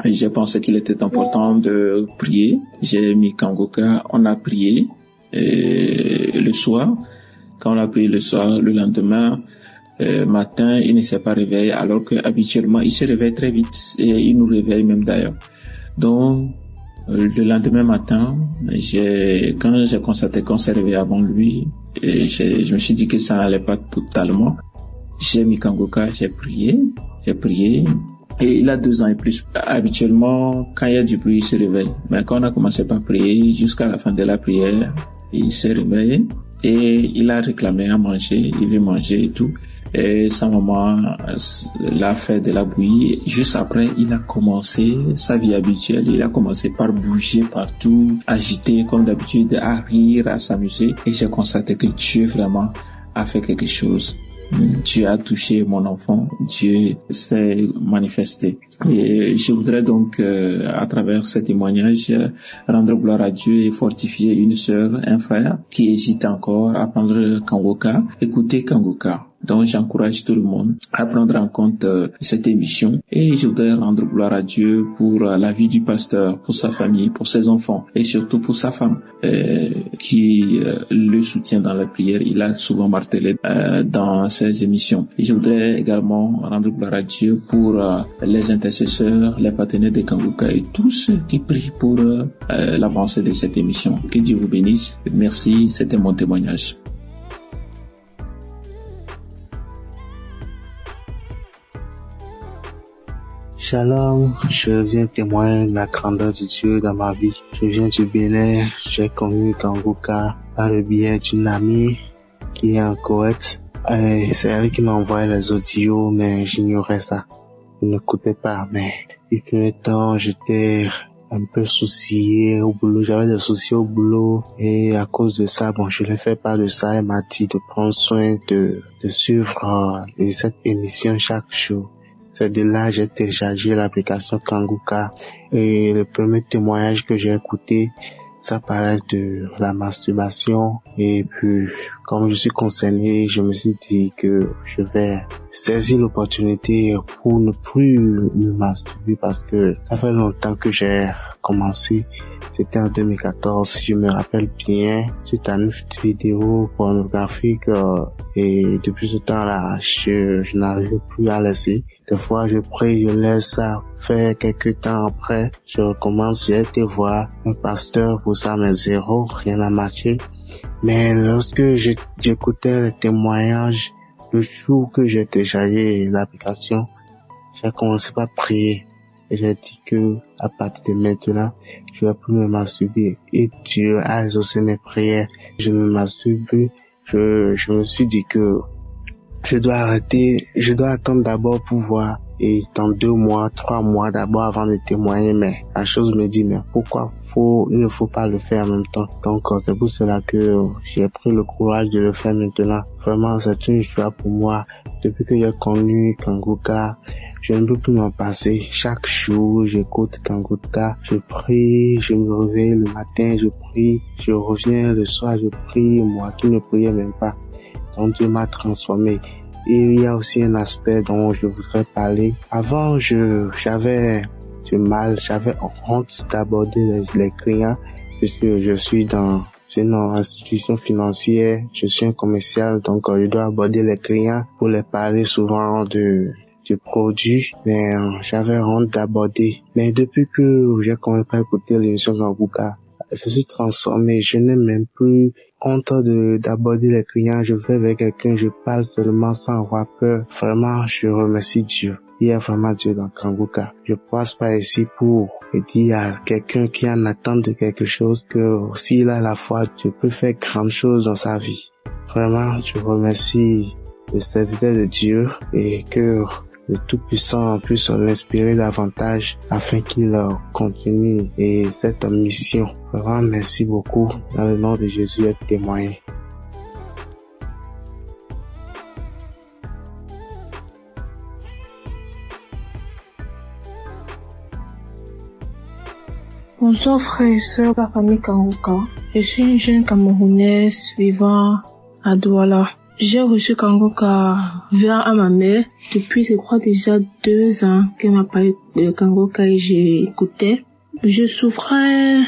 j'ai pensé qu'il était important de prier. J'ai mis Kangoka, on a prié le soir. Quand on a prié le soir, le lendemain matin, il ne s'est pas réveillé, alors que habituellement il se réveille très vite et il nous réveille même d'ailleurs. Donc le lendemain matin, quand j'ai constaté qu'on s'est réveillé avant lui, je me suis dit que ça n'allait pas totalement. J'ai mis Kangoka, j'ai prié. Et il a 2 ans et plus. Habituellement, quand il y a du bruit, il se réveille. Mais quand on a commencé par prier, jusqu'à la fin de la prière, il s'est réveillé et il a réclamé à manger. Il veut manger et tout. Et sa maman l'a fait de la bouillie. Juste après, il a commencé sa vie habituelle. Il a commencé par bouger partout, agiter comme d'habitude, à rire, à s'amuser. Et j'ai constaté que Dieu vraiment a fait quelque chose. Dieu a touché mon enfant, Dieu s'est manifesté. Et je voudrais donc, à travers ce témoignage, rendre gloire à Dieu et fortifier une sœur, un frère qui hésite encore à prendre Kangoka. Écoutez Kangoka. Donc j'encourage tout le monde à prendre en compte cette émission et je voudrais rendre gloire à Dieu pour la vie du pasteur, pour sa famille, pour ses enfants et surtout pour sa femme qui le soutient dans la prière. Il a souvent martelé dans ses émissions. Et je voudrais également rendre gloire à Dieu pour les intercesseurs, les partenaires de Kangoka et tous ceux qui prient pour l'avancée de cette émission. Que Dieu vous bénisse. Merci, c'était mon témoignage. Shalom, je viens témoigner de la grandeur de Dieu dans ma vie. Je viens du Bénin, j'ai connu Kangoka par le biais d'une amie qui est en Koweït. C'est elle qui m'a envoyé les audios, mais j'ignorais ça. Je n'écoutais pas, mais il fut un temps, j'étais un peu soucié au boulot, j'avais des soucis au boulot et à cause de ça, je l'ai fait part de ça. Elle m'a dit de prendre soin de suivre cette émission chaque jour. C'est de là que j'ai téléchargé l'application Kangoka et le premier témoignage que j'ai écouté, ça parlait de la masturbation et puis comme je suis concerné, je me suis dit que je vais saisir l'opportunité pour ne plus me masturber parce que ça fait longtemps que j'ai commencé. C'était en 2014, si je me rappelle bien, suite à une vidéo pornographique et depuis ce temps-là, je n'arrive plus à laisser. Des fois, je prie, je laisse ça faire quelques temps après, je recommence, j'ai été voir un pasteur pour ça, mais zéro, rien n'a marché. Mais lorsque j'écoutais les témoignages, le jour que j'ai téléchargé l'application, j'ai commencé par prier. Et j'ai dit que, à partir de maintenant, je vais plus me masturber. Et Dieu a exaucé mes prières. Je ne me masturbe plus. Je me suis dit que je dois arrêter. Je dois attendre d'abord pour voir. et dans 2 mois, 3 mois d'abord avant de témoigner, mais la chose me dit, mais pourquoi il ne faut pas le faire en même temps. Donc c'est pour cela que j'ai pris le courage de le faire maintenant. Vraiment, c'est une joie pour moi. Depuis que j'ai connu Kanguka, je ne peux plus m'en passer. Chaque jour, j'écoute Kanguka, je prie, je me réveille le matin, je prie, je reviens le soir, je prie, moi qui ne priais même pas. Donc Dieu m'a transformé. Et il y a aussi un aspect dont je voudrais parler. Avant, j'avais du mal, j'avais honte d'aborder les clients puisque je suis dans une institution financière, je suis un commercial, donc je dois aborder les clients pour les parler souvent du produit, mais j'avais honte d'aborder. Mais depuis que j'ai commencé à écouter l'émission Kanguka, je suis transformé, je n'ai même plus honte d'aborder les clients, je vais avec quelqu'un, je parle seulement sans avoir peur. Vraiment, je remercie Dieu. Il y a vraiment Dieu dans Kanguka. Je passe pas ici pour dire à quelqu'un qui en attend de quelque chose que s'il a la foi, Dieu peut faire grandes choses dans sa vie. Vraiment, je remercie le serviteur de Dieu et que le Tout-Puissant puisse l'inspirer davantage afin qu'il continue et cette mission. Vraiment, merci beaucoup. Dans le nom de Jésus, être témoin. Bonsoir frères et sœurs de la famille Kanguka. Je suis une jeune Camerounaise vivant à Douala. J'ai reçu Kanguka via ma mère depuis, je crois, déjà 2 ans qu'elle m'a parlé de Kanguka et j'ai écouté. Je souffrais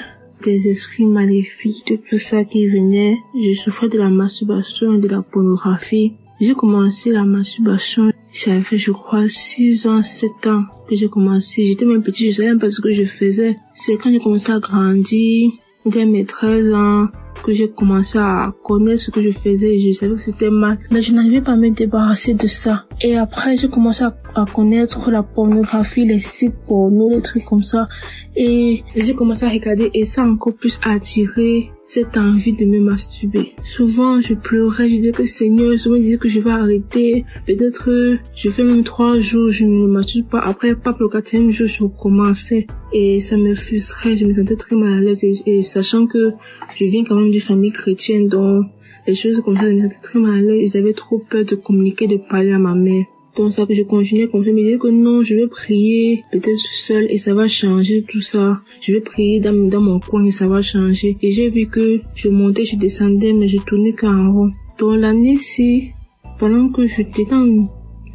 des esprits maléfiques, de tout ça qui venait. Je souffrais de la masturbation et de la pornographie. J'ai commencé la masturbation, j'avais, je crois, 6 ans, 7 ans que j'ai commencé. J'étais même petit, je savais même pas ce que je faisais. C'est quand j'ai commencé à grandir, dès mes 13 ans, que j'ai commencé à connaître ce que je faisais et je savais que c'était mal. Mais je n'arrivais pas à me débarrasser de ça. Et après, j'ai commencé à connaître la pornographie, les sites porno, les trucs comme ça. Et j'ai commencé à regarder et ça a encore plus attiré cette envie de me masturber. Souvent, je pleurais, je disais que Seigneur, souvent je disais que je vais arrêter. Peut-être je fais même 3 jours, je ne me masturbe pas. Après, pas pour le 4e jour, je recommençais. Et ça me frustrait, je me sentais très mal à l'aise. Et sachant que je viens quand même d'une famille chrétienne, donc les choses comme ça, je me sentais très mal à l'aise. J'avais trop peur de communiquer, de parler à ma mère. Donc ça que je continuais comme ça, mais je disais que non, je vais prier peut-être seule et ça va changer tout ça. Je vais prier dans mon coin et ça va changer. Et j'ai vu que je montais, je descendais, mais je tournais qu'en rond. Donc l'année-ci, pendant que j'étais en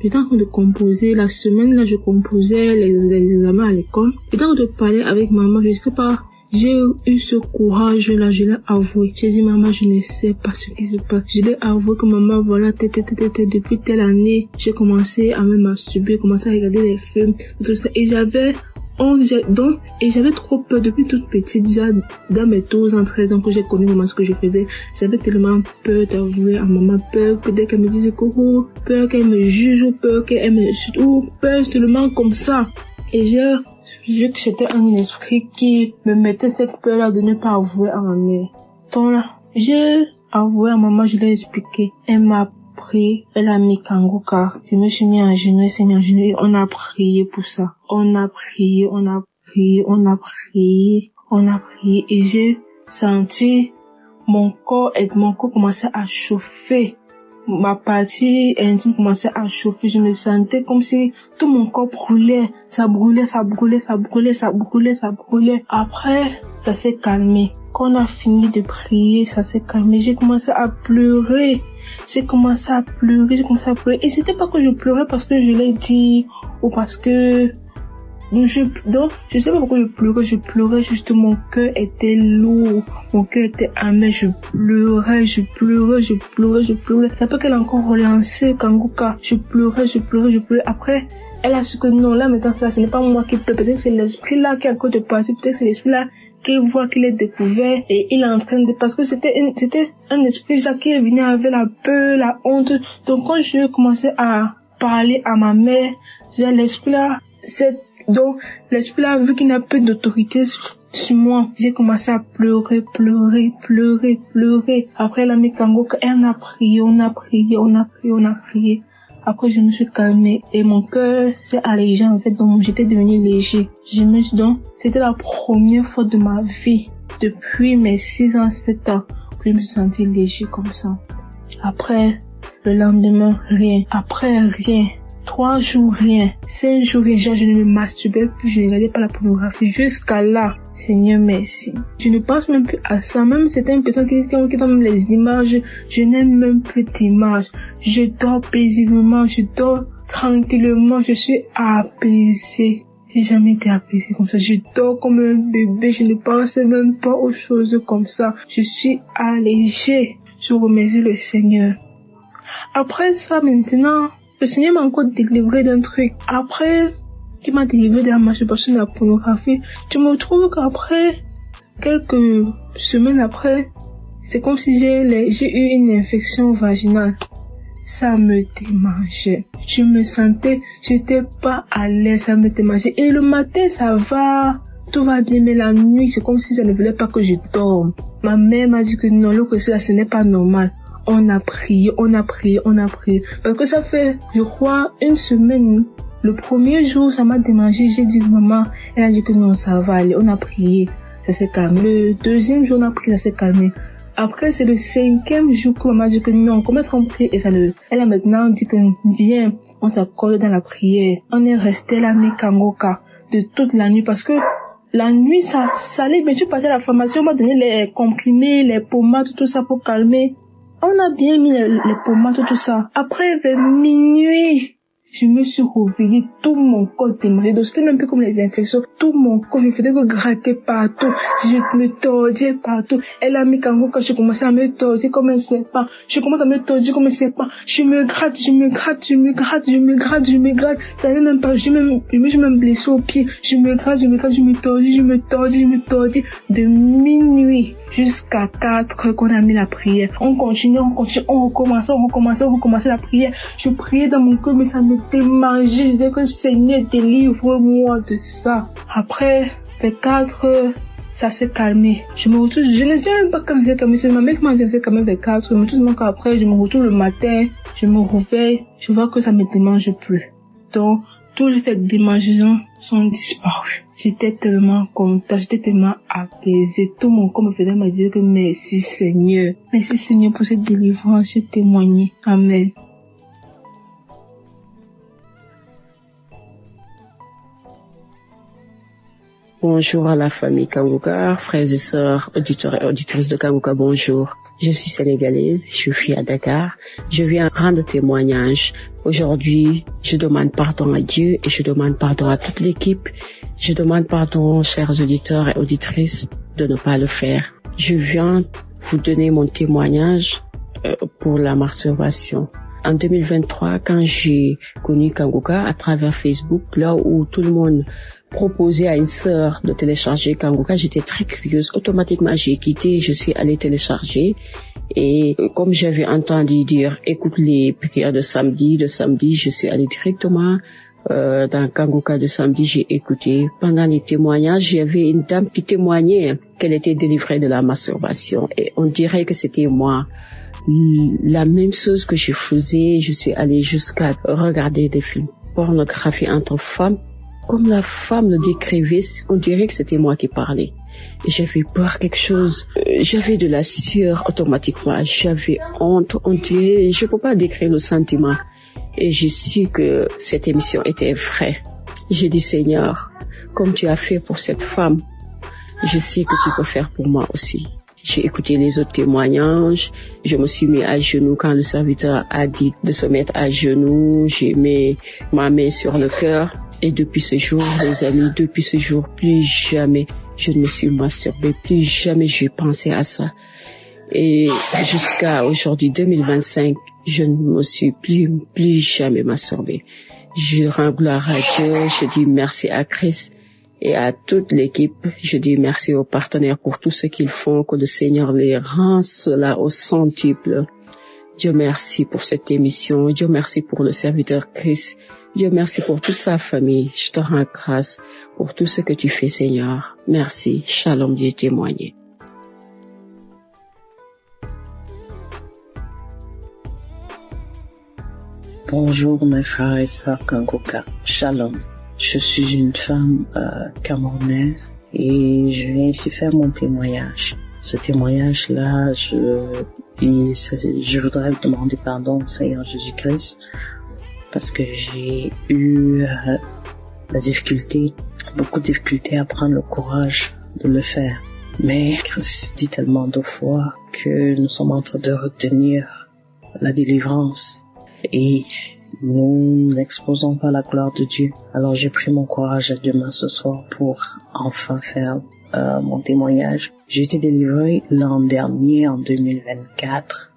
train de composer, la semaine là, je composais les examens à l'école. Et dans de parler avec maman, je sais pas, j'ai eu ce courage-là, je l'ai avoué. J'ai dit, maman, je ne sais pas ce qui se passe. Je l'ai avoué que maman, voilà, depuis telle année, j'ai commencé à me masturber, commencé à regarder les films, tout ça. Et j'avais trop peur depuis toute petite, déjà dans mes 12 ans, 13 ans que j'ai connu vraiment ce que je faisais. J'avais tellement peur d'avouer à maman, peur que dès qu'elle me disait que, peur qu'elle me juge, ou peur qu'elle me, ou peur seulement comme ça. Et j'ai vu que c'était un esprit qui me mettait cette peur-là de ne pas avouer à ma mère. Donc là, j'ai avoué à maman, je l'ai expliqué. Elle m'a pris, elle a mis Kanguka. Je me suis mis en genoux, elle s'est mis en genoux et on a prié pour ça. On a prié et j'ai senti mon corps commençait à chauffer. Ma partie intime commençait à chauffer. Je me sentais comme si tout mon corps brûlait. Ça brûlait. Après, ça s'est calmé. Quand on a fini de prier, ça s'est calmé. J'ai commencé à pleurer. Et c'était pas que je pleurais parce que je l'ai dit ou parce que donc, je sais pas pourquoi je pleurais juste, mon cœur était lourd, mon cœur était amer, je pleurais. C'est après qu'elle a encore relancé Kanguka, je pleurais. Après, elle a su que non, là maintenant ça, ce n'est pas moi qui pleure, peut-être que c'est l'esprit là qui est encore de partir, peut-être que c'est l'esprit là qui voit qu'il est découvert et il est en train de, parce que c'était un esprit là qui venait avec la peur, la honte. Donc quand je commençais à parler à ma mère, j'ai l'esprit là, donc, l'esprit là, vu qu'il n'a plus d'autorité sur moi, j'ai commencé à pleurer. Après, elle a mis Kanguka, on a prié. Après, je me suis calmée et mon cœur s'est allégé en fait, donc j'étais devenue léger. C'était la première fois de ma vie, depuis mes 6 ans, 7 ans, que je me suis sentie léger comme ça. Après, le lendemain, rien. Après, rien. 3 jours, rien. 5 jours, déjà, je ne me masturbais plus, je ne regardais pas la pornographie. Jusqu'à là, Seigneur, merci. Je ne pense même plus à ça. Même certaines personnes qui donnent les images, je n'aime même plus d'images. Je dors paisiblement, je dors tranquillement, je suis apaisée. J'ai jamais été apaisée comme ça. Je dors comme un bébé, je ne pense même pas aux choses comme ça. Je suis allégée. Je remercie le Seigneur. Après ça, maintenant, le Seigneur m'a encore délivré d'un truc. Après qu'il m'a délivré de la masturbation de la pornographie, je me retrouve qu'après, quelques semaines après, c'est comme si j'ai eu une infection vaginale. Ça me démangeait. Je me sentais, j'étais pas à l'aise, ça me démangeait. Et le matin, ça va, tout va bien, mais la nuit, c'est comme si ça ne voulait pas que je dorme. Ma mère m'a dit que non, ce n'est pas normal. On a prié. Parce que ça fait, je crois, 1 semaine. Le premier jour, ça m'a démangé. J'ai dit, maman, elle a dit que non, ça va aller. On a prié. Ça s'est calmé. Le deuxième jour, on a prié, ça s'est calmé. Après, c'est le 5e jour que maman a dit que non, comment on prie et ça elle a maintenant dit que viens, on s'accorde dans la prière. On est resté là, mais Kangoka, de toute la nuit parce que la nuit, ça allait. Mais je suis passée à la formation, on m'a donné les comprimés, les pommades, tout ça pour calmer. On a bien mis les pommades, tout ça. Après, vers minuit, je me suis réveillée, tout mon corps démarré. Donc, c'était un peu comme les infections. Tout mon corps, je faisais que gratter partout. Je me tordais partout. Elle a mis quand je commençais à me tordre comme un serpent. Je commence à me tordre comme un serpent. Je me gratte. Ça n'allait même pas. Je me suis même blessée au pied. Je me gratte, je me tordis. De minuit jusqu'à 4 heures qu'on a mis la prière. On continue, on recommençait la prière. Je priais dans mon cœur, mais ça me démangeait. Je disais que Seigneur, délivre-moi de ça. Après, vers 4 heures, ça s'est calmé. Je me retrouve, je ne sais même pas quand c'est calmé. C'est ma mère qui m'a dit que c'est quand même vers 4 heures. Mais tout le monde qu'après, je me retrouve le matin, je me réveille, je vois que ça me démange plus. Donc, toutes ces démangeaisons sont disparues. J'étais tellement contente, j'étais tellement apaisée. Tout mon corps me faisait me dire que merci Seigneur. Merci Seigneur pour cette délivrance, j'ai témoigné. Amen. Bonjour à la famille Kangoka, frères et sœurs, auditeurs et auditrices de Kangoka, bonjour. Je suis sénégalaise, je suis à Dakar. Je viens rendre témoignage. Aujourd'hui, je demande pardon à Dieu et je demande pardon à toute l'équipe. Je demande pardon, chers auditeurs et auditrices, de ne pas le faire. Je viens vous donner mon témoignage pour la masturbation. En 2023, quand j'ai connu Kangoka à travers Facebook, là où tout le monde proposait à une sœur de télécharger Kangoka, j'étais très curieuse. Automatiquement, j'ai quitté, je suis allée télécharger. Et comme j'avais entendu dire, écoute les prières de samedi, je suis allée directement dans Kangoka de samedi, j'ai écouté. Pendant les témoignages, il y avait une dame qui témoignait qu'elle était délivrée de la masturbation. Et on dirait que c'était moi. La même chose que je faisais, je suis allée jusqu'à regarder des films pornographiques entre femmes. Comme la femme le décrivait, on dirait que c'était moi qui parlais. J'avais peur quelque chose. J'avais de la sueur automatiquement. J'avais honte. On dirait, je peux pas décrire le sentiment. Et j'ai su que cette émission était vraie. J'ai dit, Seigneur, comme tu as fait pour cette femme, je sais que tu peux faire pour moi aussi. J'ai écouté les autres témoignages. Je me suis mis à genoux quand le serviteur a dit de se mettre à genoux. J'ai mis ma main sur le cœur. Et depuis ce jour, les amis, plus jamais je ne me suis masturbée, plus jamais j'ai pensé à ça. Et jusqu'à aujourd'hui, 2025, je ne me suis plus jamais masturbée. Je rends gloire à Dieu, je dis merci à Christ et à toute l'équipe. Je dis merci aux partenaires pour tout ce qu'ils font, que le Seigneur les rend cela au centuple. Dieu merci pour cette émission. Dieu merci pour le serviteur Christ. Dieu merci pour toute sa famille. Je te rends grâce pour tout ce que tu fais, Seigneur. Merci. Shalom, Dieu témoigné. Bonjour mes frères et sœurs Kangoka. Shalom. Je suis une femme camerounaise et je viens ici faire mon témoignage. Ce témoignage-là, je voudrais demander pardon au Seigneur Jésus-Christ parce que j'ai eu beaucoup de difficultés à prendre le courage de le faire. Mais Christ dit tellement de fois que nous sommes en train de retenir la délivrance et nous n'exposons pas la gloire de Dieu. Alors j'ai pris mon courage à deux mains ce soir pour enfin faire mon témoignage. J'ai été délivrée l'an dernier, en 2024,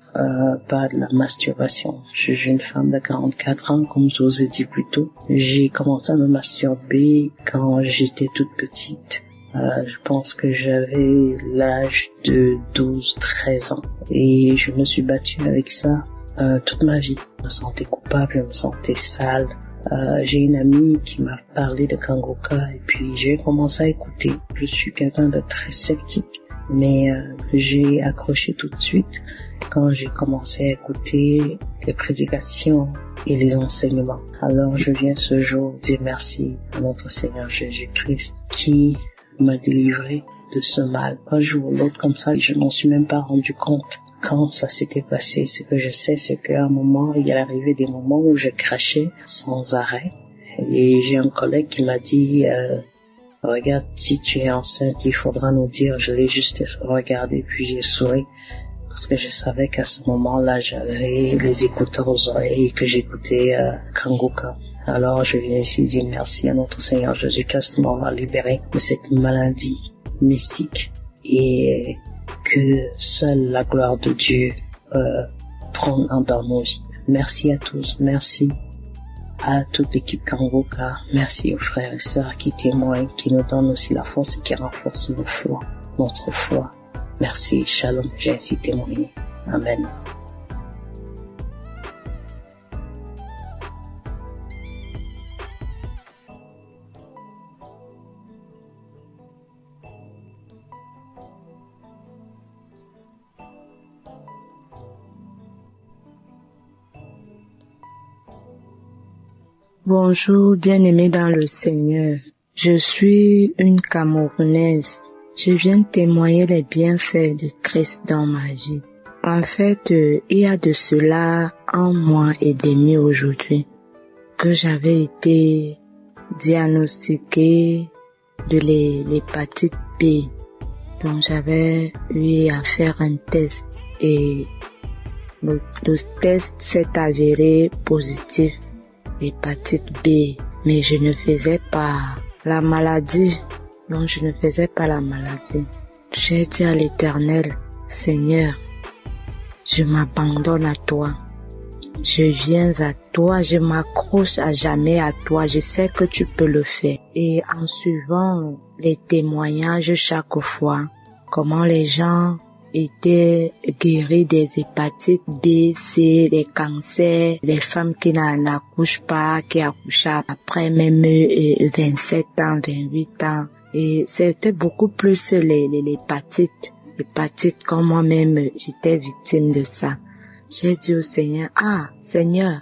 par de la masturbation. Je suis une femme de 44 ans, comme je vous ai dit plus tôt. J'ai commencé à me masturber quand j'étais toute petite. Je pense que j'avais l'âge de 12-13 ans. Et je me suis battue avec ça toute ma vie. Je me sentais coupable, je me sentais sale. J'ai une amie qui m'a parlé de Kangoka et puis j'ai commencé à écouter. Je suis quelqu'un de très sceptique, mais j'ai accroché tout de suite quand j'ai commencé à écouter les prédications et les enseignements. Alors je viens ce jour dire merci à notre Seigneur Jésus-Christ qui m'a délivré de ce mal. Un jour ou l'autre comme ça, je m'en suis même pas rendu compte quand ça s'était passé. Ce que je sais, c'est qu'à un moment, il y a arrivé des moments où je crachais sans arrêt. Et j'ai un collègue qui m'a dit, regarde, si tu es enceinte, il faudra nous dire. Je l'ai juste regardé, puis j'ai souri. Parce que je savais qu'à ce moment-là, j'avais les écouteurs aux oreilles et que j'écoutais Kangoka. Alors, je viens ici dire merci à notre Seigneur Jésus-Christ de m'avoir libéré de cette maladie mystique. Et que seule la gloire de Dieu prenne dans nos vies. Merci à tous, merci à toute l'équipe Kangoka, merci aux frères et sœurs qui témoignent, qui nous donnent aussi la force et qui renforcent notre foi. Merci, shalom, j'ai ainsi témoigné. Amen. Bonjour, bien-aimés dans le Seigneur. Je suis une Camerounaise. Je viens témoigner les bienfaits de Christ dans ma vie. En fait, il y a de cela 1 mois et demi aujourd'hui que j'avais été diagnostiquée de l'hépatite B. Donc j'avais eu à faire un test et le test s'est avéré positif. Hépatite B, mais je ne faisais pas la maladie. Non, je ne faisais pas la maladie. J'ai dit à l'Éternel, Seigneur, je m'abandonne à toi. Je viens à toi, je m'accroche à jamais à toi. Je sais que tu peux le faire. Et en suivant les témoignages chaque fois, comment les gens étaient guéris des hépatites B, C, des cancers, les femmes qui n'accouchent pas, qui accouchent après même 27 ans, 28 ans. Et c'était beaucoup plus l'hépatite comme moi-même, j'étais victime de ça. J'ai dit au Seigneur, Seigneur,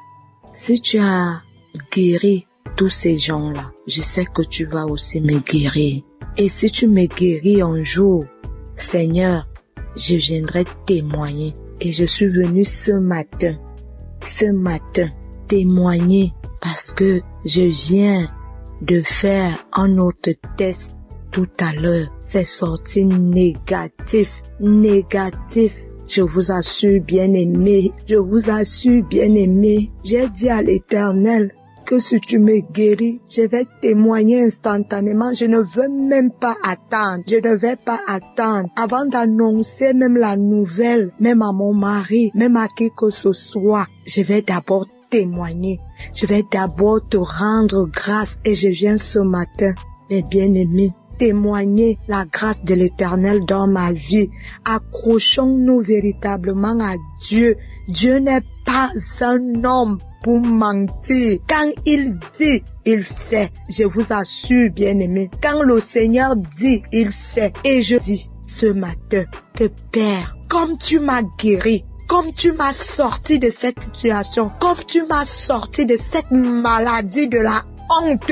si tu as guéri tous ces gens-là, je sais que tu vas aussi me guérir. Et si tu me guéris un jour, Seigneur, je viendrai témoigner. Et je suis venue ce matin, témoigner parce que je viens de faire un autre test tout à l'heure. C'est sorti négatif. Je vous assure, bien-aimé. J'ai dit à l'Éternel que si tu me guéris, je vais témoigner instantanément. Je ne veux même pas attendre. Avant d'annoncer même la nouvelle, même à mon mari, même à qui que ce soit. Je vais d'abord témoigner. Je vais d'abord te rendre grâce. Et je viens ce matin, mes bien-aimés, témoigner la grâce de l'Éternel dans ma vie. Accrochons-nous véritablement à Dieu. Dieu n'est pas un homme pour mentir. Quand il dit, il fait. Je vous assure, bien-aimés, quand le Seigneur dit, il fait. Et je dis ce matin que Père, comme tu m'as guéri comme tu m'as sorti de cette situation, comme tu m'as sorti de cette maladie de la honte.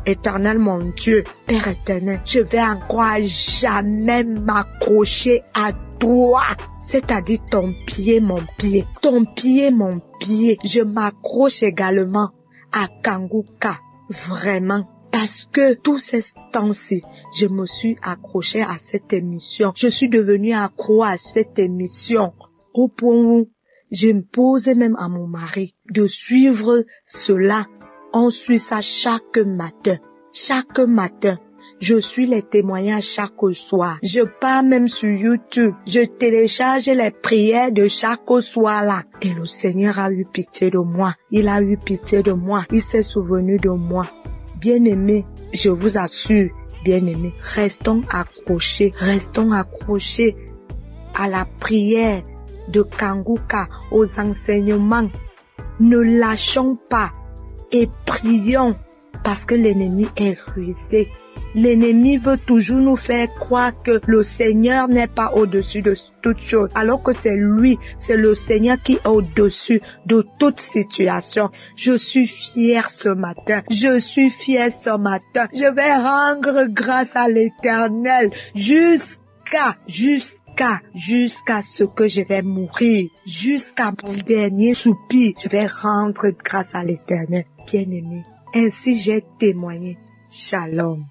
Éternel mon Dieu, Père éternel, je vais encore à jamais m'accrocher à toi, c'est-à-dire ton pied, mon pied, ton pied, mon pied. Je m'accroche également à Kanguka, vraiment. Parce que tous ces temps-ci, je me suis accroché à cette émission. Je suis devenu accro à cette émission. Au point où je me posais même à mon mari de suivre cela. On suit ça chaque matin. Chaque matin. Je suis les témoignages chaque soir. Je pars même sur YouTube. Je télécharge les prières de chaque soir là. Et le Seigneur a eu pitié de moi. Il a eu pitié de moi. Il s'est souvenu de moi. Bien-aimés, je vous assure, bien-aimés, restons accrochés à la prière de Kanguka, aux enseignements. Ne lâchons pas et prions parce que l'ennemi est rusé. L'ennemi veut toujours nous faire croire que le Seigneur n'est pas au-dessus de toute chose, alors que c'est lui, c'est le Seigneur qui est au-dessus de toute situation. Je suis fière ce matin. Je suis fière ce matin. Je vais rendre grâce à l'Éternel jusqu'à ce que je vais mourir, jusqu'à mon dernier soupir. Je vais rendre grâce à l'Éternel. Bien-aimé, ainsi j'ai témoigné. Shalom.